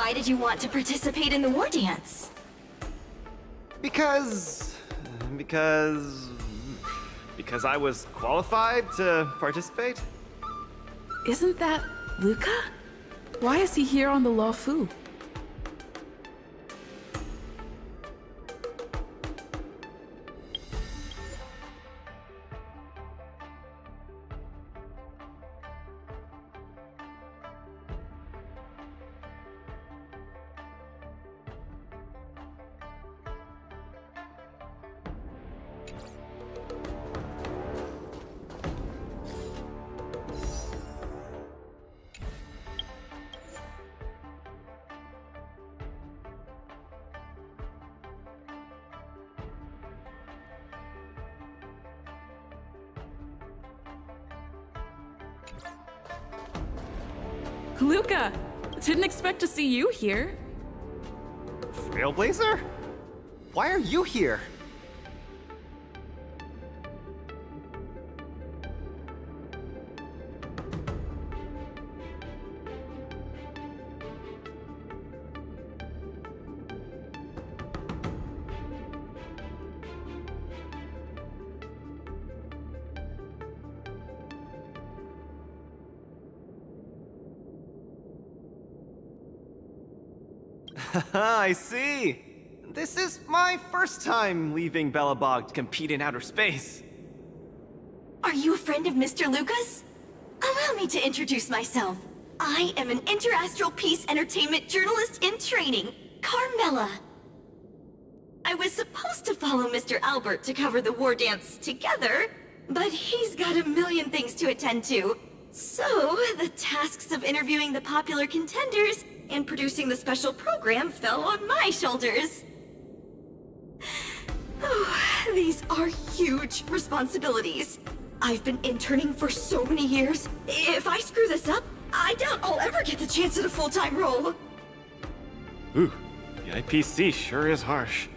Why did you want to participate in the Wardance? Because I was qualified to participate? Isn't that Luca? Why is he here on the Law Fu? Luca! Didn't expect to see you here. Trailblazer? Why are you here? I see! This is my first time leaving Belobog to compete in outer space. Are you a friend of Mr. Lucas? Allow me to introduce myself. I am an interastral peace entertainment journalist in training, Carmela. I was supposed to follow Mr. Albert to cover the Wardance together, but he's got a million things to attend to. So, the tasks of interviewing the popular contenders and producing the special program fell on my shoulders. Oh, these are huge responsibilities. I've been interning for so many years. If I screw this up, I doubt I'll ever get the chance at a full-time role. Ooh, the IPC sure is harsh.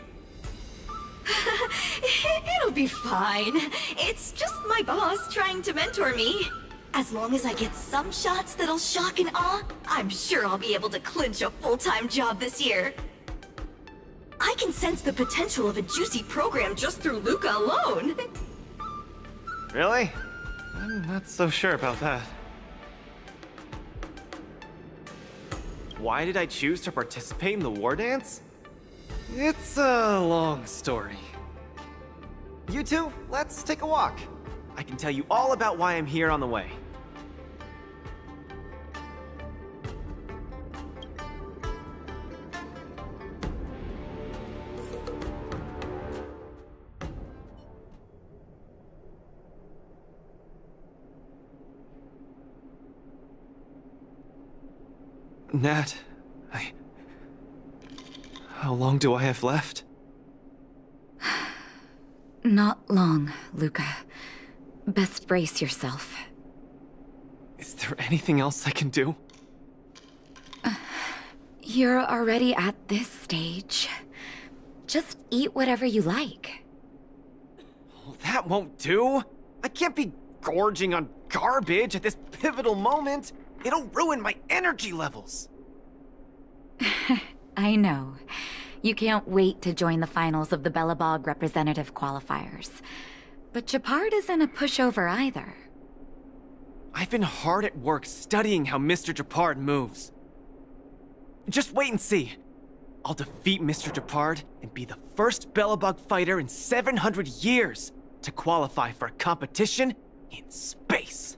It'll be fine. It's just my boss trying to mentor me. As long as I get some shots that'll shock and awe, I'm sure I'll be able to clinch a full-time job this year. I can sense the potential of a juicy program just through Luca alone. Really? I'm not so sure about that. Why did I choose to participate in the Wardance? It's a long story. You two, let's take a walk. I can tell you all about why I'm here on the way. Nat, how long do I have left? Not long, Luca. Best brace yourself. Is there anything else I can do? You're already at this stage. Just eat whatever you like. Oh, that won't do! I can't be gorging on garbage at this pivotal moment! It'll ruin my energy levels! I know. You can't wait to join the finals of the Belobog representative qualifiers. But Japard isn't a pushover either. I've been hard at work studying how Mr. Japard moves. Just wait and see. I'll defeat Mr. Japard and be the first Belobog fighter in 700 years to qualify for a competition in space.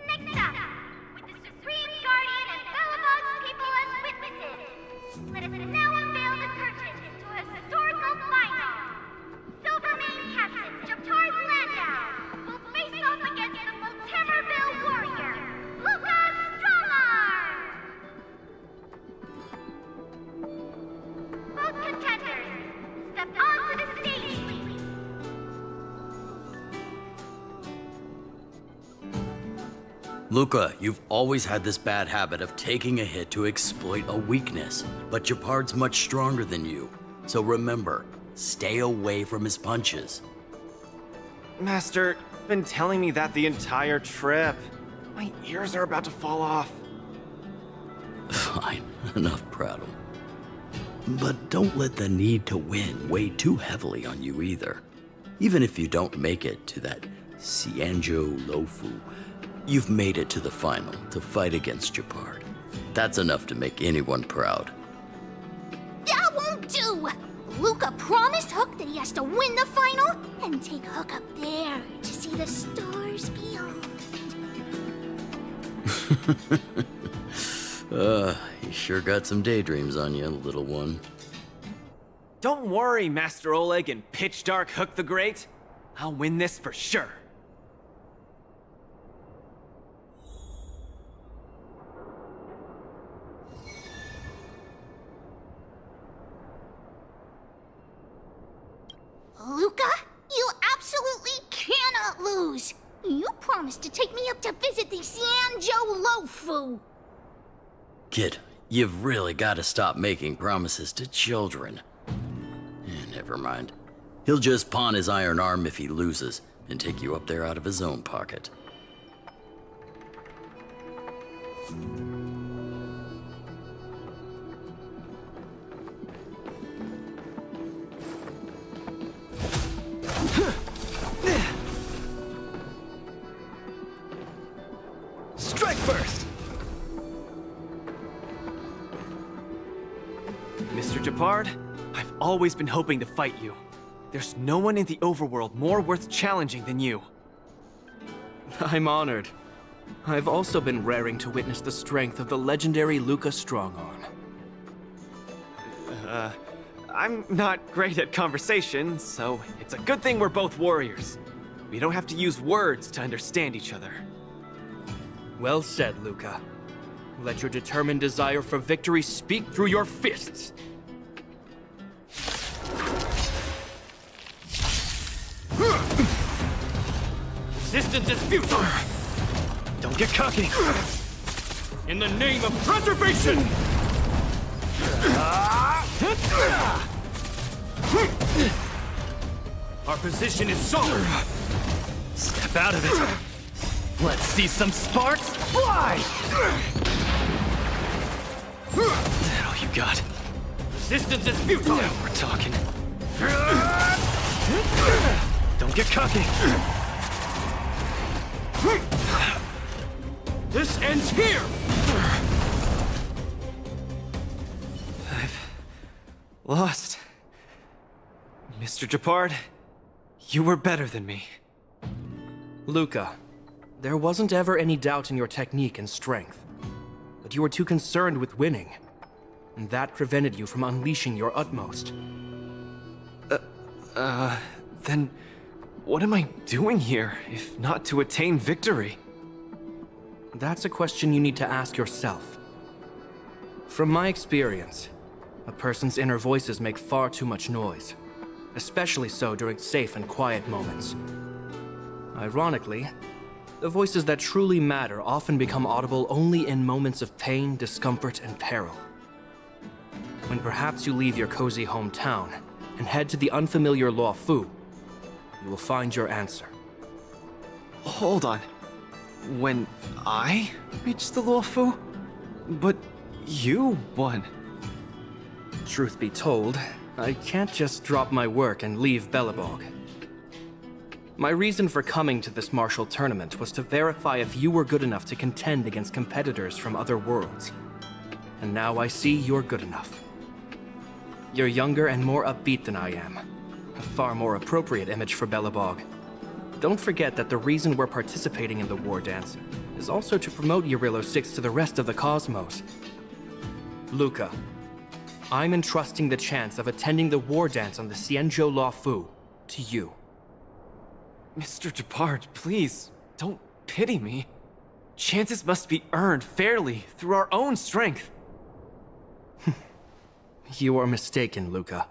Next up, with the Supreme Guardian and Belobog's people as witnesses, let us now unveil the curtain to a historical final. Silvermane Captain Japard Landau will face off against the Multimerville warrior, Lucas Strongarm! Both contenders, step onto the stage, please. Luca, you've always had this bad habit of taking a hit to exploit a weakness, but Japard's much stronger than you. So remember, Stay away from his punches. Master, you've been telling me that the entire trip. My ears are about to fall off. Fine, enough prattle. But don't let the need to win weigh too heavily on you either. Even if you don't make it to that Xianzhou Luofu, you've made it to the final to fight against Japard. That's enough to make anyone proud. That won't do! Luca promised Hook that he has to win the final and take Hook up there to see the stars beyond. You sure got some daydreams on you, little one. Don't worry, Master Oleg and Pitch Dark Hook the Great. I'll win this for sure. Luca, you absolutely cannot lose! You promised to take me up to visit the Xianzhou Luofu! Kid, you've really got to stop making promises to children. Never mind. He'll just pawn his iron arm if he loses, and take you up there out of his own pocket. Strike first! Mr. Japard, I've always been hoping to fight you. There's no one in the overworld more worth challenging than you. I'm honored. I've also been raring to witness the strength of the legendary Luca Strongarm. I'm not great at conversation, so it's a good thing we're both warriors. We don't have to use words to understand each other. Well said, Luca. Let your determined desire for victory speak through your fists. Resistance is futile! Don't get cocky! In the name of preservation! Our position is solid! Step out of it! Let's see some sparks fly! That all you got? Resistance is futile! Now we're talking. Don't get cocky! This ends here! I've lost. Mr. Japard, you were better than me. Luca, there wasn't ever any doubt in your technique and strength. But you were too concerned with winning. And that prevented you from unleashing your utmost. Then what am I doing here, if not to attain victory? That's a question you need to ask yourself. From my experience, a person's inner voices make far too much noise, especially so during safe and quiet moments. Ironically, the voices that truly matter often become audible only in moments of pain, discomfort, and peril. When perhaps you leave your cozy hometown and head to the unfamiliar Luofu, you will find your answer. Hold on. When I reached the Luofu? But you won. Truth be told, I can't just drop my work and leave Belobog. My reason for coming to this martial tournament was to verify if you were good enough to contend against competitors from other worlds. And now I see you're good enough. You're younger and more upbeat than I am. A far more appropriate image for Belobog. Don't forget that the reason we're participating in the Wardance is also to promote Eurilo 6 to the rest of the cosmos. Luca, I'm entrusting the chance of attending the Wardance on the Xianzhou Luofu to you. Mr. Japard, please, don't pity me. Chances must be earned fairly through our own strength. You are mistaken, Luca.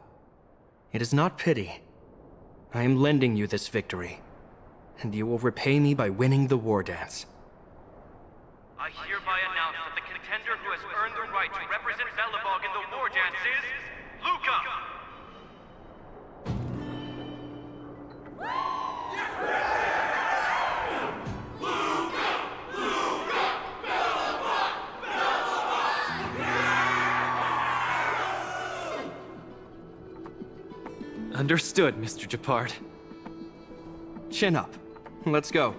It is not pity. I am lending you this victory, and you will repay me by winning the Wardance. I hereby announce that the contender who has earned the right to represent Belobog in the Wardance is Luca! Understood, Mr. Japard. Chin up. Let's go.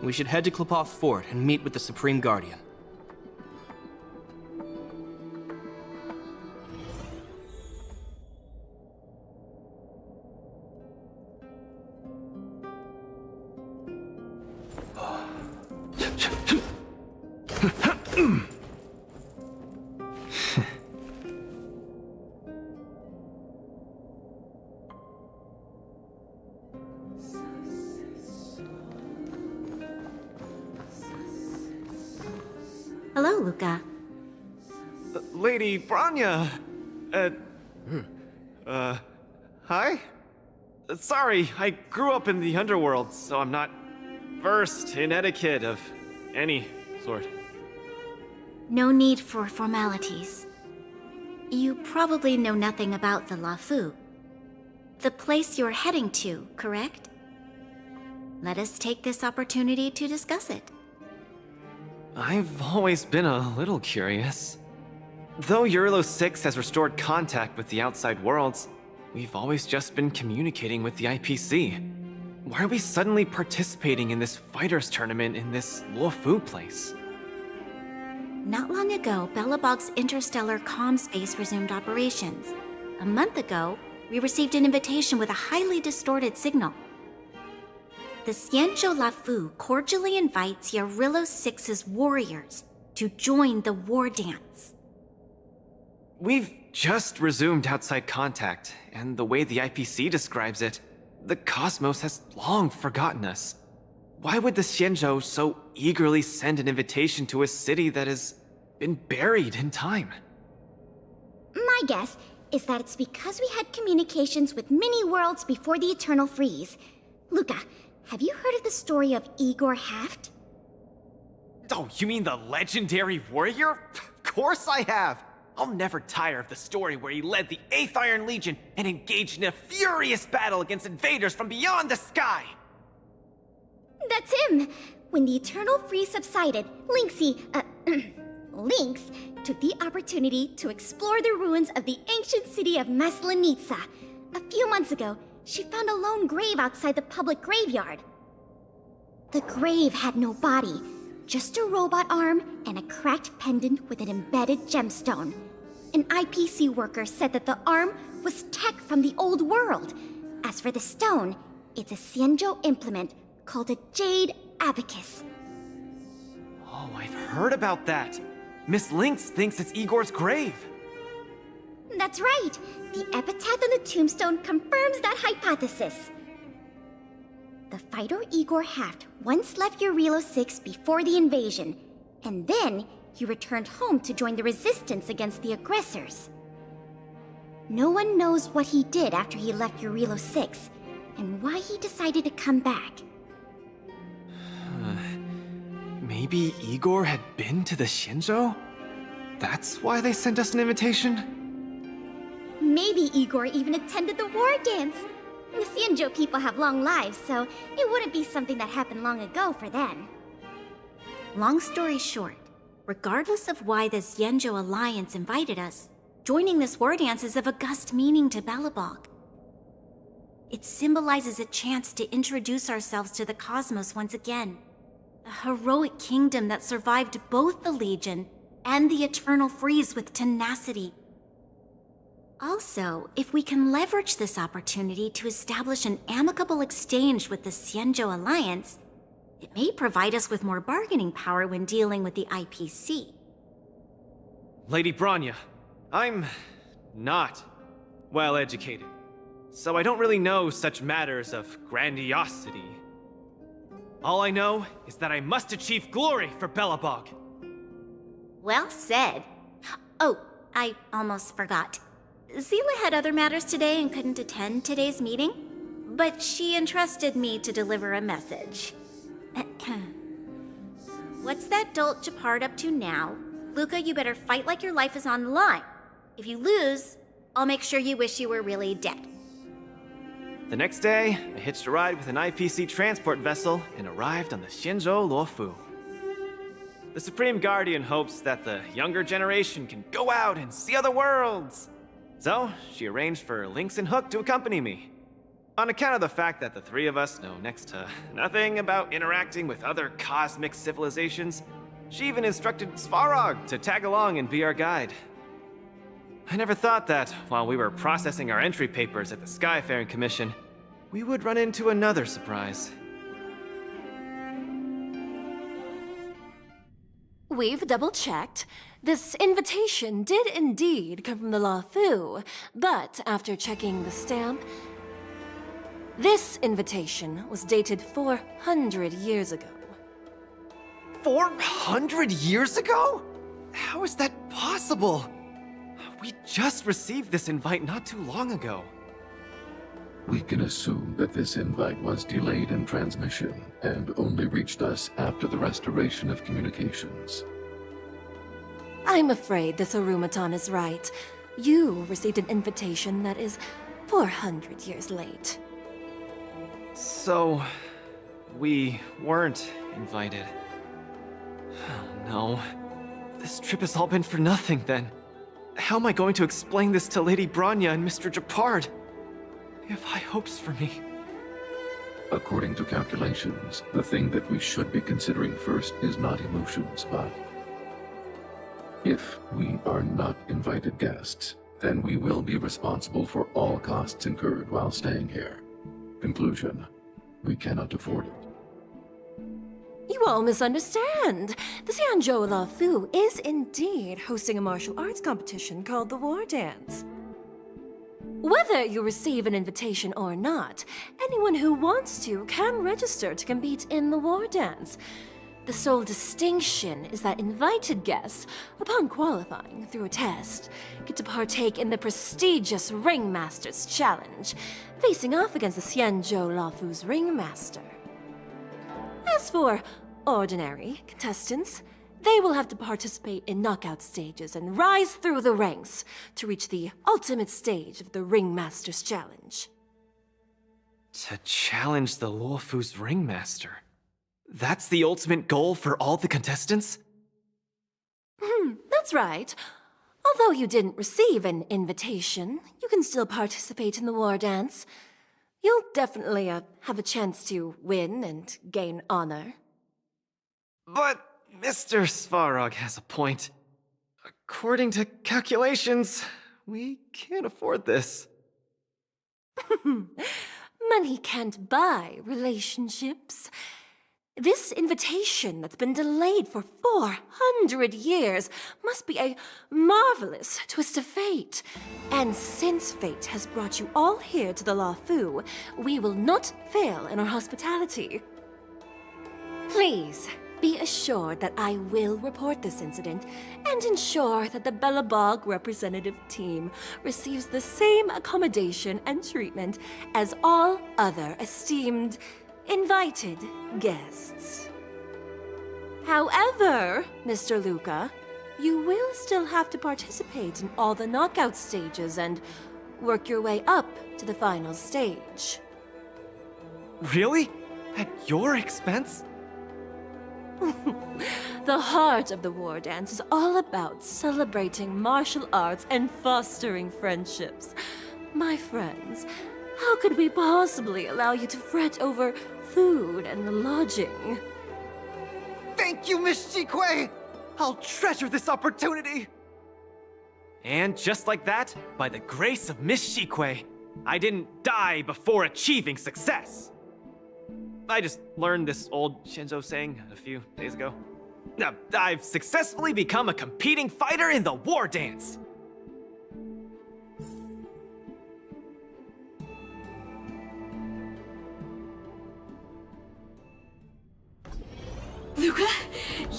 We should head to Klepoth Fort and meet with the Supreme Guardian. Hello, Luca. Lady Branya! Hi? Sorry, I grew up in the underworld, so I'm not versed in etiquette of any sort. No need for formalities. You probably know nothing about the Lafu. The place you're heading to, correct? Let us take this opportunity to discuss it. I've always been a little curious. Though Eurilo 6 has restored contact with the outside worlds, we've always just been communicating with the IPC. Why are we suddenly participating in this fighters tournament in this Luofu place? Not long ago, Belobog's interstellar comm space resumed operations. A month ago, we received an invitation with a highly distorted signal. The Xianzhou Lafu cordially invites Eurilo 6's warriors to join the Wardance. We've just resumed outside contact, and the way the IPC describes it, the cosmos has long forgotten us. Why would the Xianzhou so eagerly send an invitation to a city that has been buried in time? My guess is that it's because we had communications with many worlds before the Eternal Freeze. Luca, have you heard of the story of Igor Haft? Oh, you mean the legendary warrior? Of course I have! I'll never tire of the story where he led the 8th Iron Legion and engaged in a furious battle against invaders from beyond the sky! That's him! When the Eternal Freeze subsided, Lynx took the opportunity to explore the ruins of the ancient city of Maslenitsa. A few months ago, she found a lone grave outside the public graveyard. The grave had no body, just a robot arm and a cracked pendant with an embedded gemstone. An IPC worker said that the arm was tech from the old world. As for the stone, it's a Xianzhou implement called a Jade Abacus. Oh, I've heard about that. Miss Lynx thinks it's Igor's grave. That's right. The epitaph on the tombstone confirms that hypothesis. The fighter Igor Haft once left Eurilo 6 before the invasion, and then he returned home to join the resistance against the aggressors. No one knows what he did after he left Eurilo 6, and why he decided to come back. Maybe Igor had been to the Xianzhou? That's why they sent us an invitation? Maybe Igor even attended the war dance. The Xianzhou people have long lives, so it wouldn't be something that happened long ago for them. Long story short, regardless of why the Xianzhou Alliance invited us, joining this war dance is of august meaning to Belobog. It symbolizes a chance to introduce ourselves to the cosmos once again. A heroic kingdom that survived both the Legion and the Eternal Freeze with tenacity. Also, if we can leverage this opportunity to establish an amicable exchange with the Xianzhou Alliance, it may provide us with more bargaining power when dealing with the IPC. Lady Branya, I'm not well educated, so I don't really know such matters of grandiosity. All I know is that I must achieve glory for Belobog. Well said. Oh, I almost forgot. Zila had other matters today and couldn't attend today's meeting, but she entrusted me to deliver a message. What's that dolt Japard up to now? Luca, you better fight like your life is on the line. If you lose, I'll make sure you wish you were really dead. The next day, I hitched a ride with an IPC transport vessel and arrived on the Shenzhou Luofu. The Supreme Guardian hopes that the younger generation can go out and see other worlds. So, she arranged for Lynx and Hook to accompany me. On account of the fact that the three of us know next to nothing about interacting with other cosmic civilizations, she even instructed Svarog to tag along and be our guide. I never thought that, while we were processing our entry papers at the Skyfaring Commission, we would run into another surprise. We've double-checked. This invitation did indeed come from the Luofu, but after checking the stamp, this invitation was dated 400 years ago. 400 years ago? How is that possible? We just received this invite not too long ago. We can assume that this invite was delayed in transmission and only reached us after the restoration of communications. I'm afraid this Arumaton is right. You received an invitation that is 400 years late. So, we weren't invited. Oh no. This trip has all been for nothing then. How am I going to explain this to Lady Bronya and Mr. Japard? They have high hopes for me. According to calculations, the thing that we should be considering first is not emotions, but if we are not invited guests, then we will be responsible for all costs incurred while staying here. Conclusion: we cannot afford it. You all misunderstand. The Xianzhou Luofu is indeed hosting a martial arts competition called the Wardance. Whether you receive an invitation or not, anyone who wants to can register to compete in the Wardance. The sole distinction is that invited guests, upon qualifying through a test, get to partake in the prestigious Ringmaster's Challenge, facing off against the Xianzhou Luofu's Ringmaster. As for ordinary contestants, they will have to participate in knockout stages and rise through the ranks to reach the ultimate stage of the Ringmaster's Challenge. To challenge the Luofu's Ringmaster? That's the ultimate goal for all the contestants? That's right. Although you didn't receive an invitation, you can still participate in the Wardance. You'll definitely have a chance to win and gain honor. But Mr. Svarog has a point. According to calculations, we can't afford this. Money can't buy relationships. This invitation that's been delayed for 400 years must be a marvelous twist of fate. And since fate has brought you all here to the Luofu, we will not fail in our hospitality. Please, be assured that I will report this incident and ensure that the Belobog representative team receives the same accommodation and treatment as all other esteemed invited guests. However, Mr. Luca, you will still have to participate in all the knockout stages and work your way up to the final stage. Really? At your expense? The heart of the Wardance is all about celebrating martial arts and fostering friendships. My friends, how could we possibly allow you to fret over food and lodging? Thank you, Miss Shikui! I'll treasure this opportunity! And just like that, by the grace of Miss Shikui, I didn't die before achieving success! I just learned this old Shinzo saying a few days ago. Now, I've successfully become a competing fighter in the war dance! Luca,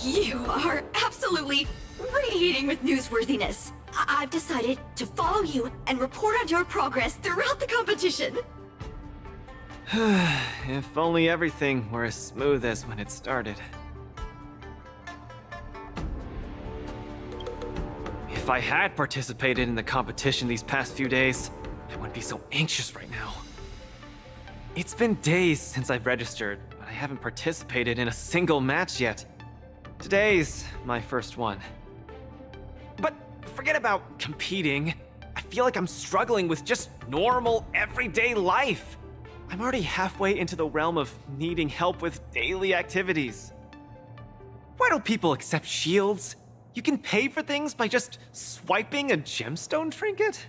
you are absolutely radiating with newsworthiness. I've decided to follow you and report on your progress throughout the competition. If only everything were as smooth as when it started. If I had participated in the competition these past few days, I wouldn't be so anxious right now. It's been days since I've registered, but I haven't participated in a single match yet. Today's my first one. But forget about competing. I feel like I'm struggling with just normal, everyday life. I'm already halfway into the realm of needing help with daily activities. Why don't people accept shields? You can pay for things by just swiping a gemstone trinket?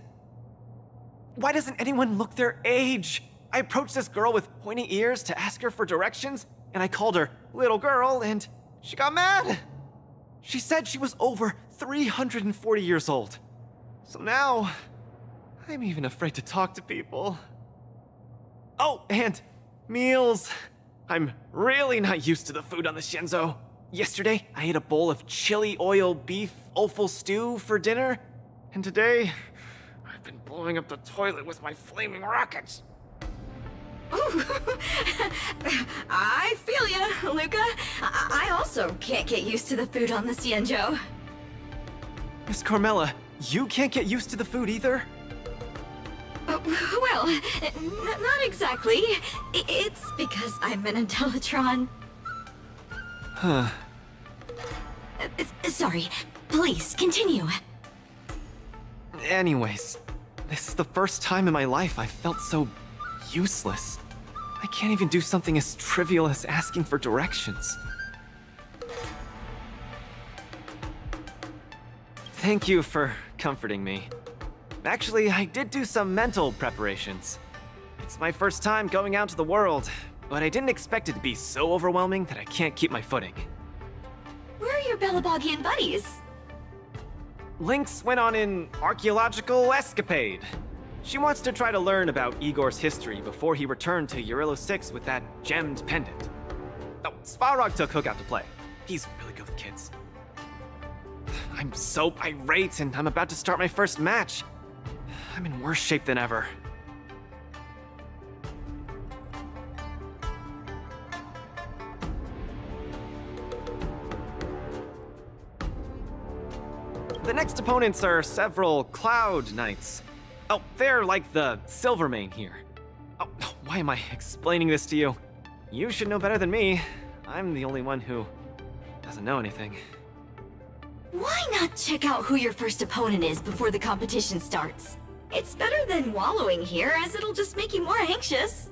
Why doesn't anyone look their age? I approached this girl with pointy ears to ask her for directions, and I called her little girl, and she got mad. She said she was over 340 years old. So now, I'm even afraid to talk to people. Oh, and meals. I'm really not used to the food on the Shinzo. Yesterday, I ate a bowl of chili oil beef offal stew for dinner, and today, I've been blowing up the toilet with my flaming rockets. Ooh. I feel ya, Luca. I also can't get used to the food on the Xianzhou. Miss Carmela, you can't get used to the food either? Well, not exactly. It's because I'm an Intellitron. Huh. Sorry. Please, continue. Anyways, this is the first time in my life I've felt so useless. I can't even do something as trivial as asking for directions. Thank you for comforting me. Actually, I did do some mental preparations. It's my first time going out to the world, but I didn't expect it to be so overwhelming that I can't keep my footing. Where are your Belabogian buddies? Lynx went on an archaeological escapade. She wants to try to learn about Igor's history before he returned to Urillo 6 with that gemmed pendant. Oh, Svarog took Hook out to play. He's really good with kids. I'm so irate, and I'm about to start my first match. I'm in worse shape than ever. The next opponents are several Cloud Knights. Oh, they're like the Silvermane here. Oh, why am I explaining this to you? You should know better than me. I'm the only one who doesn't know anything. Why not check out who your first opponent is before the competition starts? It's better than wallowing here, as it'll just make you more anxious.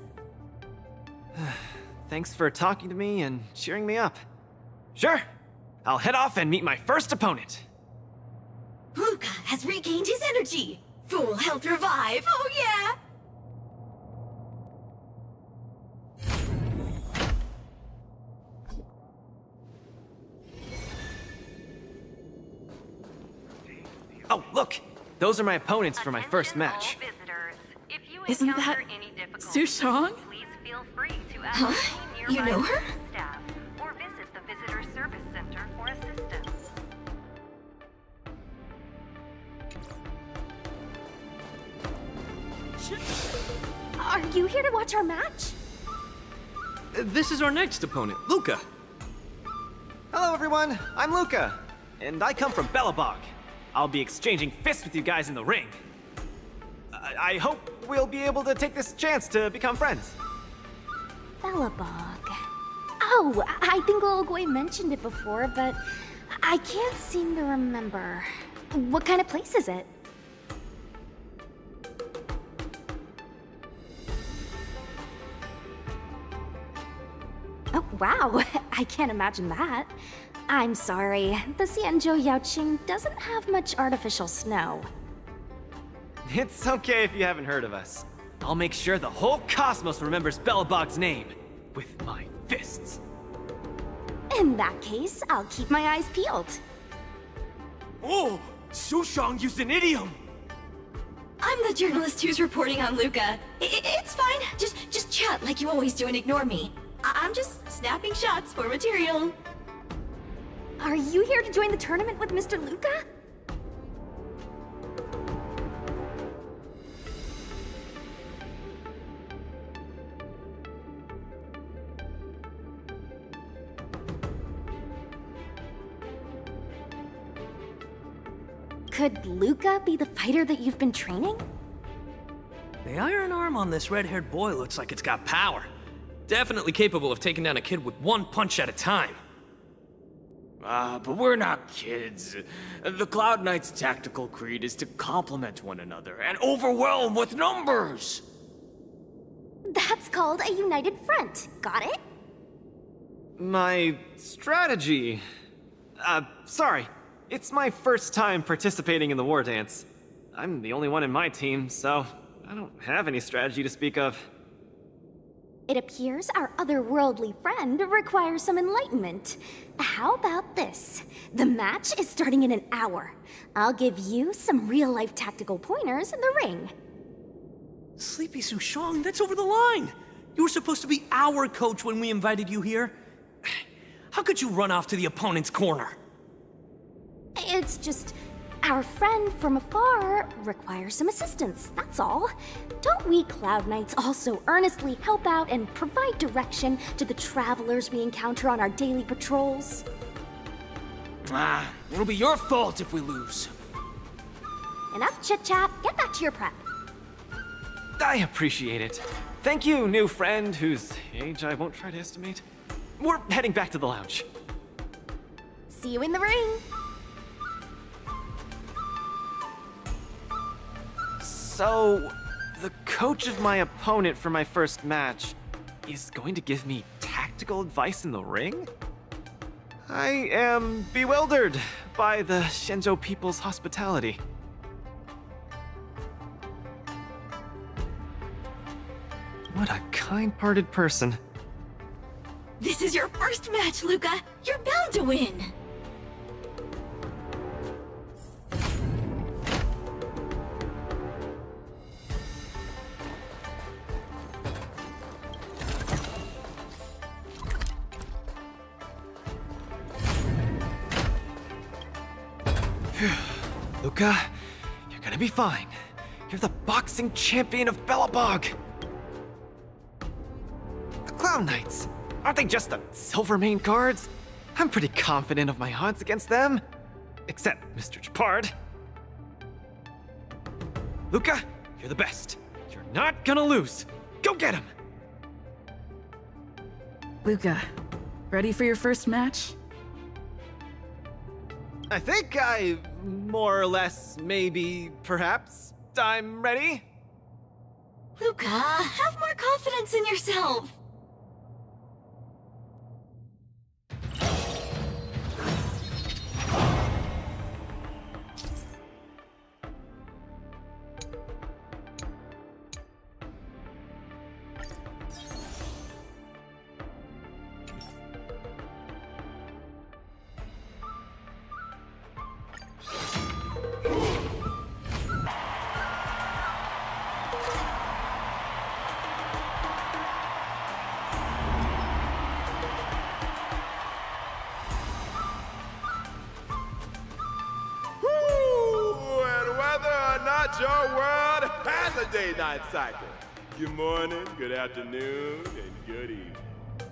Thanks for talking to me and cheering me up. Sure, I'll head off and meet my first opponent. Luca has regained his energy! Full health revive, oh yeah! Oh, look! Those are my opponents for my first match. Isn't that Su Shang? Please feel free to ask Huh? any You know her? staff or visit the Visitor Service Center for assistance. Are you here to watch our match? This is our next opponent, Luca. Hello everyone, I'm Luca, and I come from Belobog. I'll be exchanging fists with you guys in the ring. I hope we'll be able to take this chance to become friends. Belobog. Oh, I think Olgoy mentioned it before, but I can't seem to remember. What kind of place is it? Oh, wow. I can't imagine that. I'm sorry. The Xianzhou Yaoqing doesn't have much artificial snow. It's okay if you haven't heard of us. I'll make sure the whole cosmos remembers Belobog's name with my fists. In that case, I'll keep my eyes peeled. Oh, Su Shang used an idiom! I'm the journalist who's reporting on Luca. It's fine. Just chat like you always do and ignore me. I'm just snapping shots for material. Are you here to join the tournament with Mr. Luca? Could Luca be the fighter that you've been training? The iron arm on this red-haired boy looks like it's got power. Definitely capable of taking down a kid with one punch at a time. But we're not kids. The Cloud Knight's tactical creed is to complement one another and overwhelm with numbers! That's called a united front. Got it? My strategy... sorry. It's my first time participating in the Wardance. I'm the only one in my team, so I don't have any strategy to speak of. It appears our otherworldly friend requires some enlightenment. How about this? The match is starting in an hour. I'll give you some real-life tactical pointers in the ring. Sleepy Sushong, that's over the line! You were supposed to be our coach when we invited you here. How could you run off to the opponent's corner? It's just... our friend from afar requires some assistance, that's all. Don't we Cloud Knights also earnestly help out and provide direction to the travelers we encounter on our daily patrols? It'll be your fault if we lose. Enough chit-chat, get back to your prep. I appreciate it. Thank you, new friend, whose age I won't try to estimate. We're heading back to the lounge. See you in the ring! So, the coach of my opponent for my first match is going to give me tactical advice in the ring? I am bewildered by the Shenzhou people's hospitality. What a kind-hearted person. This is your first match, Luca. You're bound to win. Luca, you're gonna be fine. You're the boxing champion of Belobog. The Clown Knights, aren't they just the Silvermane guards? I'm pretty confident of my odds against them. Except Mr. Japard. Luca, you're the best. You're not gonna lose. Go get him! Luca, ready for your first match? I think I, more or less, maybe, perhaps, I'm ready. Luca, have more confidence in yourself. Your world has a day-night cycle. Good morning, good afternoon, and good evening.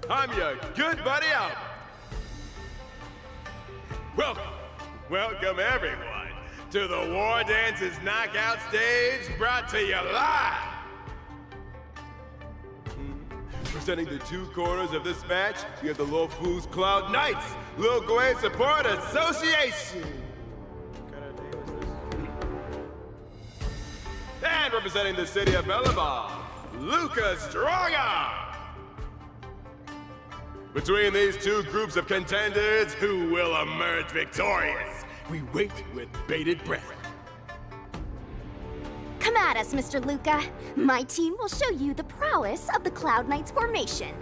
I'm your good buddy Albert. Welcome everyone to the Wardance's knockout stage, brought to you live. Presenting the two corners of this match, you have the Luofu's Cloud Knights, Lil Gui Support Association. And representing the city of Belobog, Luca Strongarm. Between these two groups of contenders, who will emerge victorious? We wait with bated breath. Come at us, Mr. Luca. My team will show you the prowess of the Cloud Knights formation.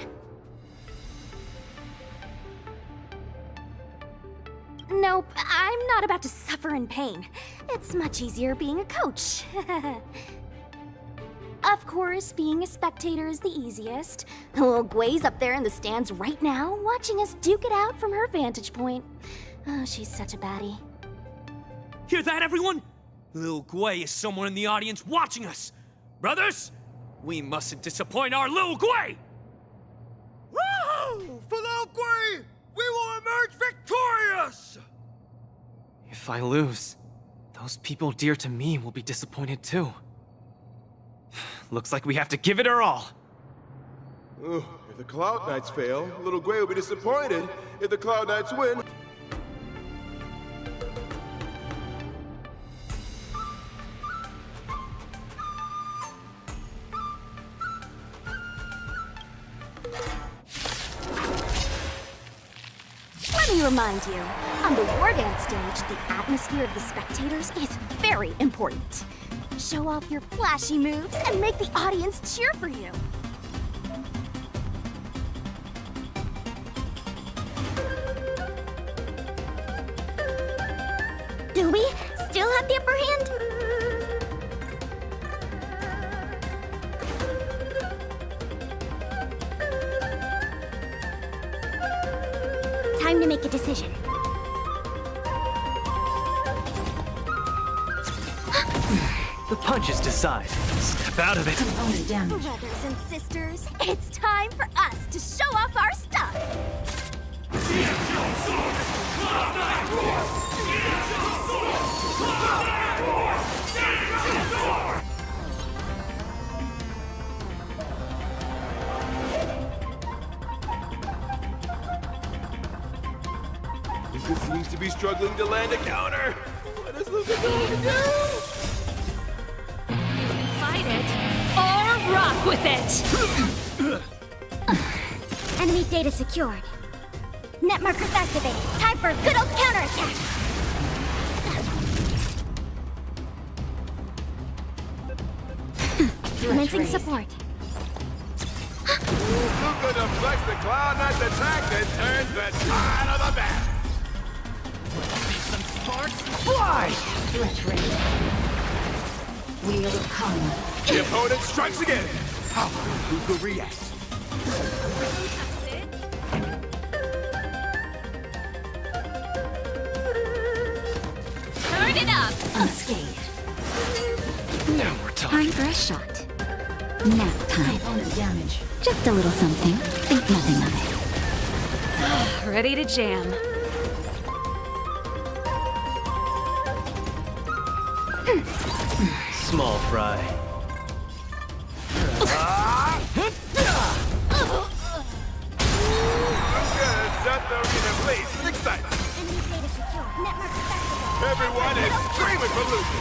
Nope, I'm not about to suffer in pain. It's much easier being a coach. Of course, being a spectator is the easiest. Little Gui's up there in the stands right now, watching us duke it out from her vantage point. Oh, she's such a baddie. Hear that, everyone? Lil Gui is someone in the audience watching us. Brothers, we mustn't disappoint our Lil Gui! Woo! For Lil Gui, we will emerge victorious! If I lose, those people dear to me will be disappointed too. Looks like we have to give it our all. Ooh, if the Cloud Knights fail, Little Gray will be disappointed. If the Cloud Knights win, Let me remind you, on the Wardance stage, the atmosphere of the spectators is very important. Show off your flashy moves and make the audience cheer for you. Do we still have the upper hand? Time to make a decision. The punches decide. Step out of it. Component damage. Brothers and sisters, it's time for us to show off our stuff! Luca seems to be struggling to land a counter. What is Luca going to do? Fight it, or rock with it! Enemy data secured. Net markers activated. Time for a good old counterattack! Commencing support. Luca deflects the Cloud Knight's attack and turns the tide of the bat. Fly! Threat rate. Wheel of come. The opponent strikes again. How will Luca react? Turn it up! Unscathed. Now we're talking. Time for a shot. Nap time. Component damage. Just a little something. Think nothing of it. Ready to jam. Small fry. Luca has set the arena ablaze with excitement. Enemy data secured. Net markers activated. Everyone is screaming for Luca.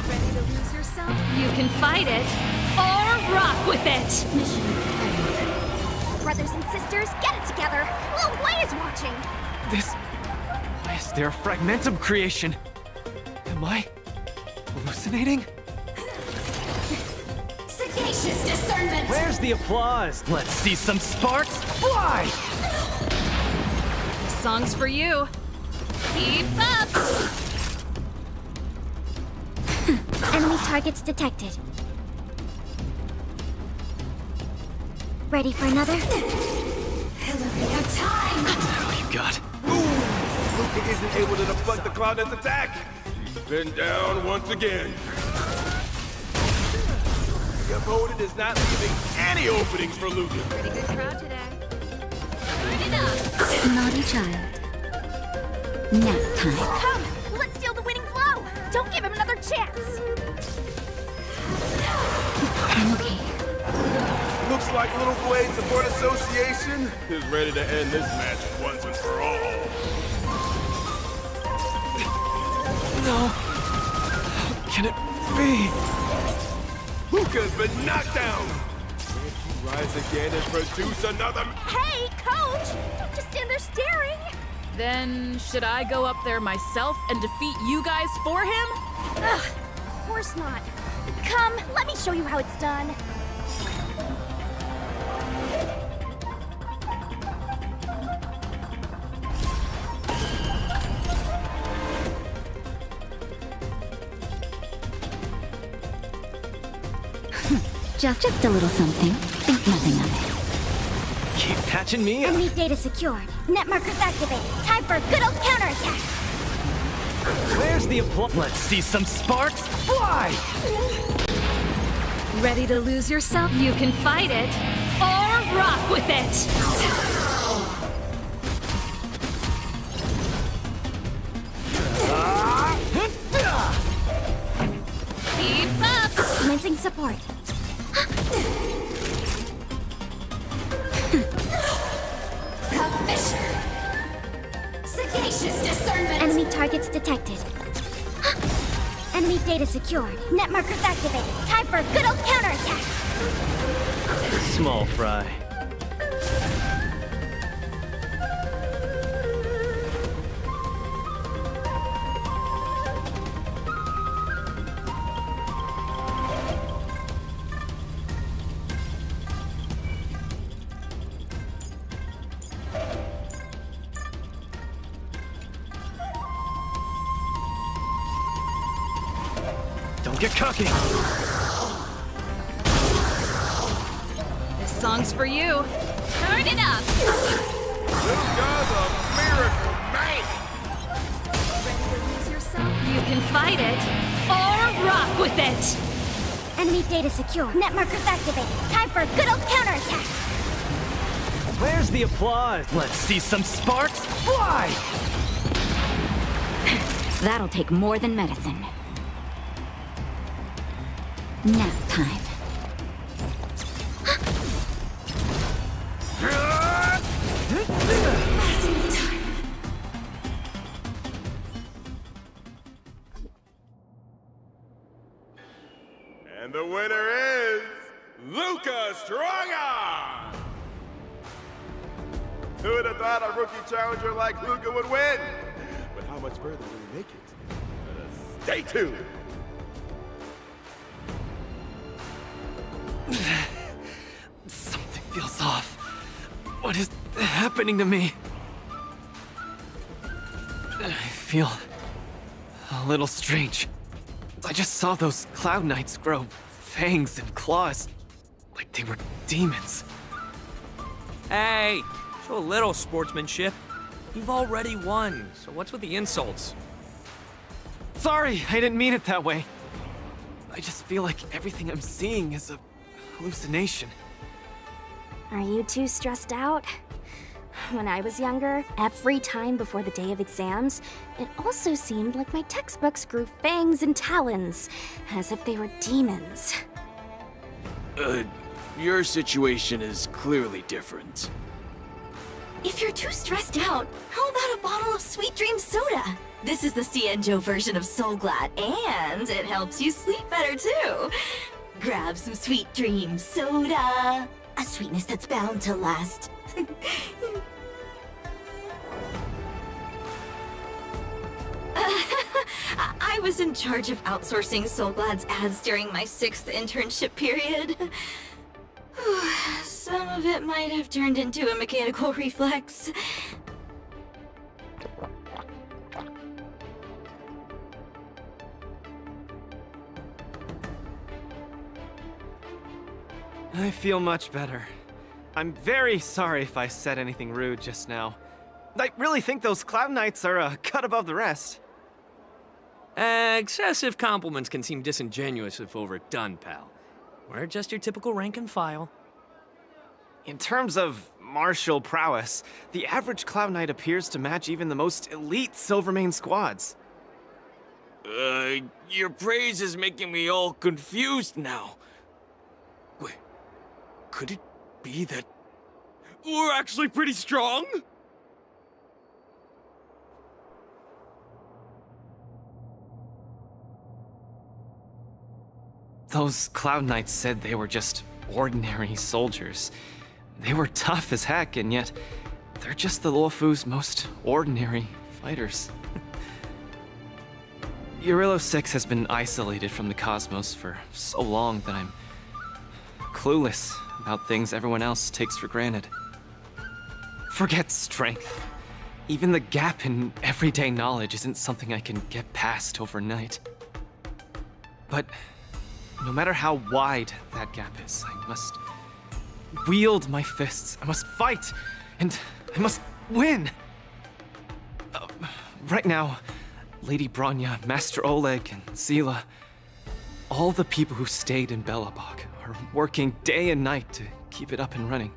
Ready to lose yourself? You can fight it, or rock with it! Mission failed. Brothers and sisters, get it together! Little Blay is watching! This... Why is there a fragmentum creation? Am I hallucinating? Sagacious discernment. Where's the applause? Let's see some sparks fly! This song's for you. Keep up! Enemy targets detected. Ready for another? Elevator time. What the hell you got? Luca isn't able to deflect the Cloud Knight's attack. He's been down once again. The opponent is not leaving any openings for Luca. Pretty good crowd today. Turn it up! Naughty child. Nap time. Come! Let's steal the winning blow! Don't give him another chance! I'm okay. Looks like Little Blade Support Association is ready to end this match once and for all. No. How can it be? Luca's been knocked down. Can't you rise again and produce another? Hey, coach! Don't just stand there staring! Then, should I go up there myself and defeat you guys for him? Ugh, of course not. Come, let me show you how it's done. Just a little something. Think nothing of it. Keep patching me up. Enemy data secured. Net markers activated. Time for a good old counterattack. Where's the applause? Let's see some sparks fly! Ready to lose yourself? You can fight it, or rock with it! Commencing support. Fisher! Sagacious discernment! Enemy targets detected. Enemy data secured. Net markers activated. Time for a good old counterattack. Small fry. Don't get cocky! This song's for you. Turn it up! Luca's a miracle man! You can fight it, or rock with it! Enemy data secure. Net markers activated. Time for a good old counterattack. Where's the applause? Let's see some sparks fly! That'll take more than medicine. Nap time. And the winner is Luca Strongarm! Who would have thought a rookie challenger like Luca would win? But how much further will he make it? Let us stay tuned! Something feels off. What is happening to me? I feel a little strange. I just saw those Cloud Knights grow fangs and claws, like they were demons. Hey, show a little sportsmanship. You've already won, so what's with the insults? Sorry, I didn't mean it that way. I just feel like everything I'm seeing is a hallucination. Are you too stressed out? When I was younger, every time before the day of exams, it also seemed like my textbooks grew fangs and talons, as if they were demons. Your situation is clearly different. If you're too stressed out, how about a bottle of Sweet Dream Soda? This is the Cienjo version of Soul Glad, and it helps you sleep better too. Grab some Sweet Dream Soda. A sweetness that's bound to last. I was in charge of outsourcing Soul Glad's ads during my 6th internship period. Some of it might have turned into a mechanical reflex. I feel much better. I'm very sorry if I said anything rude just now. I really think those Cloud Knights are a cut above the rest. Excessive compliments can seem disingenuous if overdone, pal. We're just your typical rank and file. In terms of martial prowess, the average Cloud Knight appears to match even the most elite Silvermane squads. Your praise is making me all confused now. Wait, could it be that we're actually pretty strong? Those Cloud Knights said they were just ordinary soldiers. They were tough as heck, and yet they're just the Luofu's most ordinary fighters. Urillo 6 has been isolated from the cosmos for so long that I'm clueless about things everyone else takes for granted. Forget strength. Even the gap in everyday knowledge isn't something I can get past overnight. But no matter how wide that gap is, I must wield my fists. I must fight, and I must win. Right now, Lady Bronya, Master Oleg, and Zila, all the people who stayed in Belobog are working day and night to keep it up and running.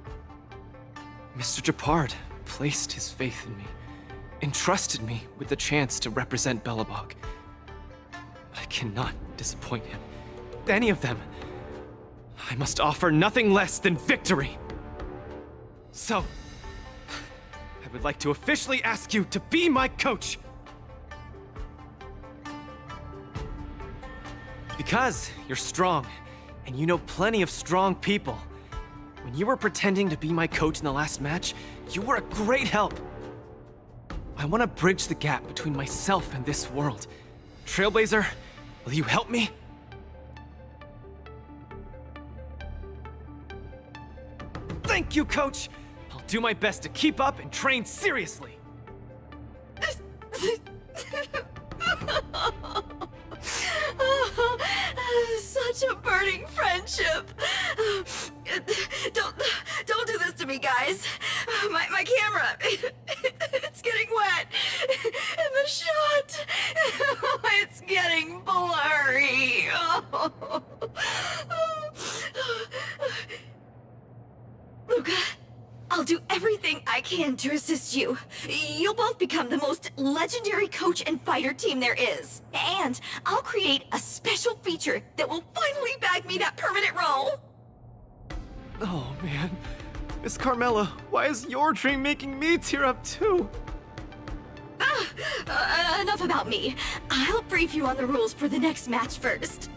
Mr. Japard placed his faith in me, entrusted me with the chance to represent Belobog. I cannot disappoint him. Any of them. I must offer nothing less than victory. So, I would like to officially ask you to be my coach. Because you're strong, and you know plenty of strong people. When you were pretending to be my coach in the last match, you were a great help. I want to bridge the gap between myself and this world. Trailblazer, will you help me? Thank you, Coach! I'll do my best to keep up and train seriously. Such a burning friendship. Don't do this to me, guys. My camera, it's getting wet. And the shot, it's getting blurry. Luca, I'll do everything I can to assist you. You'll both become the most legendary coach and fighter team there is. And I'll create a special feature that will finally bag me that permanent role. Oh, man. Miss Carmela, why is your dream making me tear up too? Enough about me. I'll brief you on the rules for the next match first.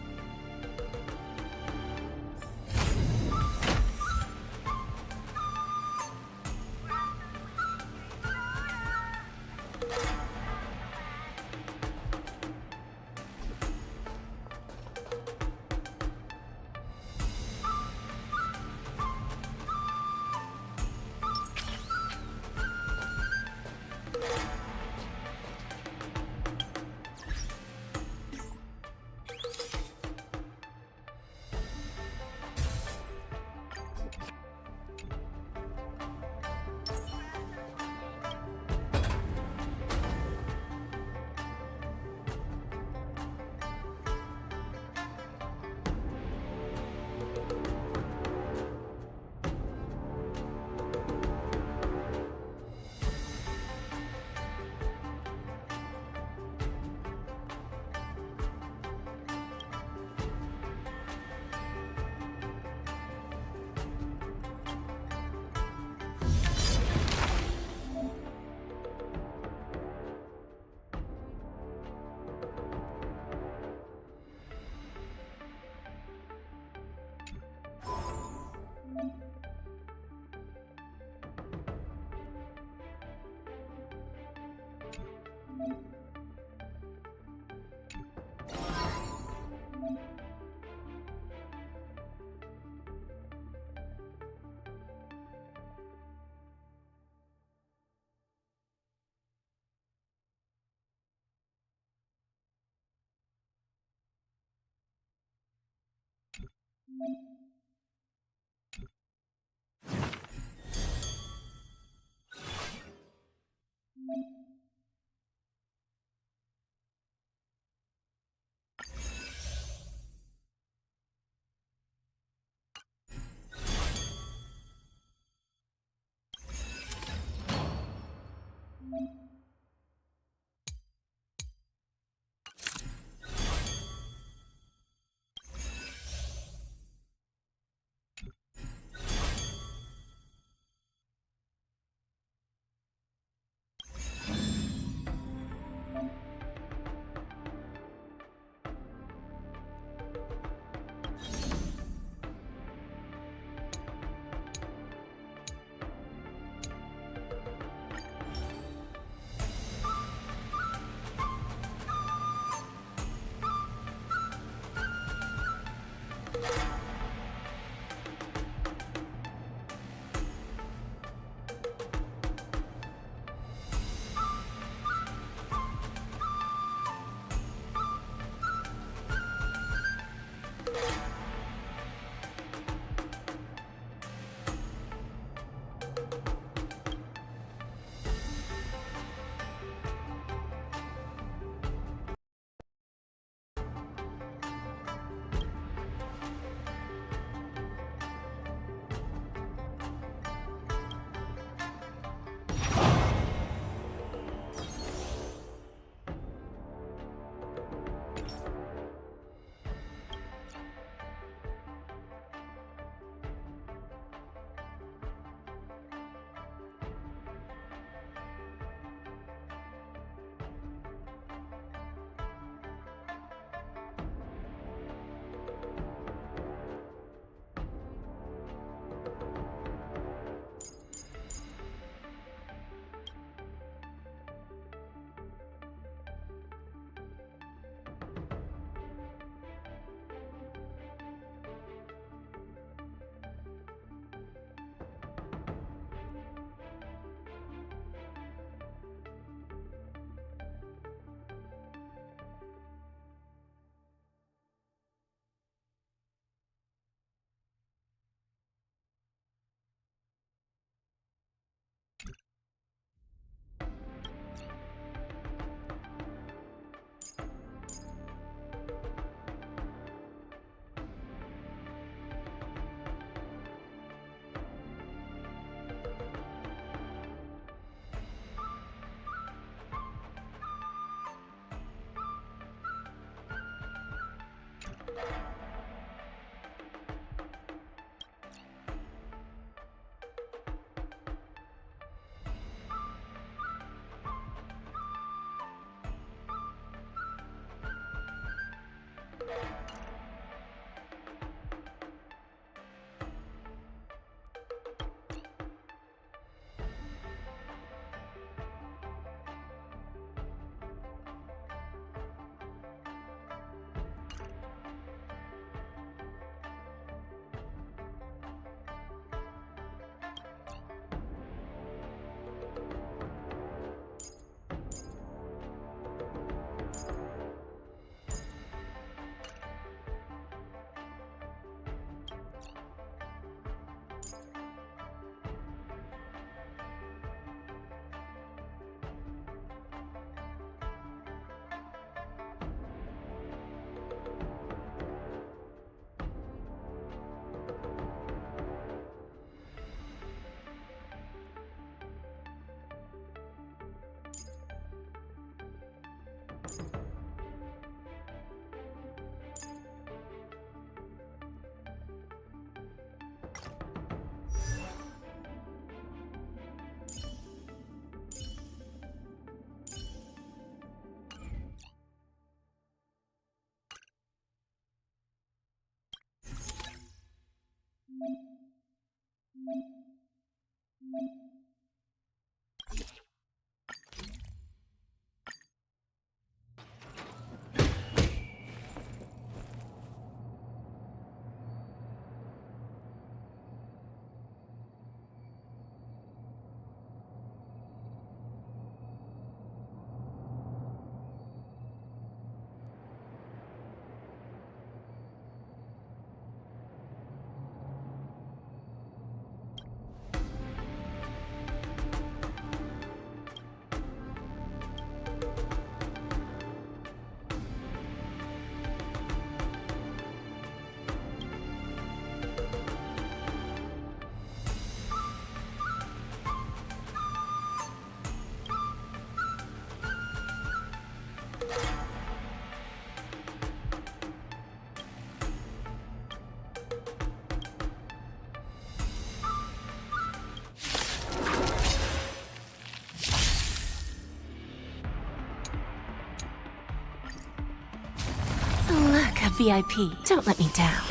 Look, a VIP. Don't let me down.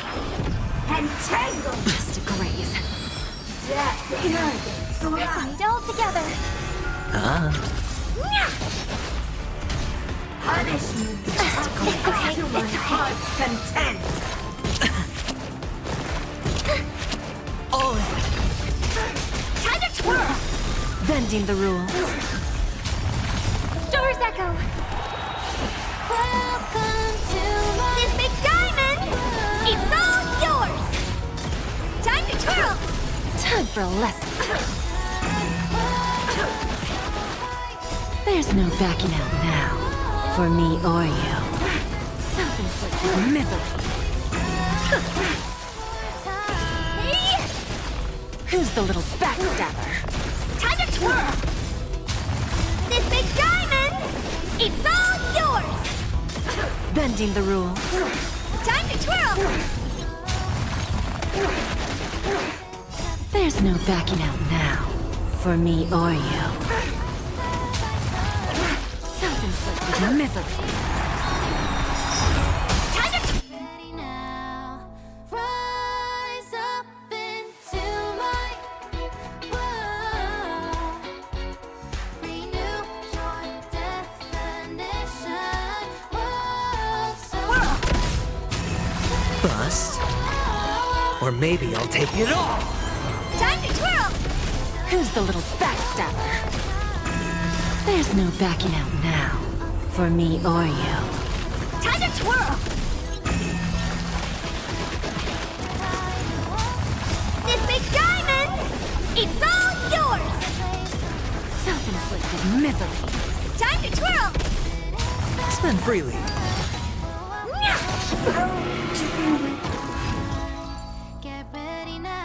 Entangle! Just a graze. We need all together. Punish you! Just a graze. To my heart's content! Time to twirl! Bending the rules. Stars echo. Welcome to this big diamond. It's all yours. Time to twirl. Time for a lesson. There's no backing out now, for me or you. Self-inflicted misery. Who's the little backstabber? Time to twirl. This big diamond. It's all yours. Bending the rules. Time to twirl. There's no backing out now, for me or you. Self-inflicted misery. Time to ready now. Rise up into my world. Renew your definition. World so Bust? Or maybe I'll take it all! time to twirl. Who's the little backstabber? There's no backing out now, for me or you. Time to twirl. This big diamond. It's all yours. Self-inflicted misery. Time to twirl. Spend freely. Get ready now.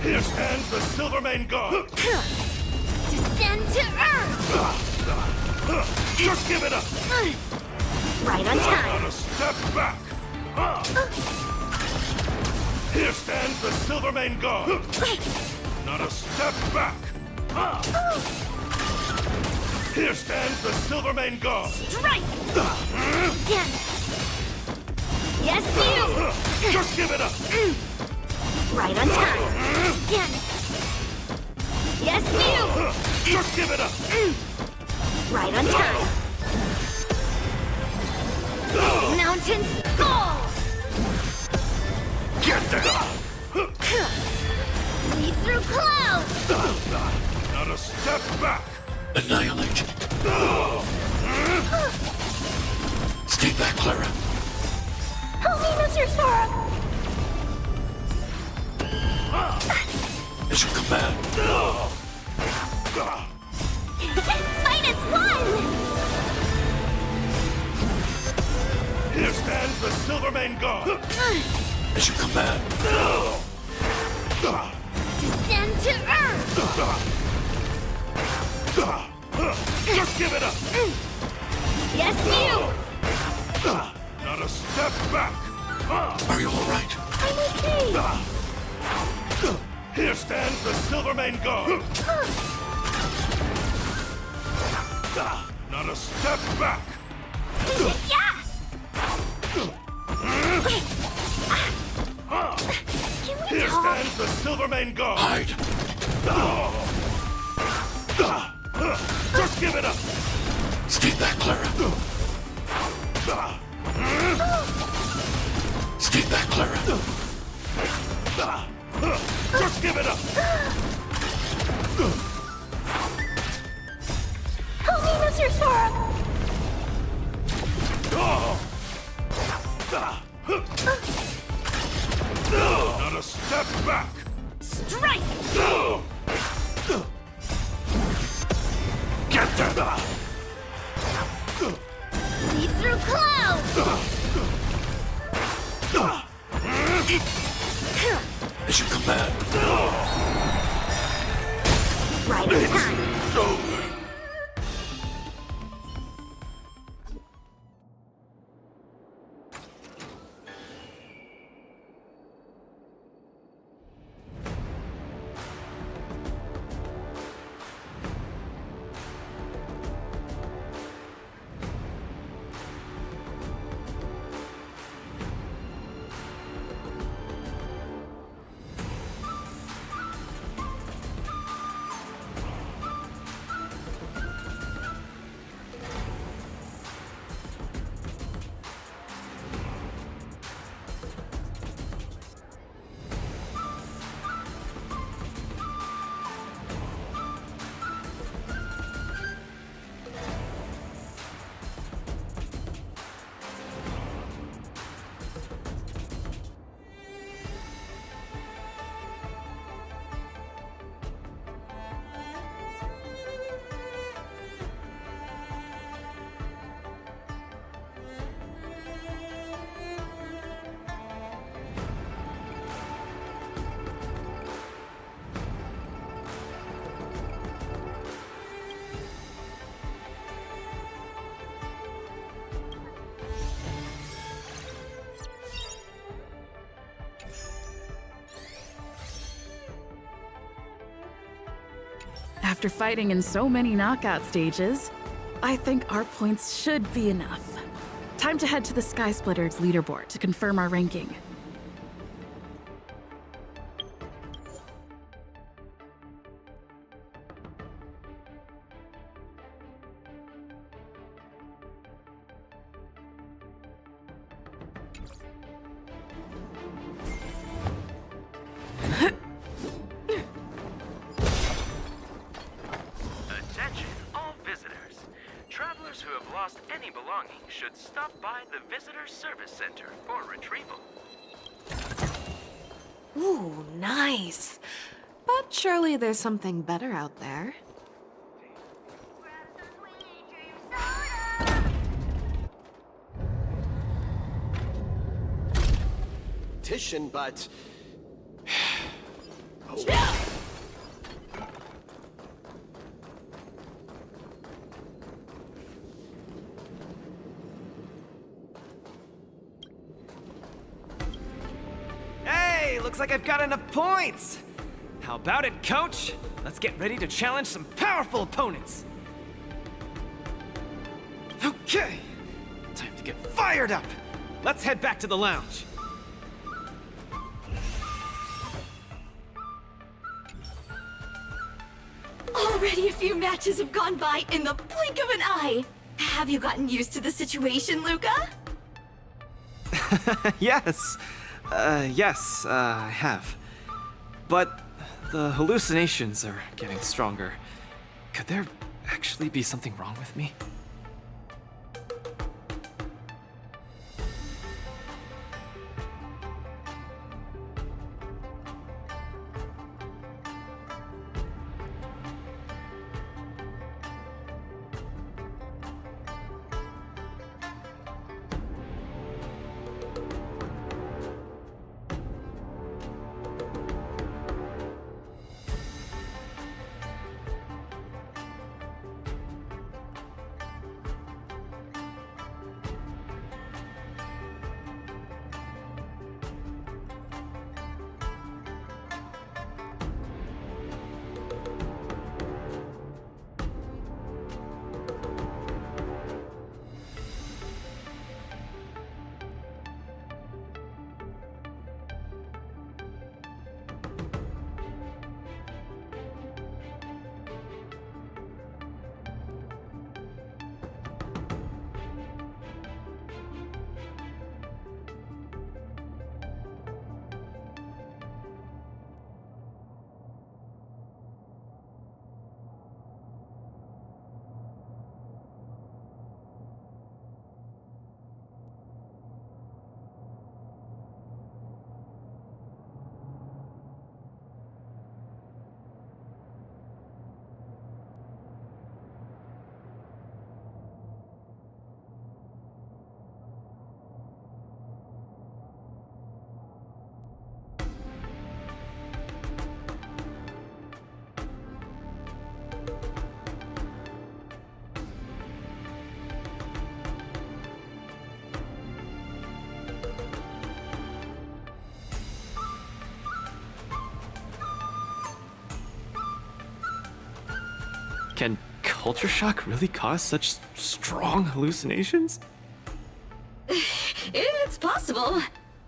Here stands the Silvermane God! Descend to Earth! Just give it up! Right on time. Not a step back! Here stands the Silvermane God! Not a step back! Here stands the Silvermane God! Strike! Again! Yes, you! Just give it up! Right on time. Again! Yes, you! Just give it up! Right on time. Mountains fall! Get there! Lead through clouds! Not a step back! Annihilate. Stay back, Clara. Help me, Mr. Sora! As you command. Fight is won! Here stands the Silvermane God! As you command. Descend to Earth! Just give it up! Yes, you! Not a step back! Are you all right? I'm okay! Here stands the Silvermane God! Not a step back! Yeah! Here stands the Silvermane God! Hide! Just give it up! Stay back, Clara. Stay back, Clara. Just give it up! Help me, Mr. Sora! Not a step back! Strike! Get there! Lead through clouds! As you command. Right on time. After fighting in so many knockout stages, I think our points should be enough. Time to head to the Sky Splitters leaderboard to confirm our ranking. Attention, all visitors. Travelers who have lost any belongings should stop by the Visitor Service Center for retrieval. Ooh, nice. But surely there's something better out there. competition, but... Hey, looks like I've got enough points! How about it, coach? Let's get ready to challenge some powerful opponents! Okay, time to get fired up! Let's head back to the lounge. Already a few matches have gone by in the blink of an eye. Have you gotten used to the situation, Luca? Yes. Yes, I have. But the hallucinations are getting stronger. Could there actually be something wrong with me? Can culture shock really cause such strong hallucinations? It's possible.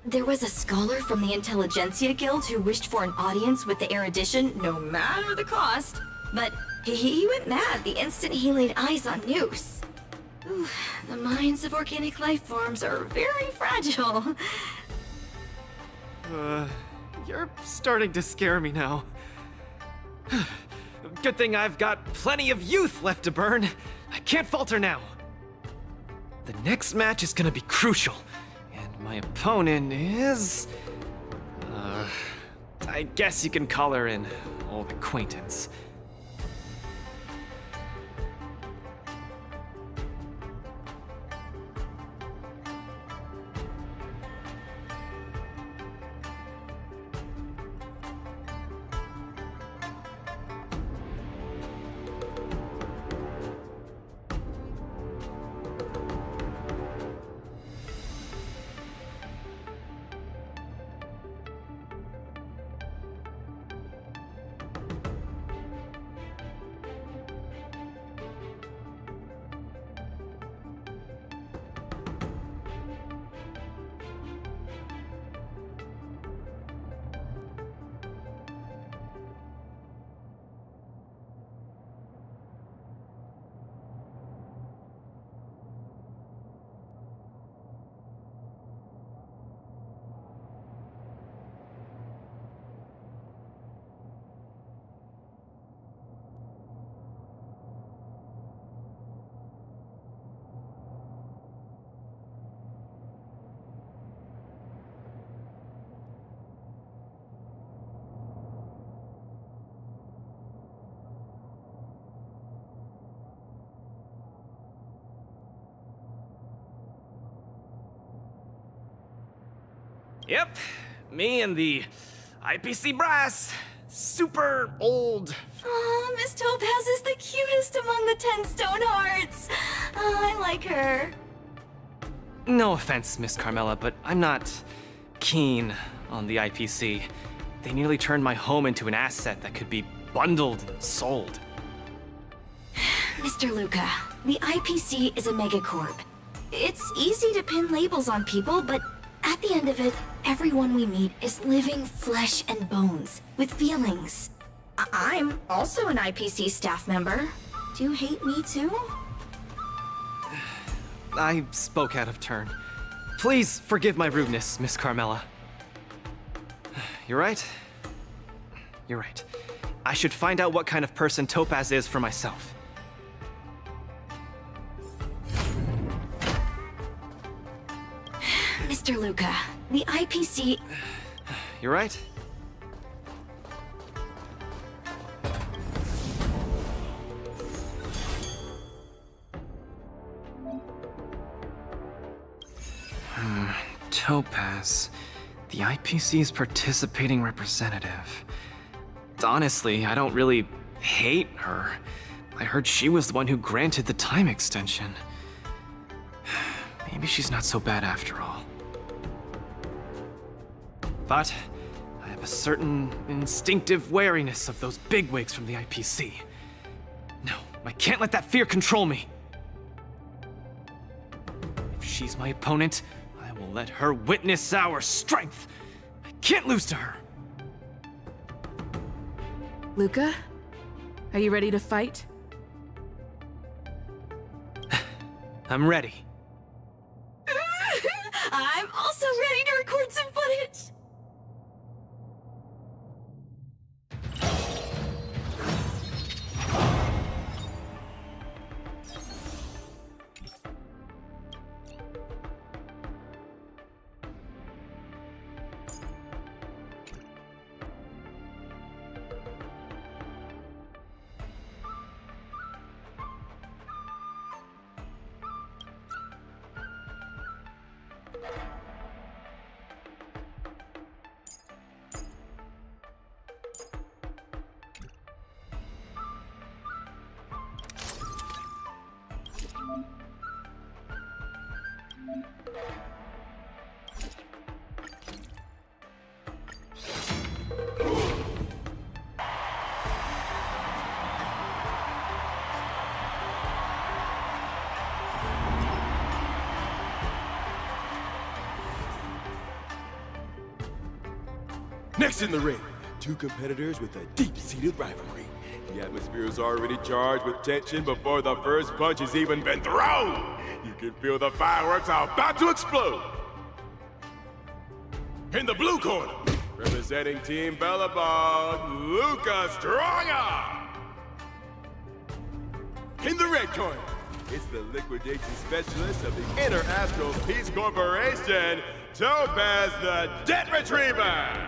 There was a scholar from the Intelligentsia Guild who wished for an audience with the erudition, no matter the cost. But he went mad the instant he laid eyes on Noose. Ooh, the minds of organic life forms are very fragile. You're starting to scare me now. Good thing I've got plenty of youth left to burn. I can't falter now. The next match is gonna be crucial, and my opponent is... I guess you can call her an old acquaintance. Yep, Me and the IPC brass. Super old. Aw, Miss Topaz is the cutest among the 10 stone hearts. I like her. No offense, Miss Carmela, but I'm not keen on the IPC. They nearly turned my home into an asset that could be bundled and sold. Mr. Luca, the IPC is a megacorp. It's easy to pin labels on people, but at the end of it, everyone we meet is living flesh and bones with feelings. I'm also an IPC staff member. Do you hate me too? I spoke out of turn. Please forgive my rudeness, Miss Carmela. You're right. You're right. I should find out what kind of person Topaz is for myself. Mr. Luca, the IPC... You're right. Topaz, the IPC's participating representative. Honestly, I don't really hate her. I heard she was the one who granted the time extension. Maybe she's not so bad after all. But I have a certain instinctive wariness of those bigwigs from the IPC. No, I can't let that fear control me. If she's my opponent, I will let her witness our strength. I can't lose to her. Luca, are you ready to fight? I'm ready. I'm also ready to record some footage. Next in the ring, two competitors with a deep-seated rivalry. The atmosphere is already charged with tension before the first punch has even been thrown. You can feel the fireworks are about to explode. In the blue corner, representing Team Bellabog, Luca Stronga. In the red corner, it's the liquidation specialist of the Inner Astral Peace Corporation, Topaz the Debt Retriever.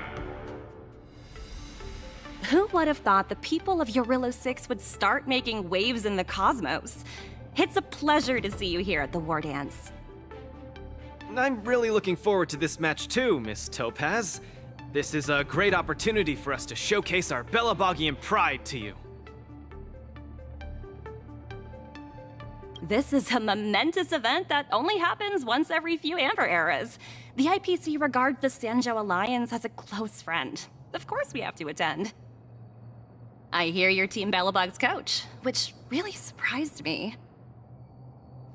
Who would have thought the people of Eurillo 6 would start making waves in the cosmos? It's a pleasure to see you here at the Wardance. I'm really looking forward to this match too, Miss Topaz. This is a great opportunity for us to showcase our Bellabogian pride to you. This is a momentous event that only happens once every few Amber eras. The IPC regards the Sanjo Alliance as a close friend. Of course we have to attend. I hear you're Team Bellabog's coach, which really surprised me.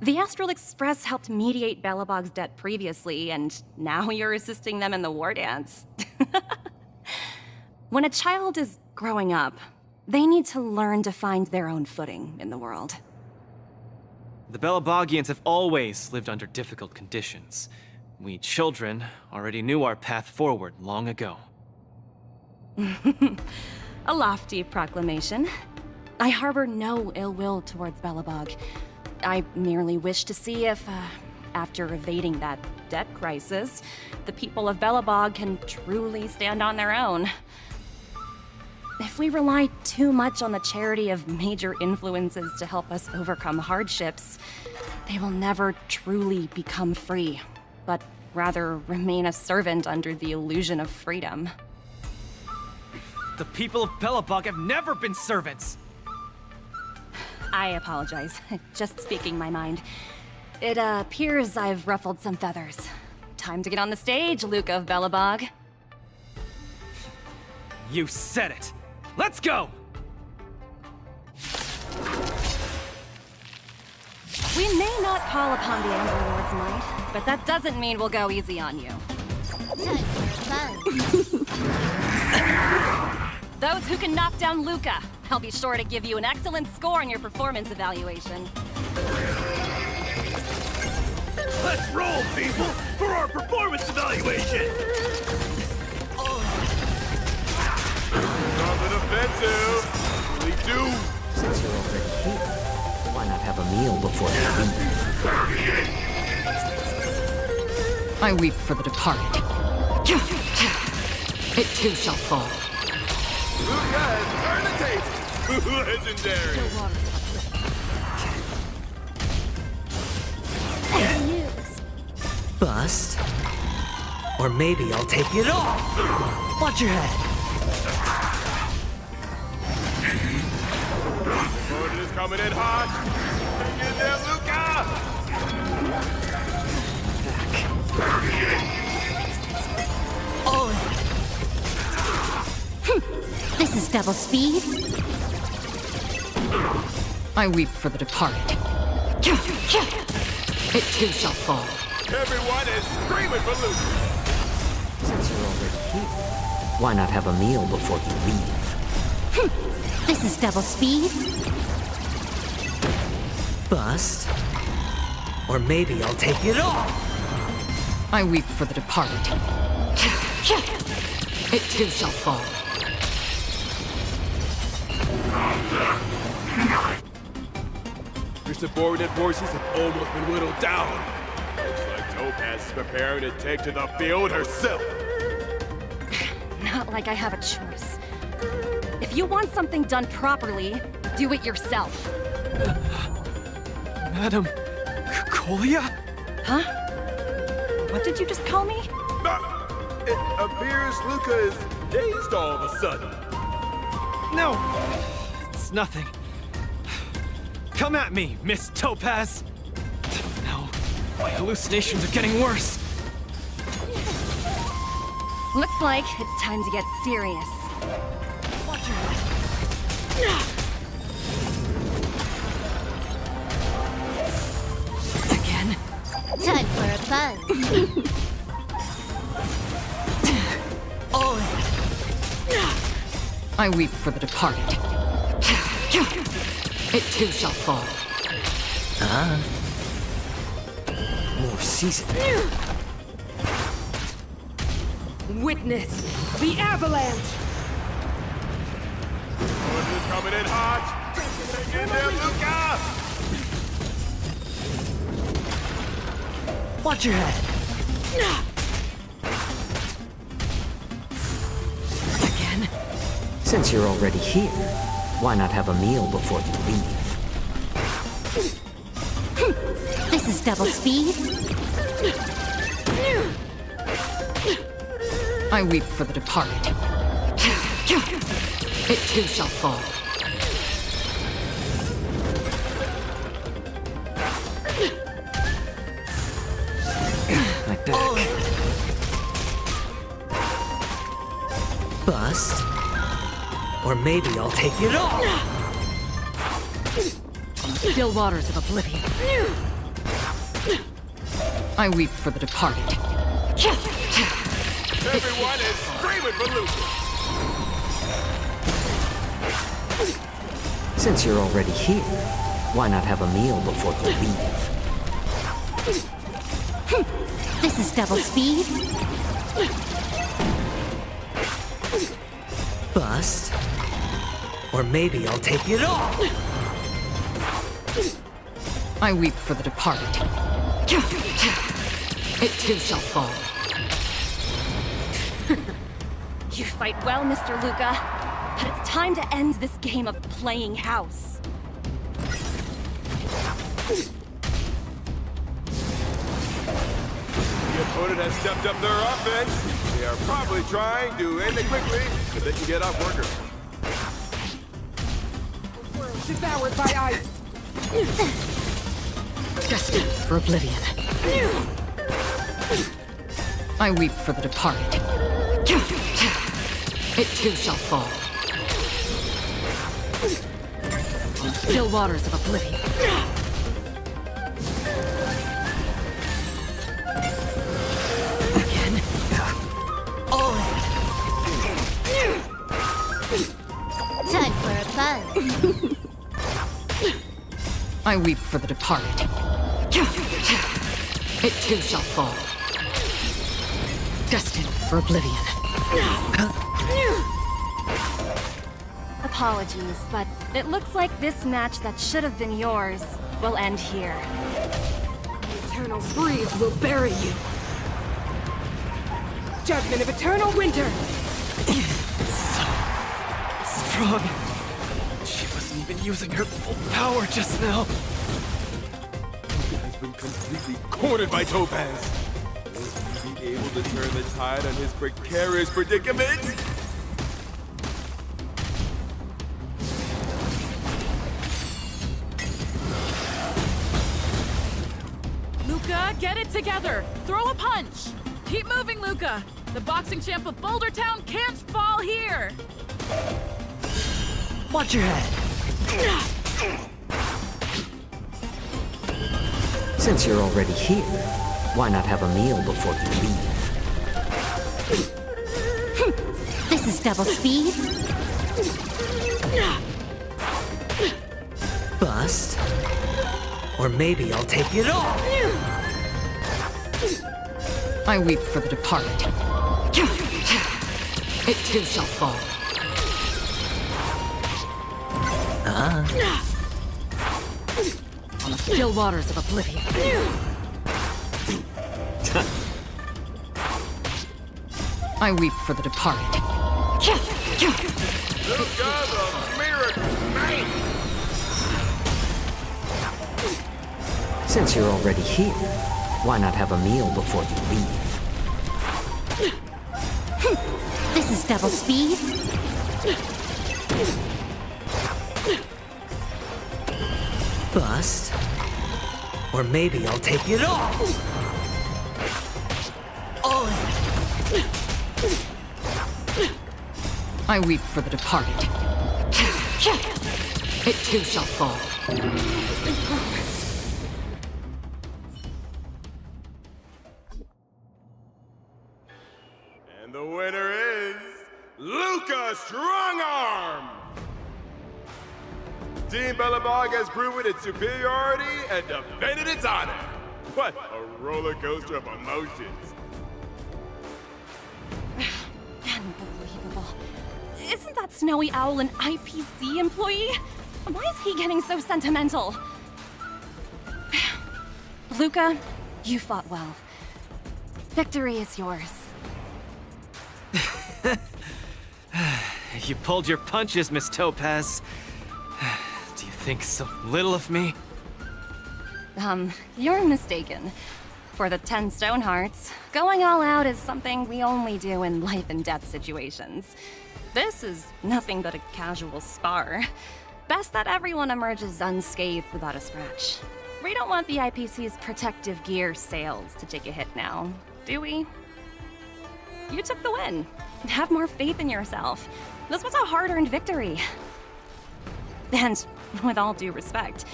The Astral Express helped mediate Bellabog's debt previously, and now you're assisting them in the Wardance. When a child is growing up, they need to learn to find their own footing in the world. The Bellabogians have always lived under difficult conditions. We children already knew our path forward long ago. A lofty proclamation. I harbor no ill will towards Bellabog. I merely wish to see if, after evading that debt crisis, the people of Bellabog can truly stand on their own. If we rely too much on the charity of major influences to help us overcome hardships, they will never truly become free, but rather remain a servant under the illusion of freedom. The people of Belobog have never been servants! I apologize. Just speaking my mind. It appears I've ruffled some feathers. Time to get on the stage, Luca of Belobog. You said it! Let's go! We may not call upon the Amber Lord's might, but that doesn't mean we'll go easy on you. Those who can knock down Luca, I'll be sure to give you an excellent score in your performance evaluation. Let's roll, people, for our performance evaluation! Nothing offensive. Really do. Since you're already here, why not have a meal before you leave? I weep for the departed. It too shall fall. Luca, turn the tables. Legendary. Bust. Or maybe I'll take it off. Watch your head. Gordon is coming in hot. Hang in there, Oh. This is double speed. I weep for the departed. It too shall fall. Everyone is screaming for Luca. Since you're already here, why not have a meal before you leave? This is double speed. Bust. Or maybe I'll take it off. I weep for the departed. It too shall fall. Your subordinate forces have almost been whittled down. Looks like Topaz is preparing to take to the field herself. Not like I have a choice. If you want something done properly, do it yourself. Madam Colia? Huh? What did you just call me? It appears Luca is dazed all of a sudden. No! It's nothing. Come at me, Miss Topaz! No, my hallucinations are getting worse. Looks like it's time to get serious. Again. Time for a buzz. I weep for the departed. It too shall fall. More season. Witness the avalanche! Gordon is coming in hot. Hang in there, Luca. Watch your head. Again. Since you're already here, why not have a meal before you leave? This is double speed. I weep for the departed. It too shall fall. My back. Bust. Or maybe I'll take it off. Still waters of oblivion. I weep for the departed. Everyone is screaming for Luca. Since you're already here, why not have a meal before you leave? This is double speed. Bust. Or maybe I'll take it off. I weep for the departed. It too shall fall. You fight well, Mr. Luca, but it's time to end this game of playing house. The opponent has stepped up their offense. They are probably trying to end it quickly so they can get off work early. Devoured by ice. Destined for oblivion. I weep for the departed. It too shall fall. On still waters of oblivion. Again. All in. Time for a buzz. I weep for the departed. It too shall fall. Destined for oblivion. Apologies, but it looks like this match that should have been yours will end here. The eternal breeze will bury you. Judgment of eternal winter. Strong. She wasn't even using her full power just now. Luca has been completely cornered by Topaz. Will he be able to turn the tide on his precarious predicament? Luca, get it together! Throw a punch! Keep moving, Luca! The boxing champ of Boulder Town can't fall here! Watch your head. Since you're already here, why not have a meal before you leave? This is double speed. Bust? Or maybe I'll take it all! I weep for the departed. It too shall fall. On the still waters of oblivion. I weep for the departed. Luca the Miracle Knight! Since you're already here, why not have a meal before you leave? This is double speed. Bust? Or maybe I'll take it all! All in. I weep for the departed. It too shall fall. And the winner is Luca Strongarm! Team Bellabog has proven its superiority and defended its honor. What a roller coaster of emotions. Unbelievable. Isn't that Snowy Owl an IPC employee? Why is he getting so sentimental? Luca, you fought well. Victory is yours. You pulled your punches, Miss Topaz. Do you think so little of me? You're mistaken. For the 10 Stone Hearts, going all out is something we only do in life and death situations. This is nothing but a casual spar. Best that everyone emerges unscathed without a scratch. We don't want the IPC's protective gear sales to take a hit now, do we? You took the win. Have more faith in yourself. This was a hard-earned victory. And with all due respect,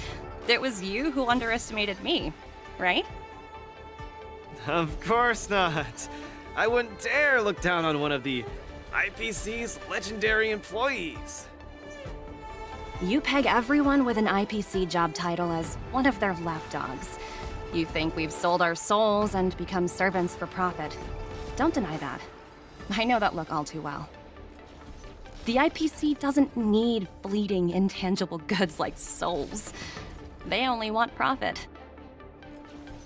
it was you who underestimated me, right? Of course not. I wouldn't dare look down on one of the IPC's legendary employees. You peg everyone with an IPC job title as one of their lapdogs. You think we've sold our souls and become servants for profit. Don't deny that. I know that look all too well. The IPC doesn't need fleeting, intangible goods like souls. They only want profit.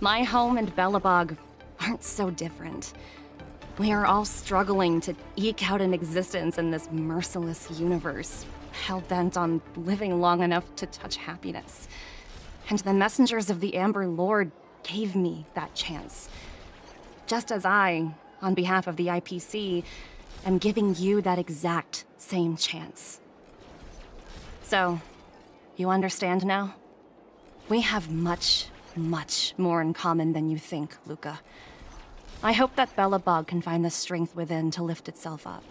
My home and Bellabog aren't so different. We are all struggling to eke out an existence in this merciless universe, hell-bent on living long enough to touch happiness. And the messengers of the Amber Lord gave me that chance. Just as I, on behalf of the IPC, am giving you that exact same chance. So, you understand now? We have much, much more in common than you think, Luca. I hope that Belobog can find the strength within to lift itself up.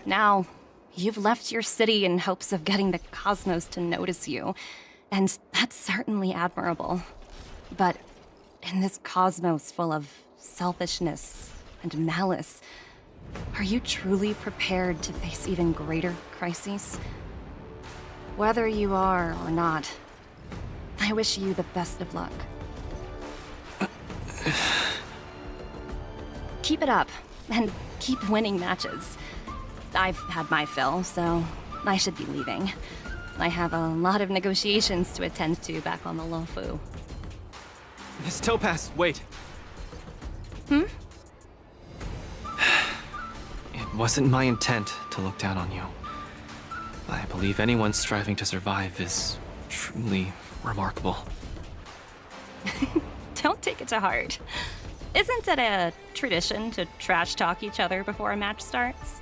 Now, you've left your city in hopes of getting the cosmos to notice you, and that's certainly admirable. But in this cosmos full of selfishness and malice, are you truly prepared to face even greater crises? Whether you are or not, I wish you the best of luck. Keep it up, and keep winning matches. I've had my fill, so I should be leaving. I have a lot of negotiations to attend to back on the Lofu. Miss Topaz, wait. Hmm? It wasn't my intent to look down on you. I believe anyone striving to survive is truly remarkable. Don't take it to heart. Isn't it a tradition to trash talk each other before a match starts?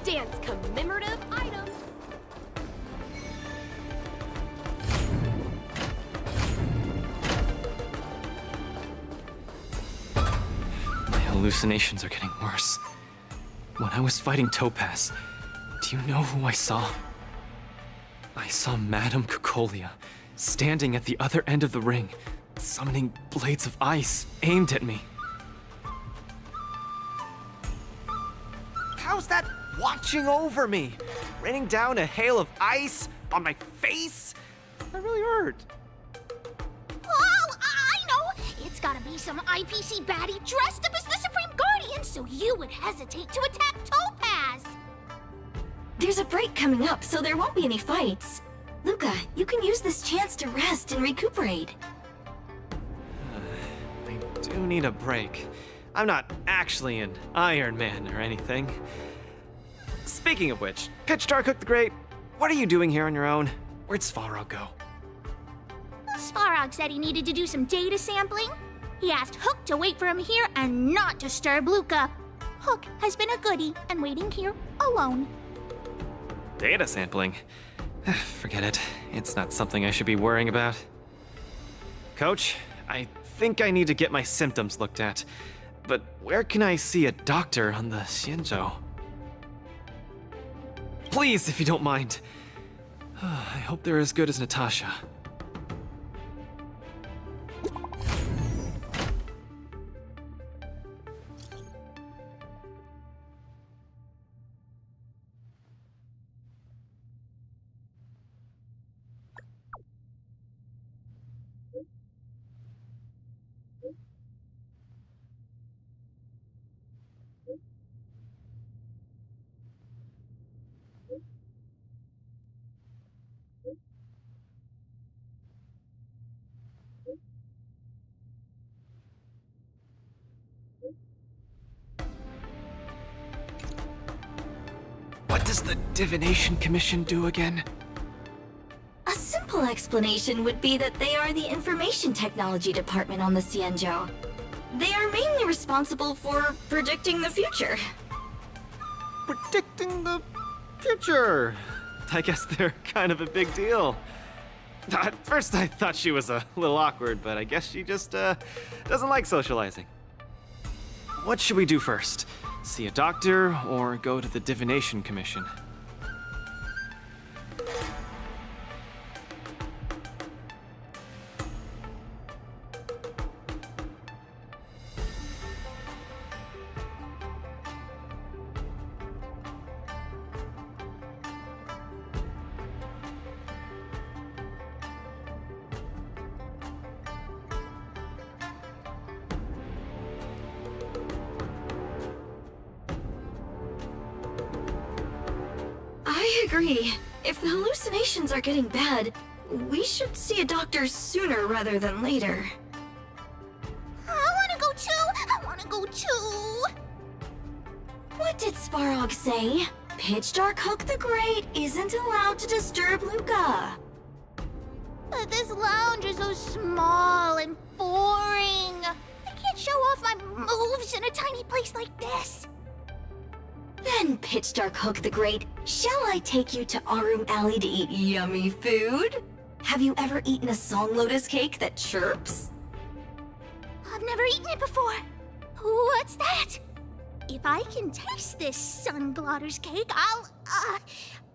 Dance commemorative item. My hallucinations are getting worse. When I was fighting Topaz, do you know who I saw? I saw Madame Cocolia standing at the other end of the ring, summoning blades of ice aimed at me. How's that watching over me? Raining down a hail of ice on my face? That really hurt. Oh, I know! It's gotta be some IPC baddie dressed up as the Supreme Guardian so you would hesitate to attack Topaz! There's a break coming up, so there won't be any fights. Luca, you can use this chance to rest and recuperate. I do need a break. I'm not actually an Iron Man or anything. Speaking of which, Pitch Dark the Great, what are you doing here on your own? Where'd Svarog go? Svarog said he needed to do some data sampling. He asked Hook to wait for him here and not disturb Luca. Hook has been a goodie and waiting here alone. Data sampling? Forget it. It's not something I should be worrying about. Coach, I think I need to get my symptoms looked at. But where can I see a doctor on the Xianzhou? Please, if you don't mind. I hope they're as good as Natasha. What does the Divination Commission do again? A simple explanation would be that they are the Information Technology Department on the Xianzhou. They are mainly responsible for predicting the future. Predicting the future? I guess they're kind of a big deal. At first I thought she was a little awkward, but I guess she just doesn't like socializing. What should we do first? See a doctor or go to the Divination Commission? I agree. If the hallucinations are getting bad, we should see a doctor sooner rather than later. I wanna go too! I wanna go too! What did Svarog say? Pitch Dark Hook the Great isn't allowed to disturb Luca. But this lounge is so small and boring. I can't show off my moves in a tiny place like this. Then, Pitch Dark Hook the Great, shall I take you to Arum Alley to eat yummy food? Have you ever eaten a song lotus cake that chirps? I've never eaten it before. What's that? If I can taste this sun glotter's cake,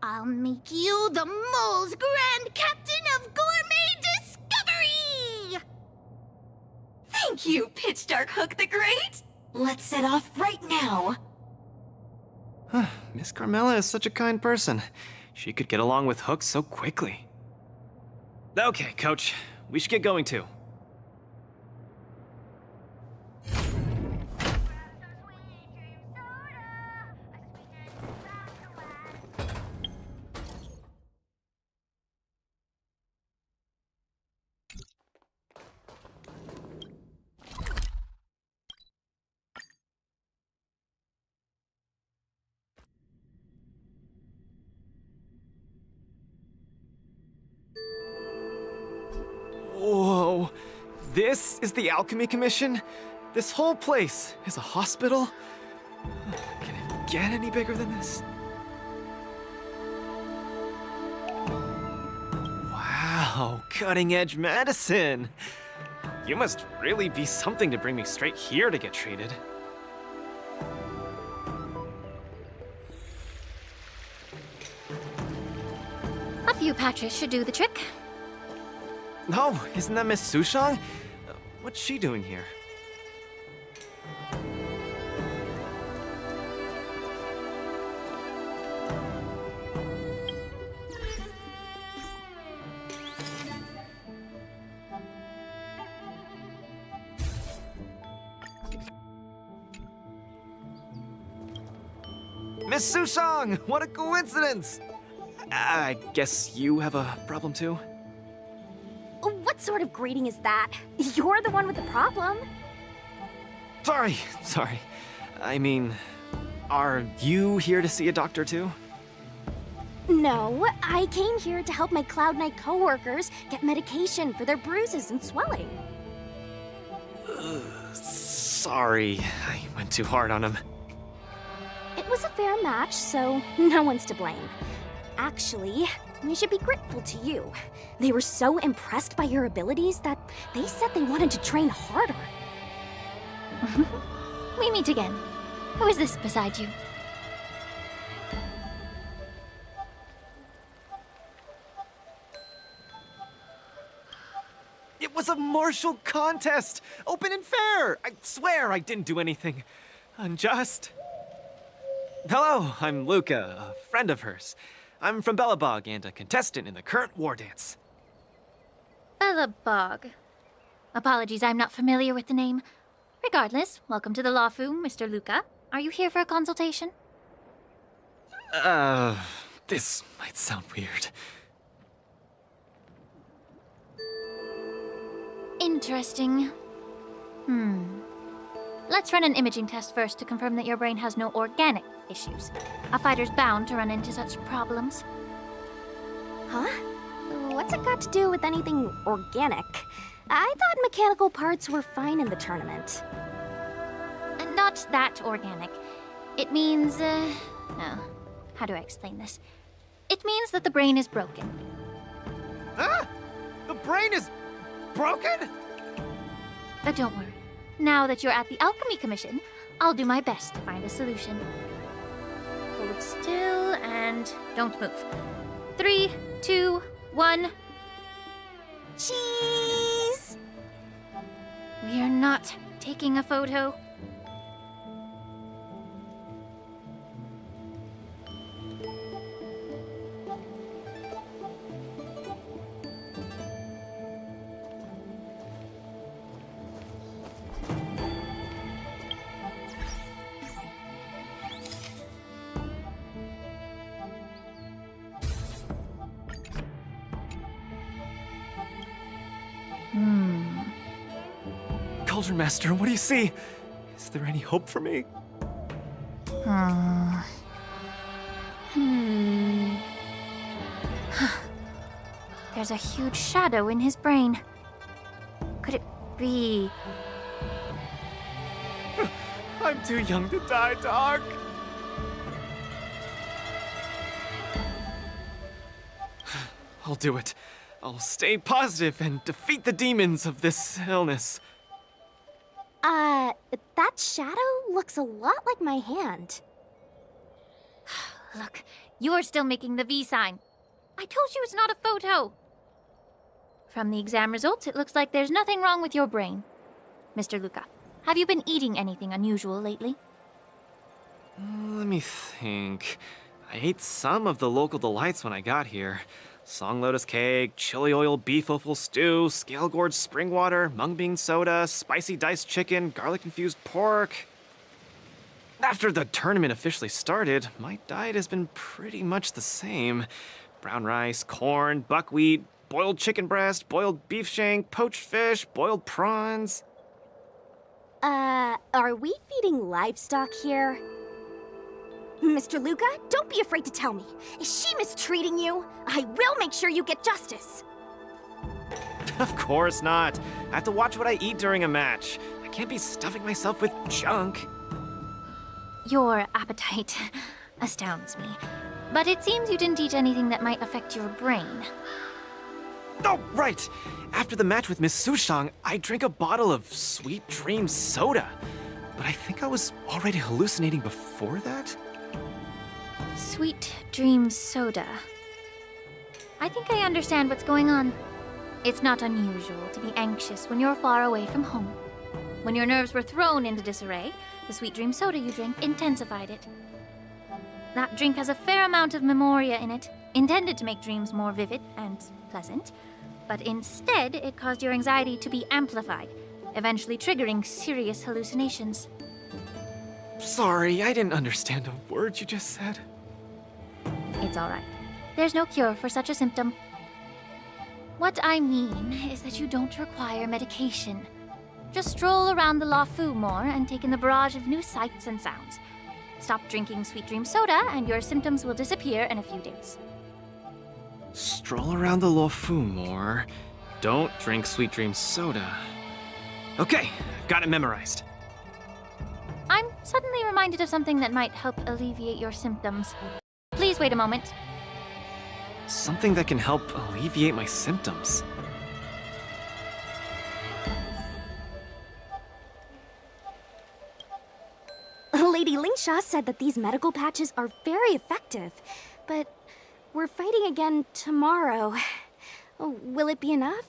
I'll make you the mole's grand captain of gourmet discovery! Thank you, Pitch Dark Hook the Great! Let's set off right now. Miss Carmela is such a kind person. She could get along with Hook so quickly. Okay, Coach. We should get going too. Whoa, this is the Alchemy Commission? This whole place is a hospital? Can it get any bigger than this? Oh, cutting-edge medicine! You must really be something to bring me straight here to get treated. A few patches should do the trick. No, isn't that Miss Sushang? What's she doing here? Miss Sushang! What a coincidence! I guess you have a problem too? What sort of greeting is that? You're the one with the problem. Sorry. I mean, are you here to see a doctor too? No, I came here to help my Cloud Knight coworkers get medication for their bruises and swelling. Sorry, I went too hard on him. It was a fair match, so no one's to blame. Actually, we should be grateful to you. They were so impressed by your abilities that they said they wanted to train harder. We meet again. Who is this beside you? It was a martial contest! Open and fair! I swear I didn't do anything unjust. Hello, I'm Luca, a friend of hers. I'm from Belobog and a contestant in the current Wardance. Belobog. Apologies, I'm not familiar with the name. Regardless, welcome to the Lawfu, Mr. Luca. Are you here for a consultation? This might sound weird. Interesting. Let's run an imaging test first to confirm that your brain has no organic issues. A fighter's bound to run into such problems. Huh? What's it got to do with anything organic? I thought mechanical parts were fine in the tournament. Not that organic. It means, how do I explain this? It means that the brain is broken. Huh? The brain is broken? But don't worry. Now that you're at the Alchemy Commission, I'll do my best to find a solution. Hold still and don't move. 3, 2, 1. Cheese! We are not taking a photo. Cauldron Master, what do you see? Is there any hope for me? There's a huge shadow in his brain. Could it be... I'm too young to die, Doc. I'll do it. I'll stay positive and defeat the demons of this illness. That shadow looks a lot like my hand. Look, you're still making the V sign. I told you it's not a photo. From the exam results, it looks like there's nothing wrong with your brain. Mr. Luca, have you been eating anything unusual lately? Let me think. I ate some of the local delights when I got here. Song lotus cake, chili oil beef offal stew, scale gourd spring water, mung bean soda, spicy diced chicken, garlic infused pork. After the tournament officially started, my diet has been pretty much the same. Brown rice, corn, buckwheat, boiled chicken breast, boiled beef shank, poached fish, boiled prawns. Are we feeding livestock here? Mr. Luca, don't be afraid to tell me. Is she mistreating you? I will make sure you get justice. Of course not. I have to watch what I eat during a match. I can't be stuffing myself with junk. Your appetite astounds me. But it seems you didn't eat anything that might affect your brain. Oh, right! After the match with Miss Sushang, I drank a bottle of Sweet Dream soda. But I think I was already hallucinating before that? Sweet Dream Soda. I think I understand what's going on. It's not unusual to be anxious when you're far away from home. When your nerves were thrown into disarray, the Sweet Dream Soda you drank intensified it. That drink has a fair amount of memoria in it, intended to make dreams more vivid and pleasant, but instead it caused your anxiety to be amplified, eventually triggering serious hallucinations. Sorry, I didn't understand a word you just said. It's all right. There's no cure for such a symptom. What I mean is that you don't require medication. Just stroll around the Lafu more and take in the barrage of new sights and sounds. Stop drinking Sweet Dream Soda and your symptoms will disappear in a few days. Stroll around the Lafu more. Don't drink Sweet Dream soda. Okay, I've got it memorized. I'm suddenly reminded of something that might help alleviate your symptoms. Please wait a moment. Something that can help alleviate my symptoms. Lady Lingsha said that these medical patches are very effective, but we're fighting again tomorrow. Will it be enough?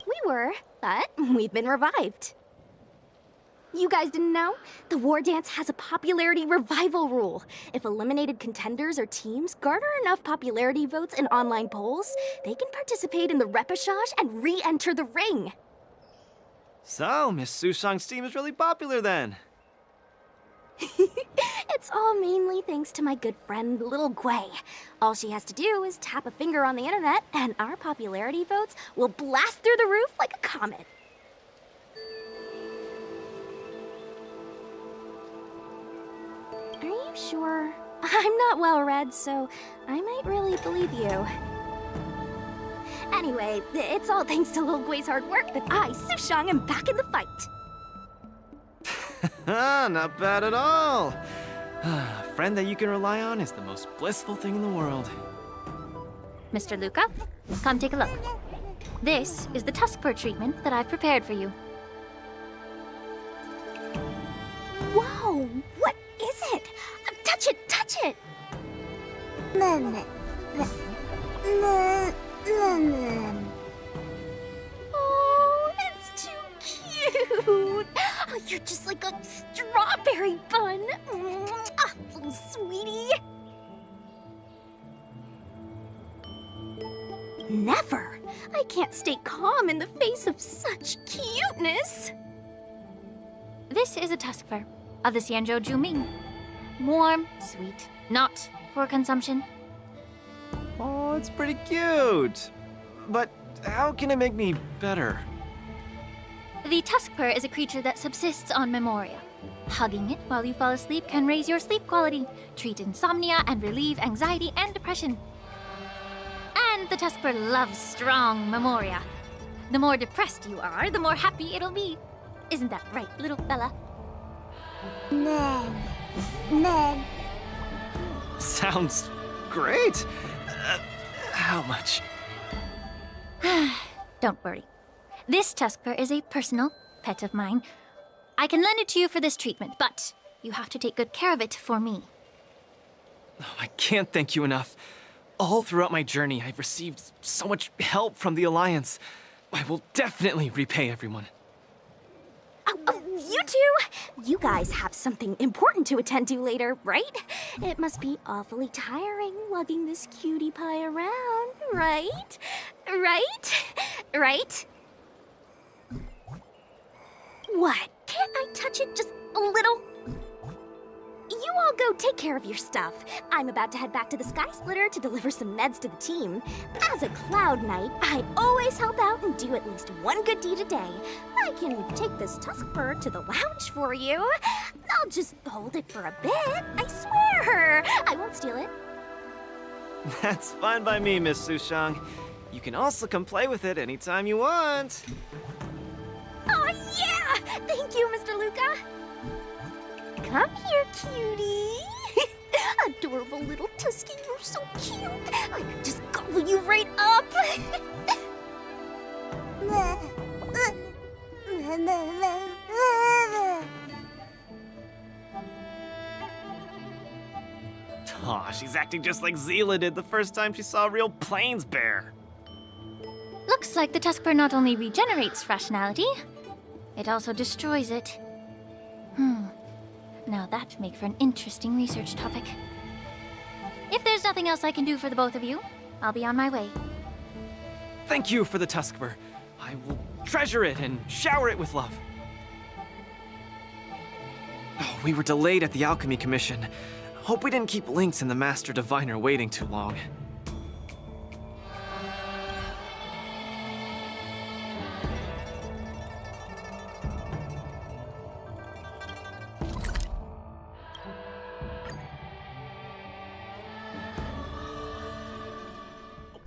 We were, but we've been revived. You guys didn't know? The Wardance has a popularity revival rule. If eliminated contenders or teams garner enough popularity votes in online polls, they can participate in the repechage and re-enter the ring. So, Miss Sushang's team is really popular then. It's all mainly thanks to my good friend, Little Gui. All she has to do is tap a finger on the internet, and our popularity votes will blast through the roof like a comet. Are you sure? I'm not well read, so I might really believe you. Anyway, it's all thanks to Lil Gui's hard work that I, Sushang, am back in the fight. Not bad at all. A friend that you can rely on is the most blissful thing in the world. Mr. Luca, come take a look. This is the Tuskper treatment that I've prepared for you. Whoa, what is it? Touch it, touch it! Oh, it's too cute! Oh, you're just like a strawberry bun! Little sweetie! Never! I can't stay calm in the face of such cuteness! This is a Tuskper of the Xianzhou Juming. Warm, sweet, not for consumption. Oh, it's pretty cute. But how can it make me better? The Tuskper is a creature that subsists on memoria. Hugging it while you fall asleep can raise your sleep quality, treat insomnia, and relieve anxiety and depression. And the Tuskper loves strong memoria. The more depressed you are, the more happy it'll be. Isn't that right, little fella? Mom. Sounds great. How much? Don't worry. This Tuskper is a personal pet of mine. I can lend it to you for this treatment, but you have to take good care of it for me. Oh, I can't thank you enough. All throughout my journey, I've received so much help from the Alliance. I will definitely repay everyone. You two? You guys have something important to attend to later, right? It must be awfully tiring lugging this cutie pie around, right? Right? What? Can't I touch it just a little? You all go take care of your stuff. I'm about to head back to the Sky Splitter to deliver some meds to the team. As a Cloud Knight, I always help out and do at least one good deed a day. I can take this Tuskper to the lounge for you. I'll just hold it for a bit, I swear. I won't steal it. That's fine by me, Miss Sushang. You can also come play with it anytime you want. Oh yeah! Thank you, Mr. Luca. Come here, cutie. adorable little Tusky. You're so cute. I could just gobble you right up. Aw, she's acting just like Zila did the first time she saw a real plains bear. Looks like the Tuskbear not only regenerates rationality, it also destroys it. Now that make for an interesting research topic. If there's nothing else I can do for the both of you, I'll be on my way. Thank you for the Tuskbear. I will treasure it and shower it with love. Oh, we were delayed at the Alchemy Commission. Hope we didn't keep Lynx and the Master Diviner waiting too long.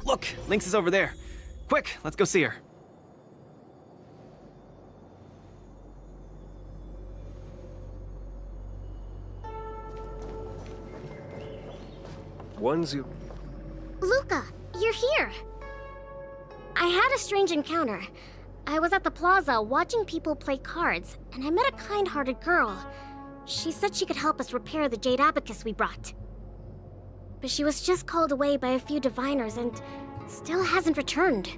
Look, Lynx is over there. Quick, let's go see her. Luca, you're here. I had a strange encounter. I was at the plaza watching people play cards, and I met a kind-hearted girl. She said she could help us repair the jade abacus we brought. But she was just called away by a few diviners and still hasn't returned.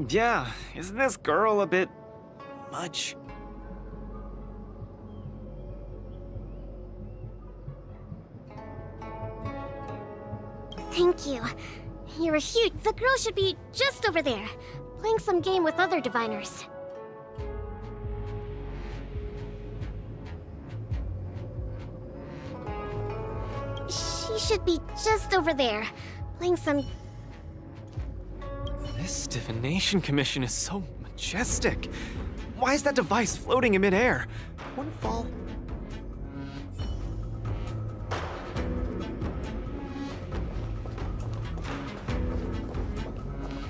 Yeah, isn't this girl a bit much? Thank you. You're a huge... The girl should be just over there, playing some game with other diviners. She should be just over there, playing some... This Divination Commission is so majestic. Why is that device floating in midair? Won't it fall?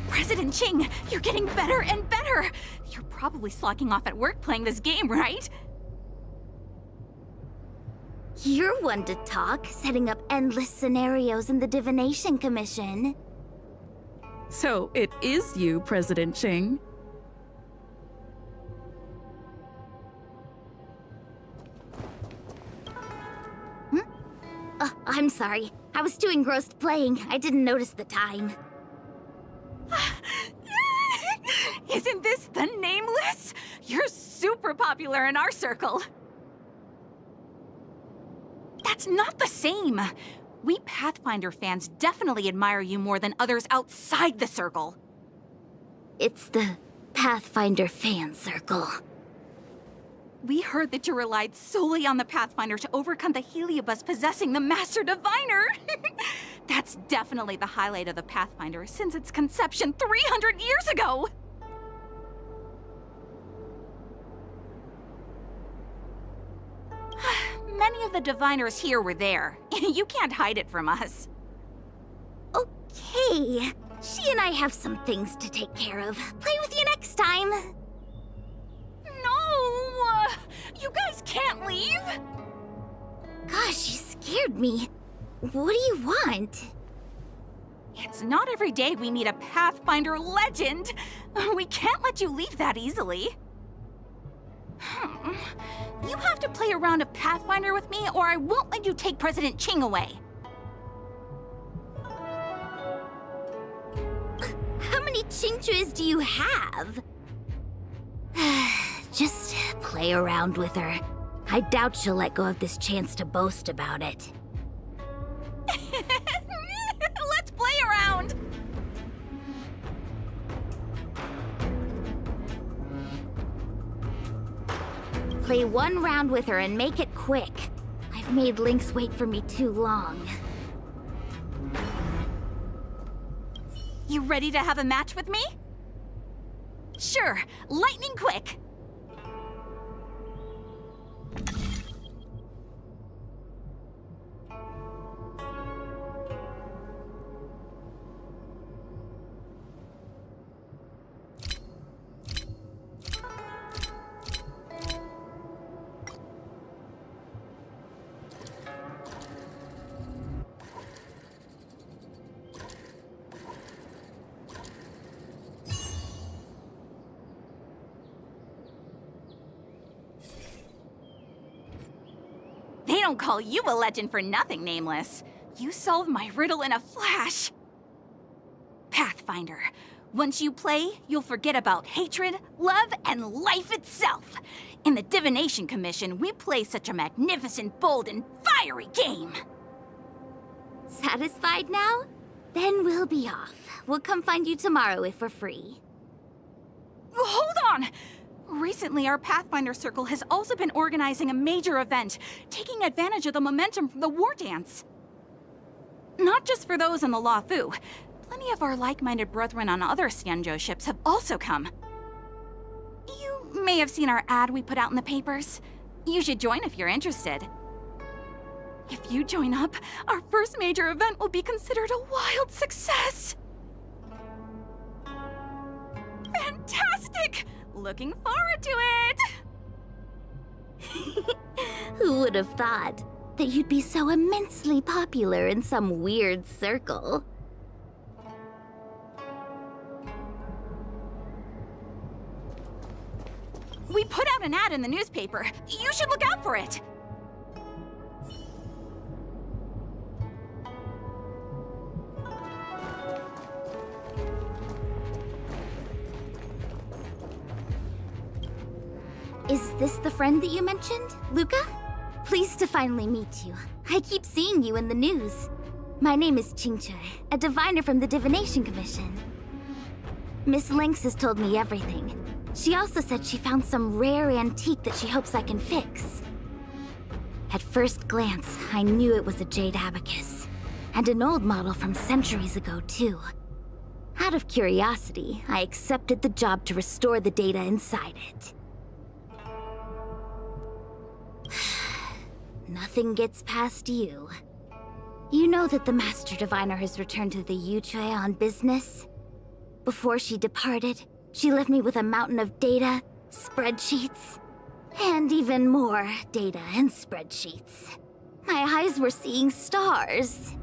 President Ching, you're getting better and better! You're probably slacking off at work playing this game, right? You're one to talk, setting up endless scenarios in the Divination Commission. So it is you, President Ching. I'm sorry. I was too engrossed playing. I didn't notice the time. Isn't this the Nameless? You're super popular in our circle. That's not the same. We Pathfinder fans definitely admire you more than others outside the circle. It's the Pathfinder fan circle. We heard that you relied solely on the Pathfinder to overcome the Heliobus possessing the Master Diviner. That's definitely the highlight of the Pathfinder since its conception 300 years ago! Many of the diviners here were there. You can't hide it from us. Okay. She and I have some things to take care of. Play with you next time. No! You guys can't leave! Gosh, you scared me. What do you want? It's not every day we meet a Pathfinder legend. We can't let you leave that easily. You have to play a round of Pathfinder with me, or I won't let you take President Ching away. How many Chingchuas do you have? Just play around with her. I doubt she'll let go of this chance to boast about it. Let's play around! Play one round with her and make it quick. I've made Lynx wait for me too long. You ready to have a match with me? Sure, lightning quick! don't call you a legend for nothing, Nameless. You solved my riddle in a flash. Pathfinder. Once you play, you'll forget about hatred, love, and life itself. In the Divination Commission, we play such a magnificent, bold, and fiery game. Satisfied now? Then we'll be off. We'll come find you tomorrow if we're free. Hold on! Recently, our Pathfinder Circle has also been organizing a major event, taking advantage of the momentum from the Wardance. Not just for those in the Luofu. Plenty of our like-minded brethren on other Xianzhou ships have also come. You may have seen our ad we put out in the papers. You should join if you're interested. If you join up, our first major event will be considered a wild success. Fantastic! Looking forward to it! Who would have thought that you'd be so immensely popular in some weird circle? We put out an ad in the newspaper. You should look out for it! Is this the friend that you mentioned, Luca? Pleased to finally meet you. I keep seeing you in the news. My name is Qingche, a diviner from the Divination Commission. Miss Lynx has told me everything. She also said she found some rare antique that she hopes I can fix. At first glance, I knew it was a jade abacus. And an old model from centuries ago, too. Out of curiosity, I accepted the job to restore the data inside it. Nothing gets past you. You know that the Master Diviner has returned to the Yuchui on business? Before she departed, she left me with a mountain of data, spreadsheets, and even more data and spreadsheets. My eyes were seeing stars.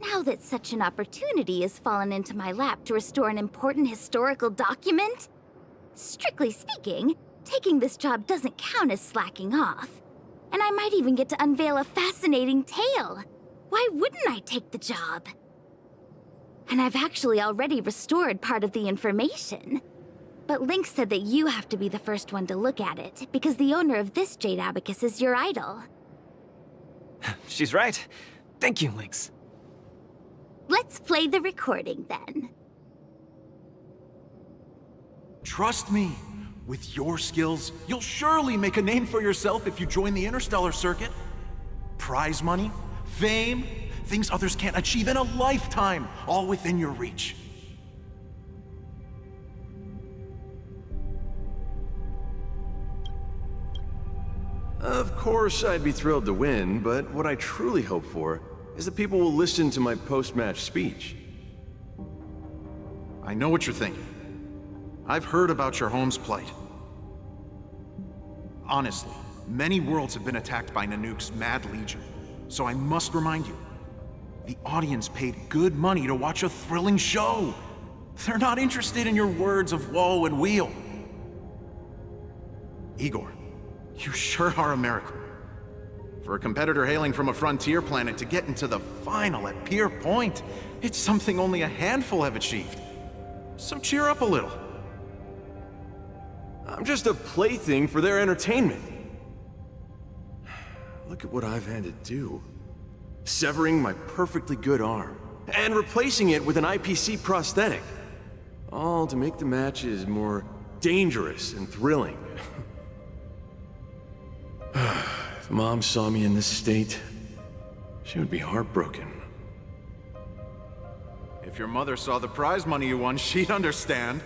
Now that such an opportunity has fallen into my lap to restore an important historical document, strictly speaking, taking this job doesn't count as slacking off. And I might even get to unveil a fascinating tale. Why wouldn't I take the job? And I've actually already restored part of the information. But Lynx said that you have to be the first one to look at it, because the owner of this jade abacus is your idol. She's right. Thank you, Lynx. Let's play the recording, then. Trust me. With your skills, you'll surely make a name for yourself if you join the Interstellar Circuit. Prize money, fame, things others can't achieve in a lifetime, all within your reach. Of course, I'd be thrilled to win, but what I truly hope for is that people will listen to my post-match speech. I know what you're thinking. I've heard about your home's plight. Honestly, many worlds have been attacked by Nanook's Mad Legion, so I must remind you, the audience paid good money to watch a thrilling show. They're not interested in your words of woe and weal. Igor, you sure are a miracle. For a competitor hailing from a frontier planet to get into the final at Pier Point, it's something only a handful have achieved. So cheer up a little. I'm just a plaything for their entertainment. Look at what I've had to do. Severing my perfectly good arm, and replacing it with an IPC prosthetic. All to make the matches more dangerous and thrilling. If Mom saw me in this state, she would be heartbroken. If your mother saw the prize money you won, she'd understand.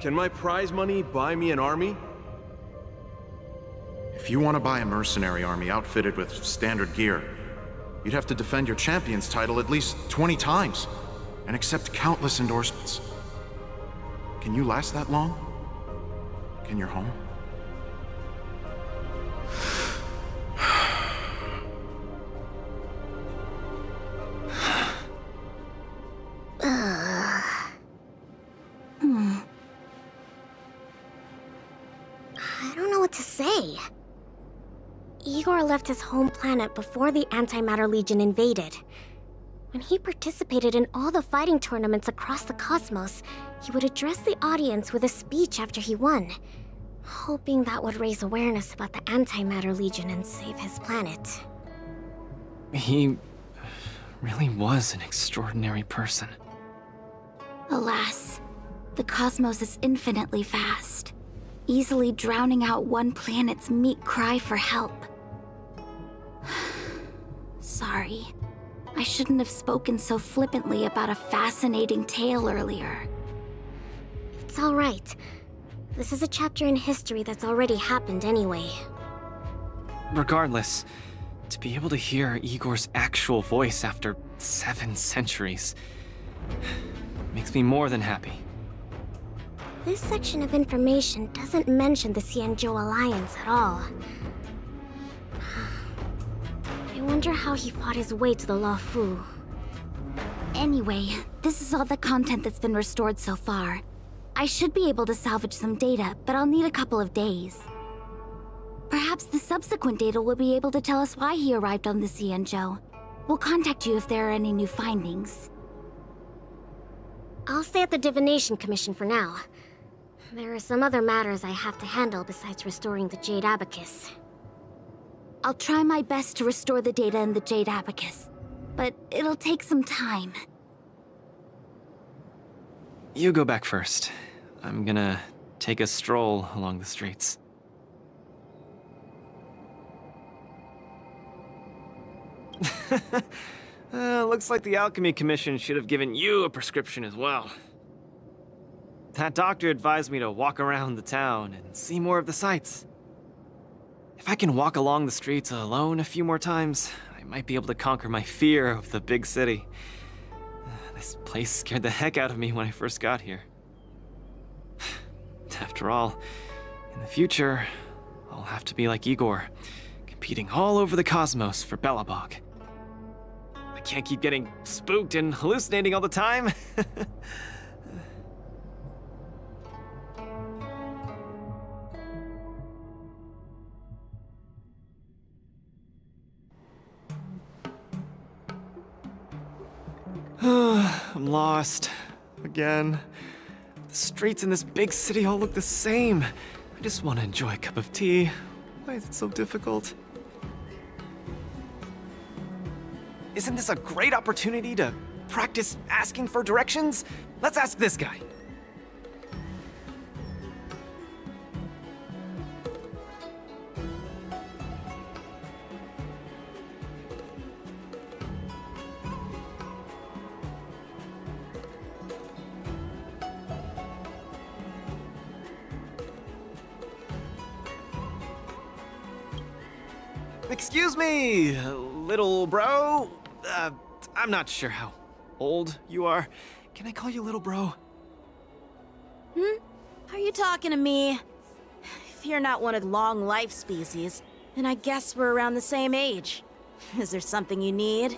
Can my prize money buy me an army? If you want to buy a mercenary army outfitted with standard gear, you'd have to defend your champion's title at least 20 times, and accept countless endorsements. Can you last that long? Can your home? I don't know what to say. Igor left his home planet before the Antimatter Legion invaded. When he participated in all the fighting tournaments across the cosmos, he would address the audience with a speech after he won, hoping that would raise awareness about the Antimatter Legion and save his planet. He really was an extraordinary person. Alas, the cosmos is infinitely vast, easily drowning out one planet's meek cry for help. Sorry. I shouldn't have spoken so flippantly about a fascinating tale earlier. It's all right. This is a chapter in history that's already happened anyway. Regardless, to be able to hear Igor's actual voice after 7 centuries makes me more than happy. This section of information doesn't mention the Xianzhou Alliance at all. I wonder how he fought his way to the Luofu. Anyway, this is all the content that's been restored so far. I should be able to salvage some data, but I'll need a couple of days. Perhaps the subsequent data will be able to tell us why he arrived on the Xianzhou. We'll contact you if there are any new findings. I'll stay at the Divination Commission for now. There are some other matters I have to handle besides restoring the Jade Abacus. I'll try my best to restore the data in the Jade Abacus, but it'll take some time. You go back first. I'm gonna take a stroll along the streets. Looks like the Alchemy Commission should have given you a prescription as well. That doctor advised me to walk around the town and see more of the sights. If I can walk along the streets alone a few more times, I might be able to conquer my fear of the big city. This place scared the heck out of me when I first got here. After all, in the future, I'll have to be like Igor, competing all over the cosmos for Belobog. I can't keep getting spooked and hallucinating all the time. I'm lost. Again. The streets in this big city all look the same. I just want to enjoy a cup of tea. Why is it so difficult? Isn't this a great opportunity to practice asking for directions? Let's ask this guy. Excuse me, little bro. I'm not sure how old you are. Can I call you little bro? Are you talking to me? If you're not one of the long life species, then I guess we're around the same age. Is there something you need?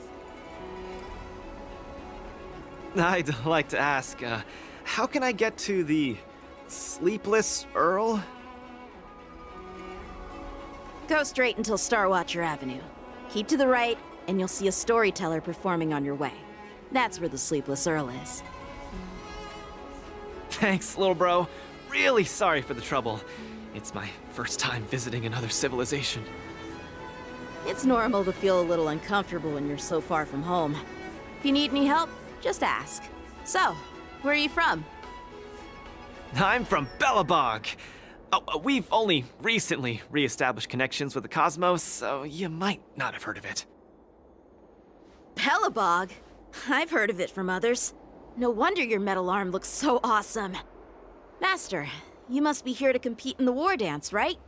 I'd like to ask, how can I get to the Sleepless Earl? Go straight until Starwatcher Avenue. Keep to the right, and you'll see a storyteller performing on your way. That's where the Sleepless Earl is. Thanks, little bro. Really sorry for the trouble. It's my first time visiting another civilization. It's normal to feel a little uncomfortable when you're so far from home. If you need any help, just ask. So, where are you from? I'm from Belobog. Oh, we've only recently re-established connections with the cosmos, so you might not have heard of it. Belobog? I've heard of it from others. No wonder your metal arm looks so awesome. Master, you must be here to compete in the Wardance, right?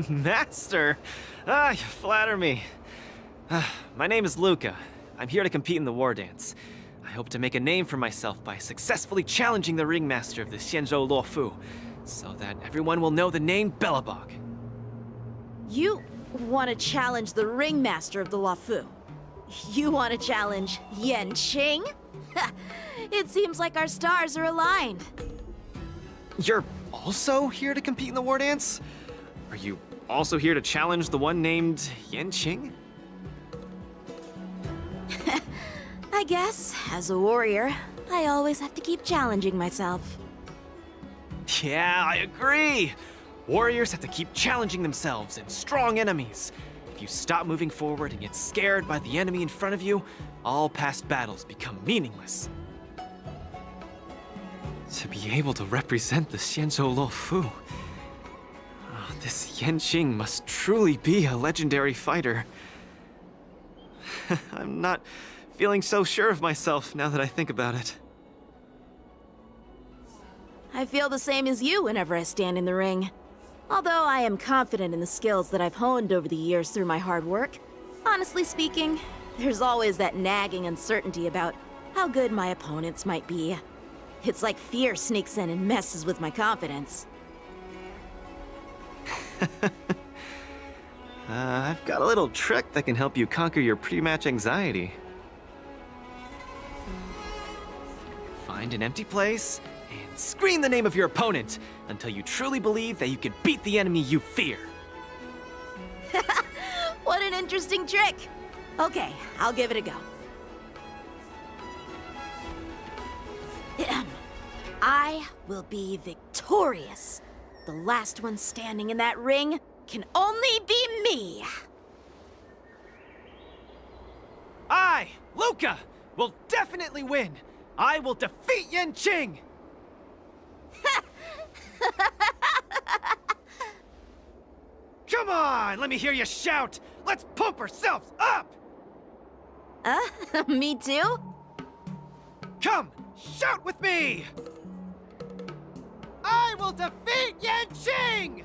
Master? Ah, you flatter me. My name is Luca. I'm here to compete in the Wardance. I hope to make a name for myself by successfully challenging the ringmaster of the Xianzhou Luofu, so that everyone will know the name Belobog. You want to challenge the ringmaster of the Luofu? You want to challenge Yanqing? It seems like our stars are aligned. You're also here to compete in the Wardance? Are you also here to challenge the one named Yanqing? I guess, as a warrior, I always have to keep challenging myself. Yeah, I agree! Warriors have to keep challenging themselves and strong enemies. If you stop moving forward and get scared by the enemy in front of you, all past battles become meaningless. To be able to represent the Xianzhou Luofu, this Yanqing must truly be a legendary fighter. I'm not feeling so sure of myself now that I think about it. I feel the same as you whenever I stand in the ring. Although I am confident in the skills that I've honed over the years through my hard work, honestly speaking, there's always that nagging uncertainty about how good my opponents might be. It's like fear sneaks in and messes with my confidence. I've got a little trick that can help you conquer your pre-match anxiety. Find an empty place and scream the name of your opponent until you truly believe that you can beat the enemy you fear. What an interesting trick! Okay, I'll give it a go. I will be victorious. The last one standing in that ring can only be me. I, Luca, will definitely win. I will defeat Yanqing! Come on, let me hear you shout! Let's pump ourselves up! Me too? Come, shout with me! I will defeat Yanqing!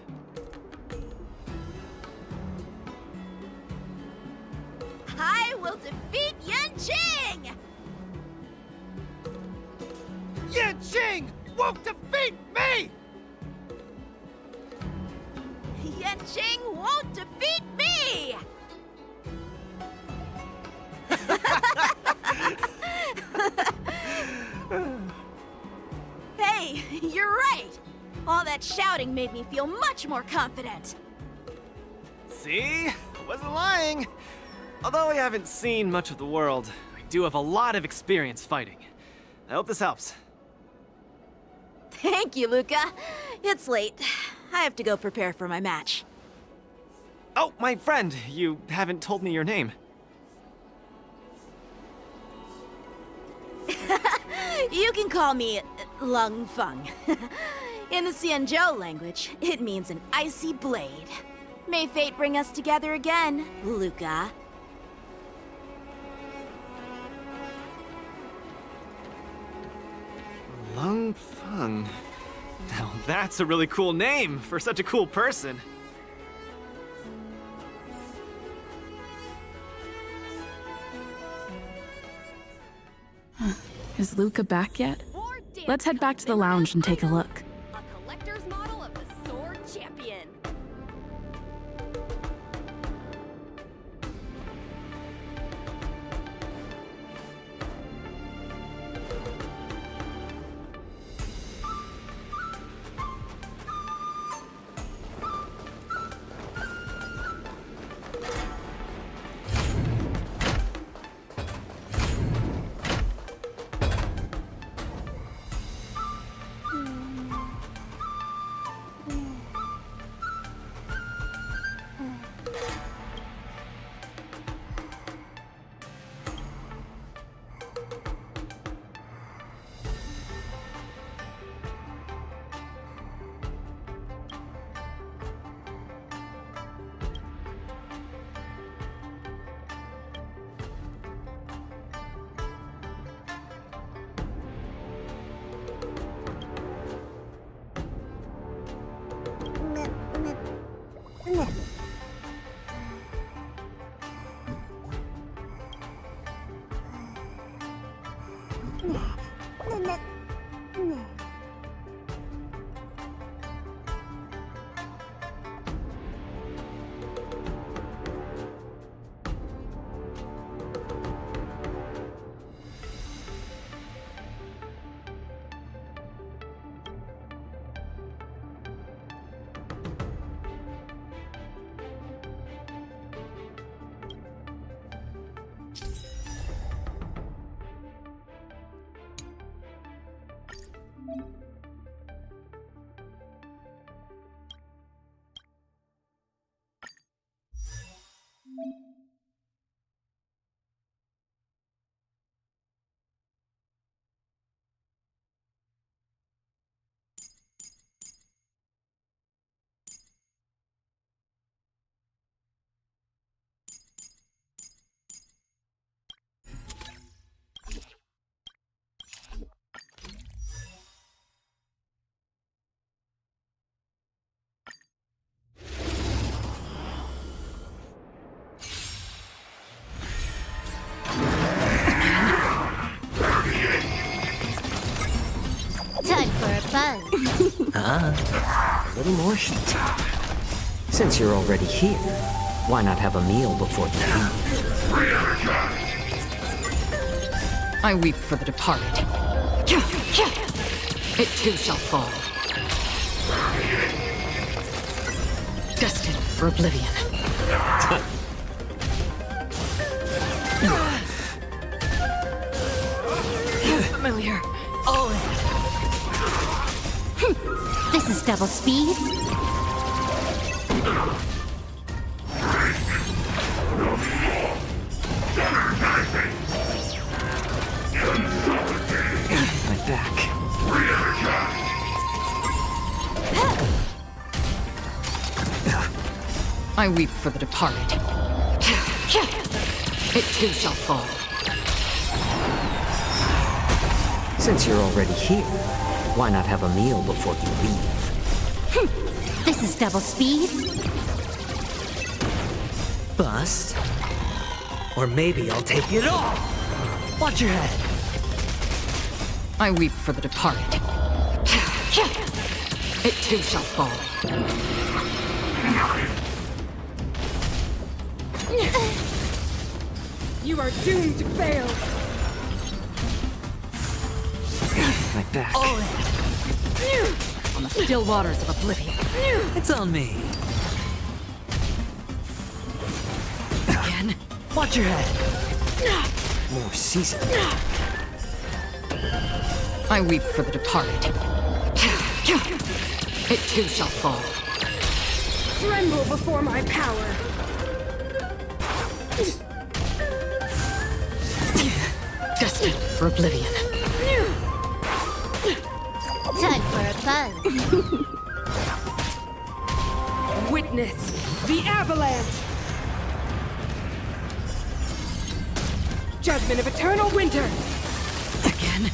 I will defeat Yanqing! Yanqing won't defeat me! Yanqing won't defeat me! Hey, you're right! All that shouting made me feel much more confident. See? I wasn't lying. Although I haven't seen much of the world, I do have a lot of experience fighting. I hope this helps. Thank you, Luca. It's late. I have to go prepare for my match. Oh, my friend, you haven't told me your name. You can call me Lung Feng. In the Xianzhou language, it means an icy blade. May fate bring us together again, Luca. Lung Feng. Now that's a really cool name for such a cool person. Is Luca back yet? Let's head back to the lounge and take a look. A collector's model of the Sword Champion. Time for a buzz. A little more heat. Since you're already here, why not have a meal before you leave? I weep for the departed. It too shall fall. Destined for oblivion. Familiar. This is double speed. My back. I weep for the departed. It too shall fall. Since you're already here, why not have a meal before you leave? This is double speed. Bust. Or maybe I'll take it all. Watch your head. I weep for the departed. It too shall fall. You are doomed to fail. My back. On the still waters of oblivion. It's on me. Again. Watch your head. More seasoned. I weep for the departed. It too shall fall. Tremble before my power. Destined for oblivion. Time for a buzz. Witness the avalanche. Judgment of eternal winter. Again.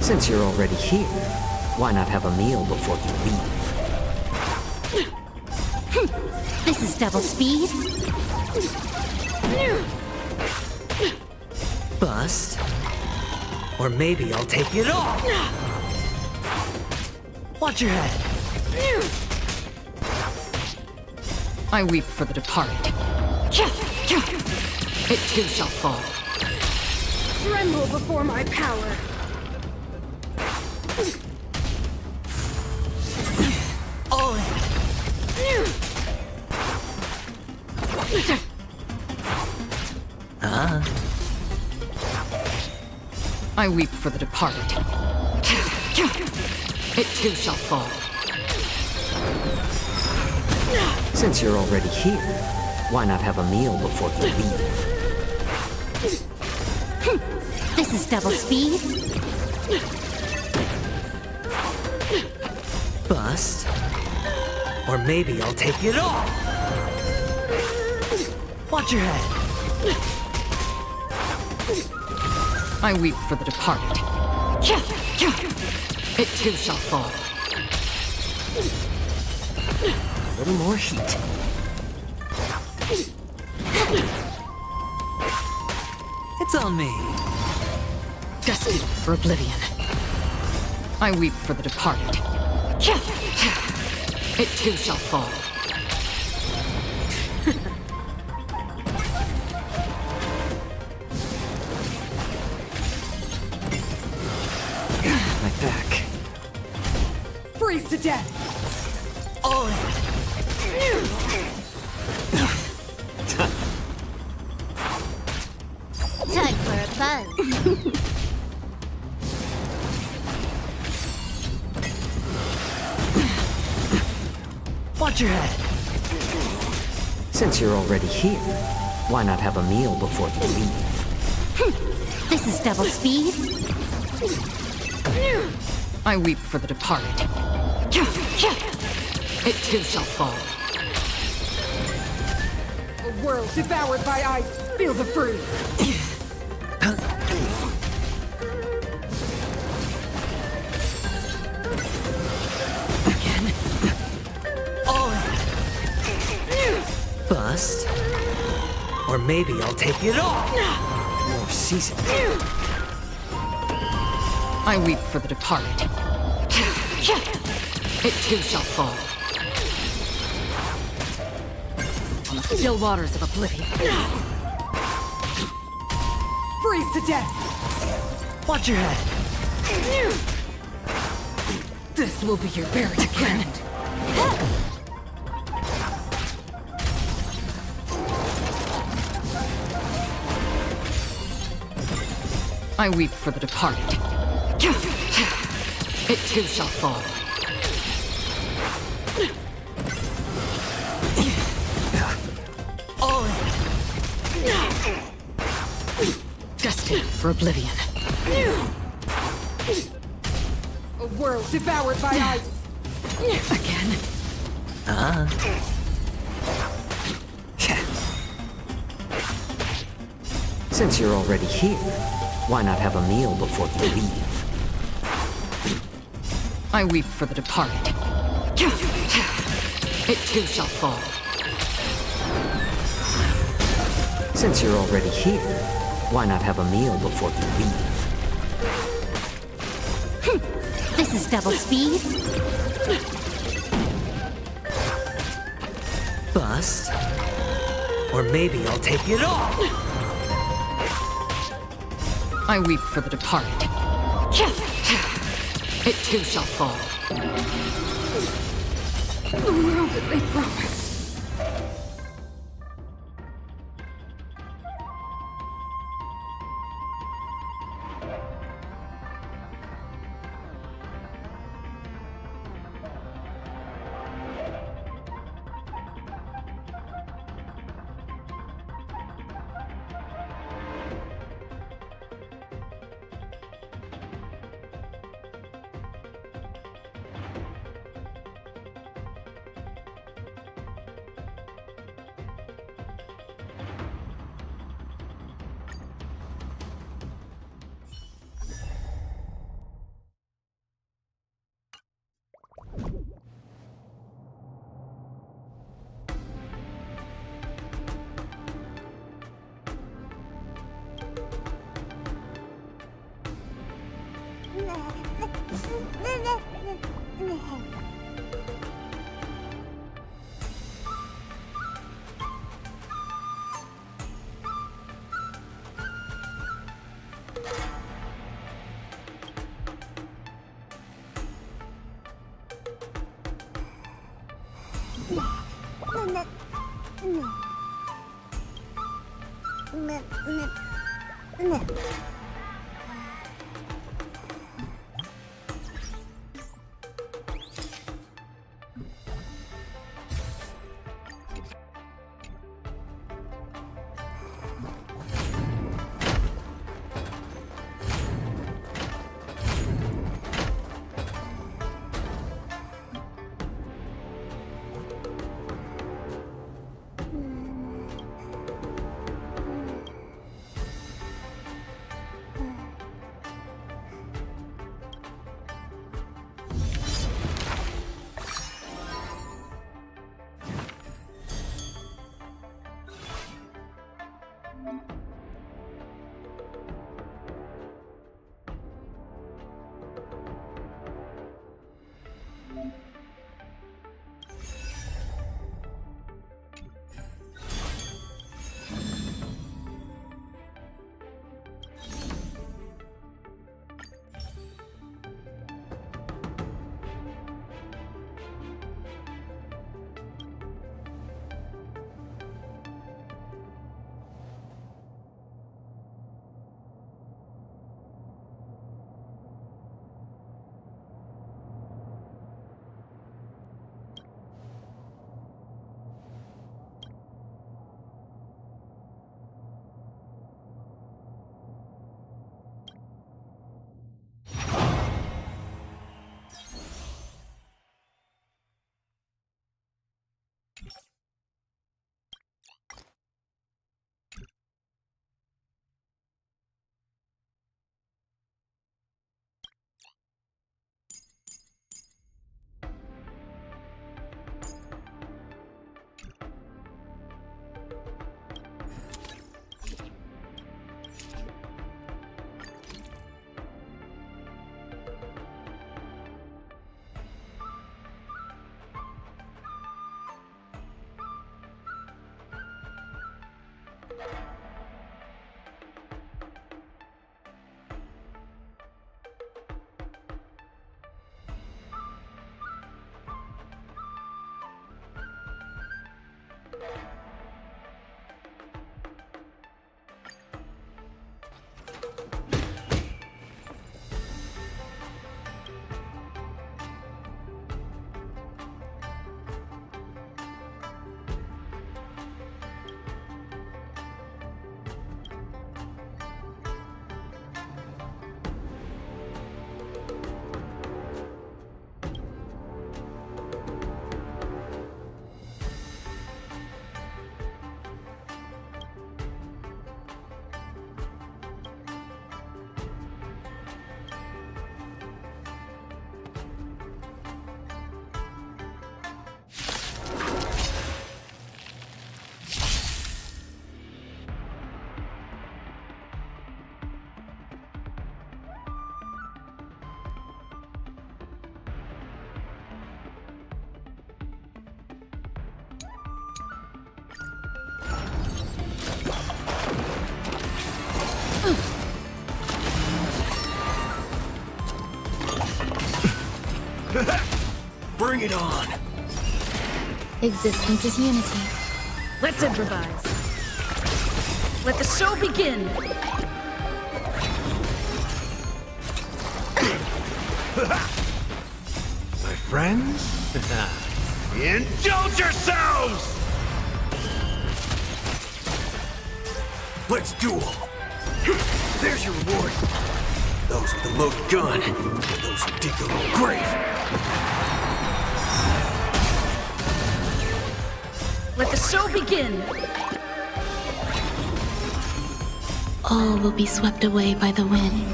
Since you're already here, why not have a meal before you leave? This is double speed. Bust. Or maybe I'll take it all. Watch your head. I weep for the departed. It too shall fall. Tremble before my power. I weep for the departed. It too shall fall. Since you're already here, why not have a meal before you leave? This is double speed. Bust. Or maybe I'll take it all. Watch your head. I weep for the departed. It too shall fall. A little more heat. It's on me. Destined for oblivion. I weep for the departed. It too shall fall. My back. Freeze to death. buzz. Watch your head. Since you're already here, why not have a meal before you leave? This is double speed. I weep for the departed. It too shall fall. A world devoured by ice. Feel the freeze. Bust. Or maybe I'll take it all. More season. I weep for the departed. It too shall fall. On the still waters of oblivion. Freeze to death. Watch your head. This will be your buried friend. I weep for the departed. It too shall fall. Destined for oblivion. A world devoured by ice. Again. Since you're already here, why not have a meal before you leave? I weep for the departed. It too shall fall. Since you're already here, why not have a meal before you leave? This is double speed. Bust. Or maybe I'll take it all. I weep for the departed. It too shall fall. The world that they promised. Bring it on! Existence is unity. Let's improvise. Let the show begin! My friends? Indulge yourselves! Let's duel! There's your reward. Those with the loaded gun, those who dig their own grave. Let the show begin! All will be swept away by the wind.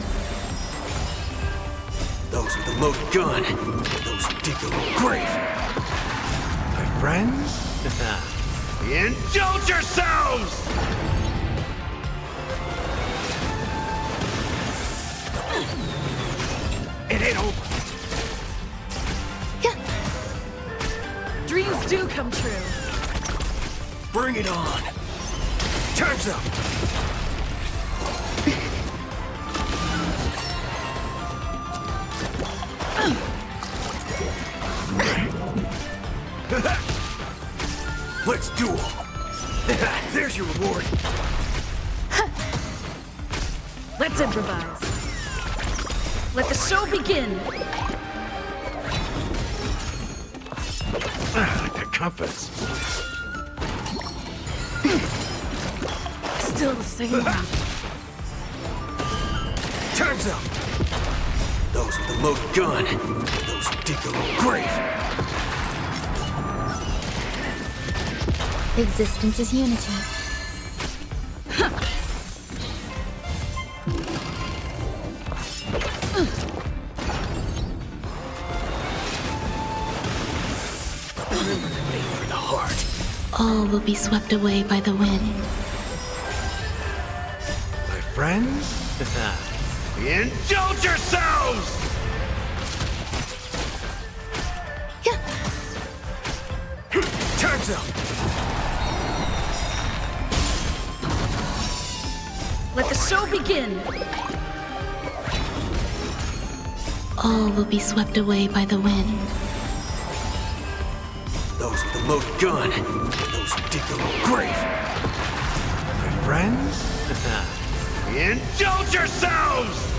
Those with the loaded gun, those who dig their own grave. My friends? Indulge yourselves! It ain't over. Dreams do come true. Bring it on. Time's up. Let's duel. There's your reward. Let's improvise. Let the show begin! That confidence. Still the same. Time's up. Those with the loaded gun, those who dig their own grave. Existence is unity. For the heart. All will be swept away by the wind. My friends? Indulge yourselves! Time's up. Let the show begin! All will be swept away by the wind. Those with the loaded gun, those who dig their own grave. My friends? Indulge yourselves!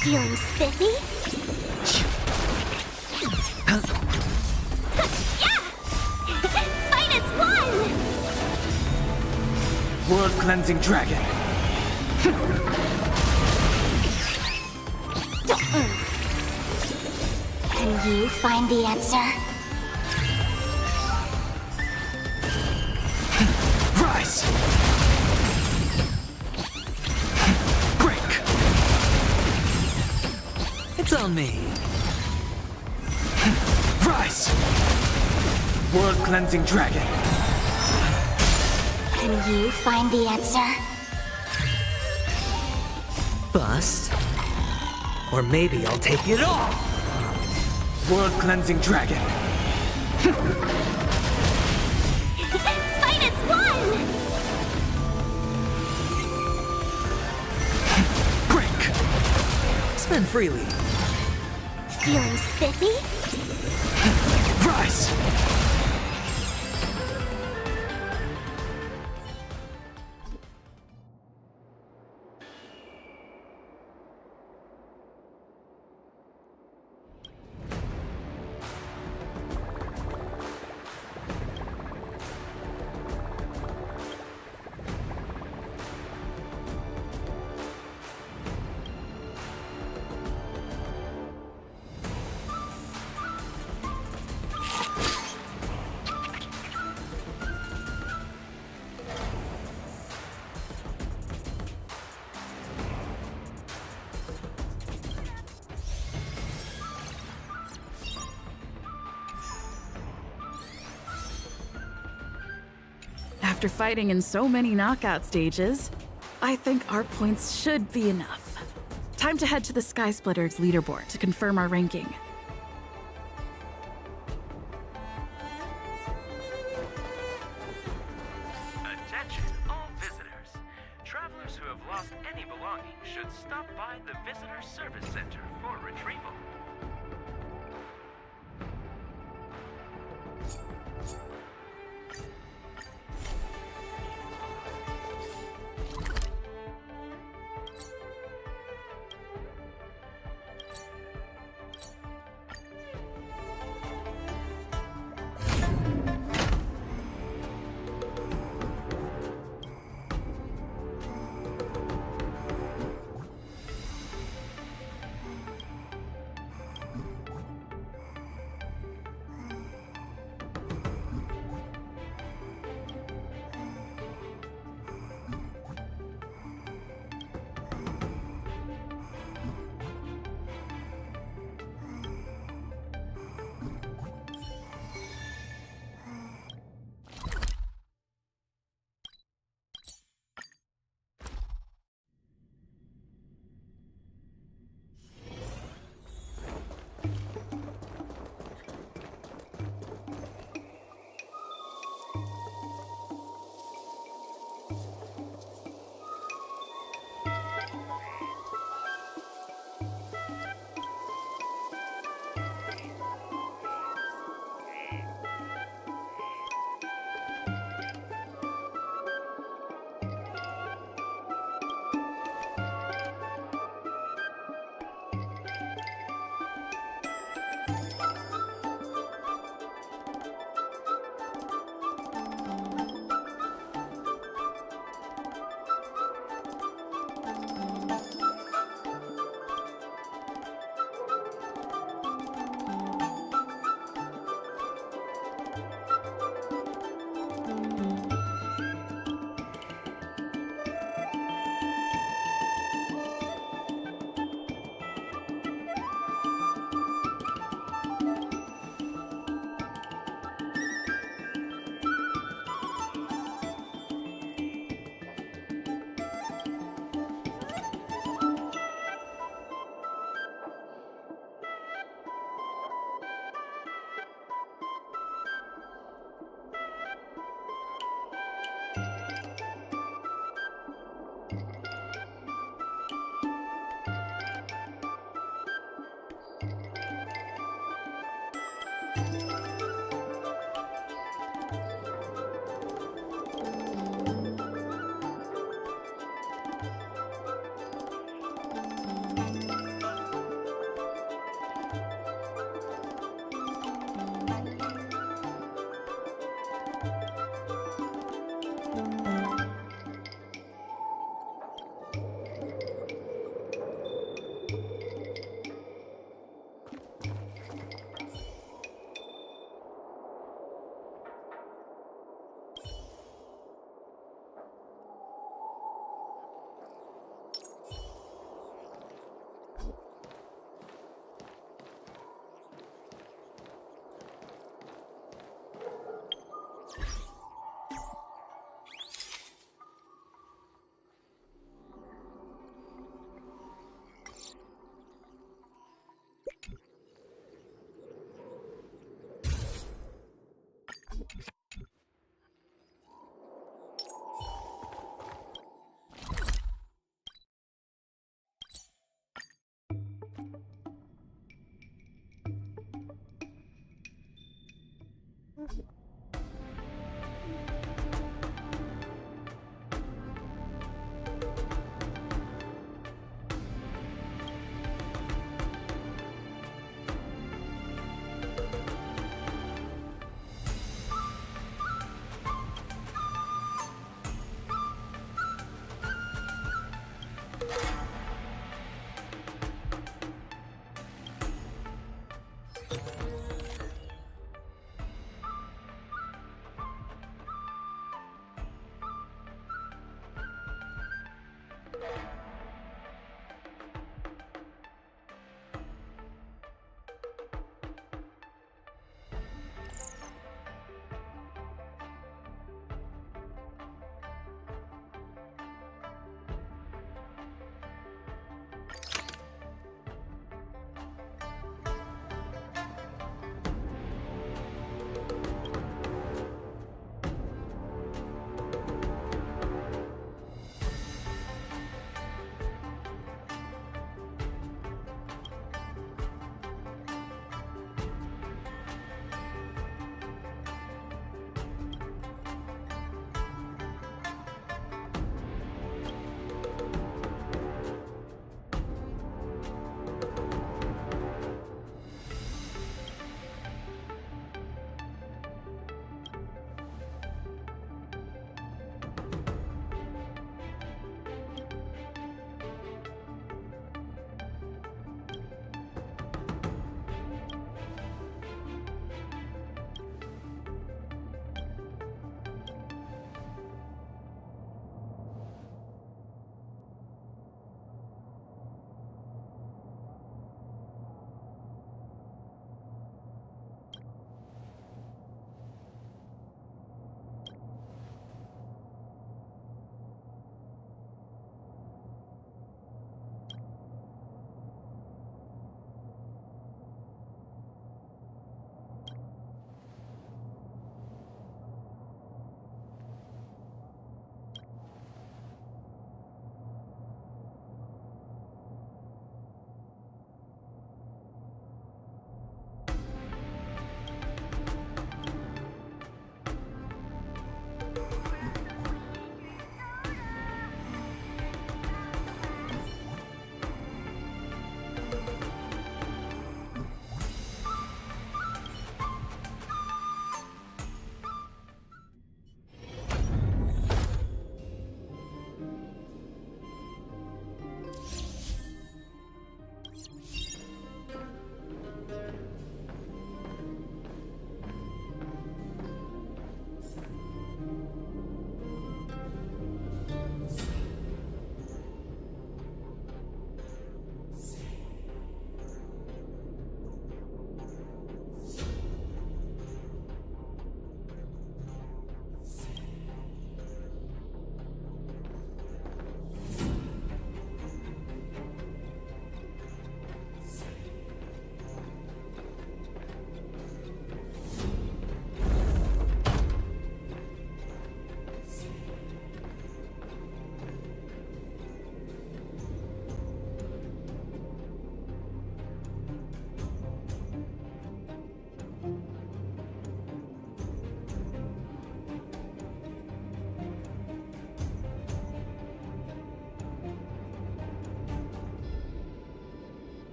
Feeling spiffy? Yeah! Finest one! World Cleansing Dragon. Can you find the answer? Rise! Break! It's on me. Rise! World Cleansing Dragon. Can you find the answer? Bust. Or maybe I'll take it all. World Cleansing Dragon. Finest one! Break! Spend freely. Feeling spiffy? Rise! After fighting in so many knockout stages, I think our points should be enough. Time to head to the Sky Splitters leaderboard to confirm our ranking. Attention, all visitors. Travelers who have lost any belongings should stop by the Visitor Service Center for retrieval.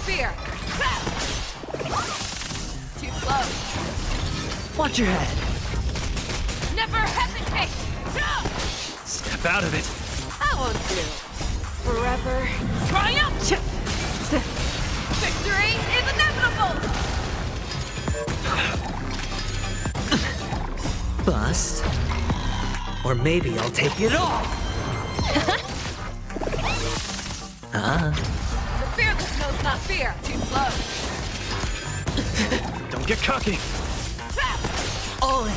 fear! Too close. Watch your head. Never hesitate! Step out of it. I won't do. Forever triumph! Victory is inevitable! Bust. Or maybe I'll take it all. The fearless knows not fear. Too close. Don't get cocky. All in.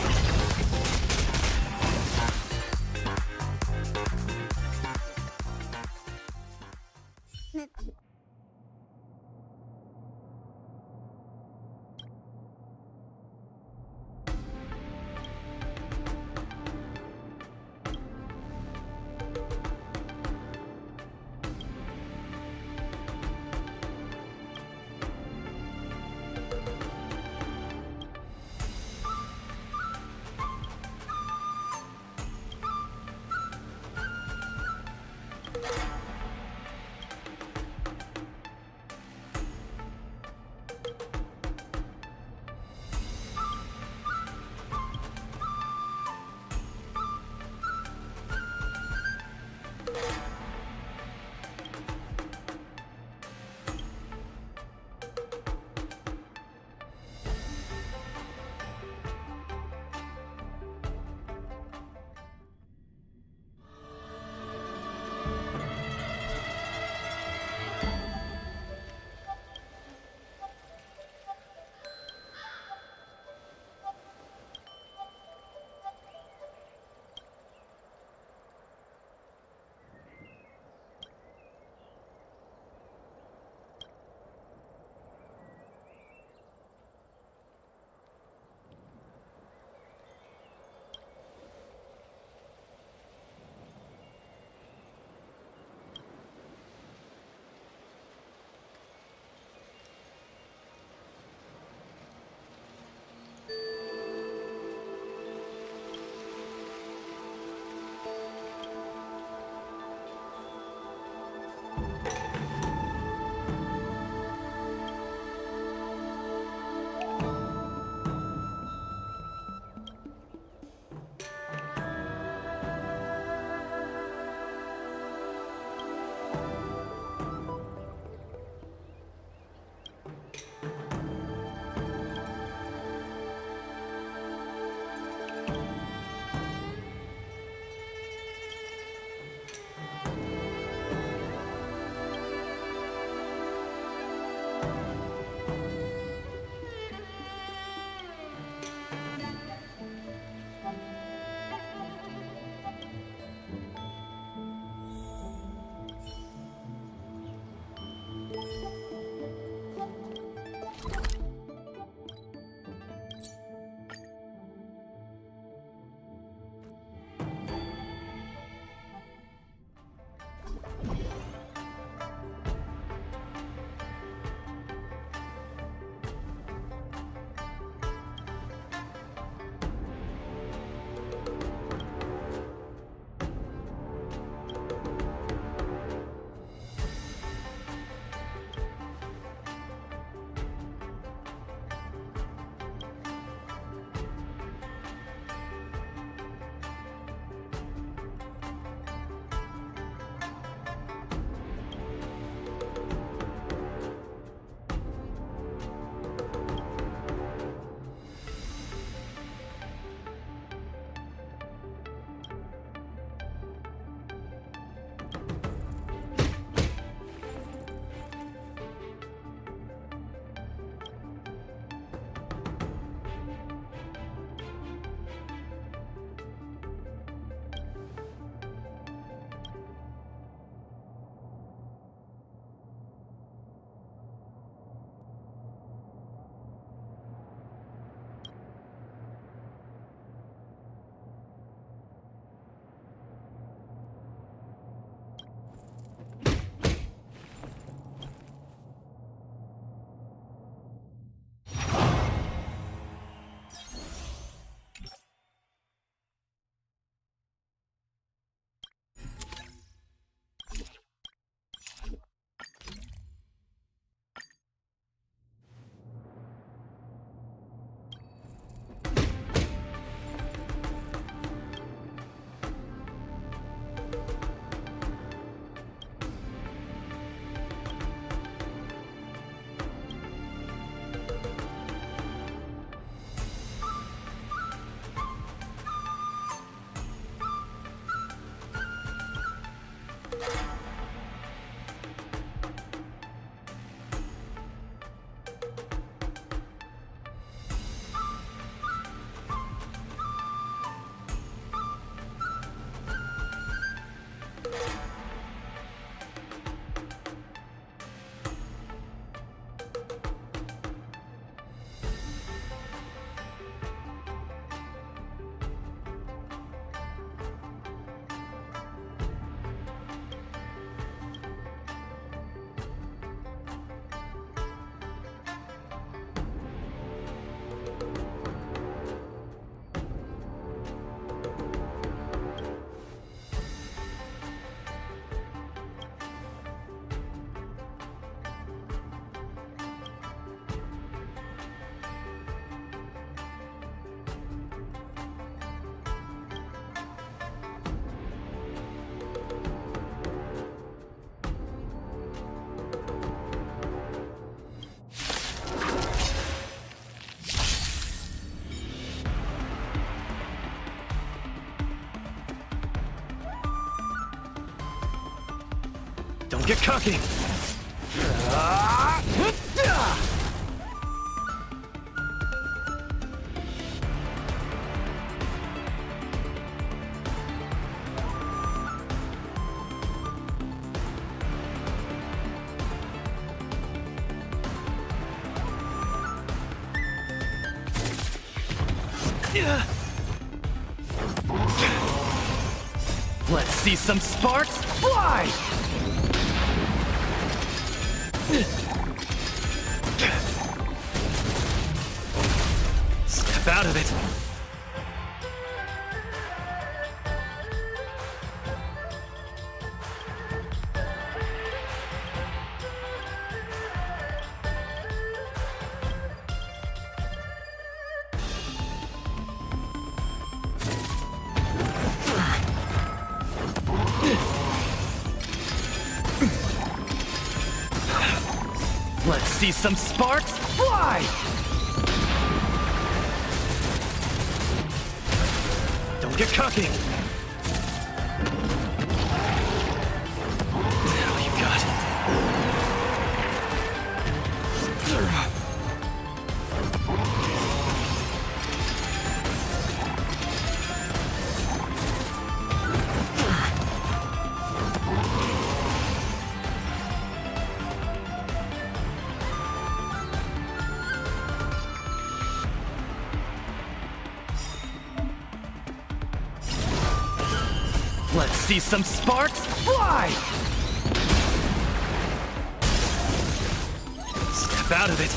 Don't get cocky! Let's see some sparks fly! Step out of it! Let's see some sparks fly! Don't get cocky! Oh, you got it. Let's see some sparks fly! Step out of it!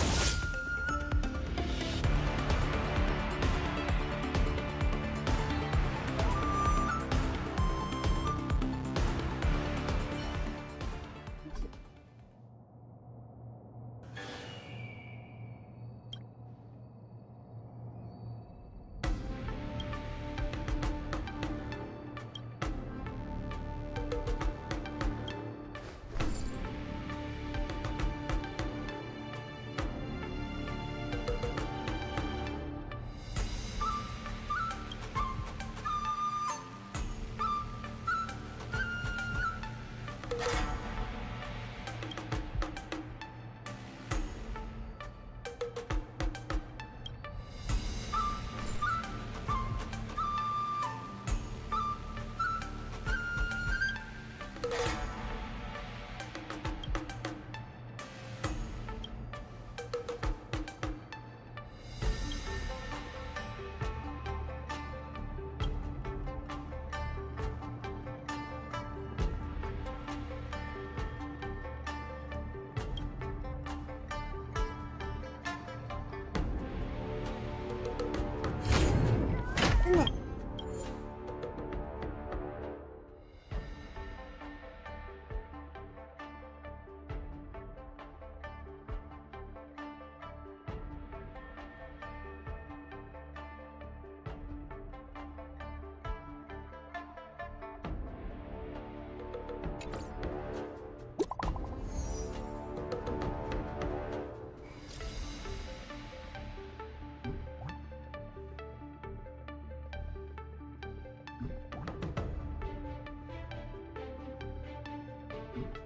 Don't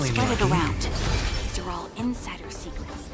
spread it around. These are all insider secrets.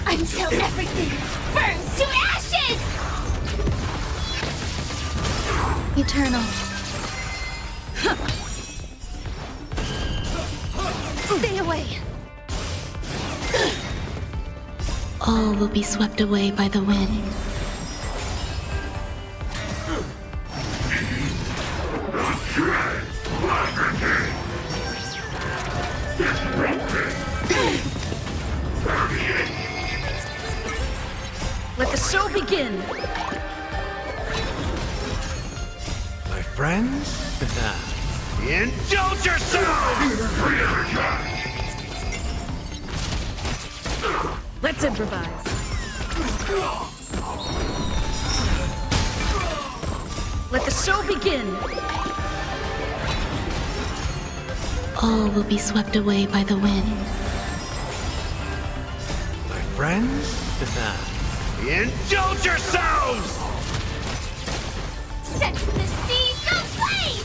Until everything burns to ashes! Eternal. Stay away! All will be swept away by the wind. Let the show begin! My friends? Indulge yourselves! Let's improvise. Let the show begin! All will be swept away by the wind. My friends? Indulge yourselves! Set the seas ablaze!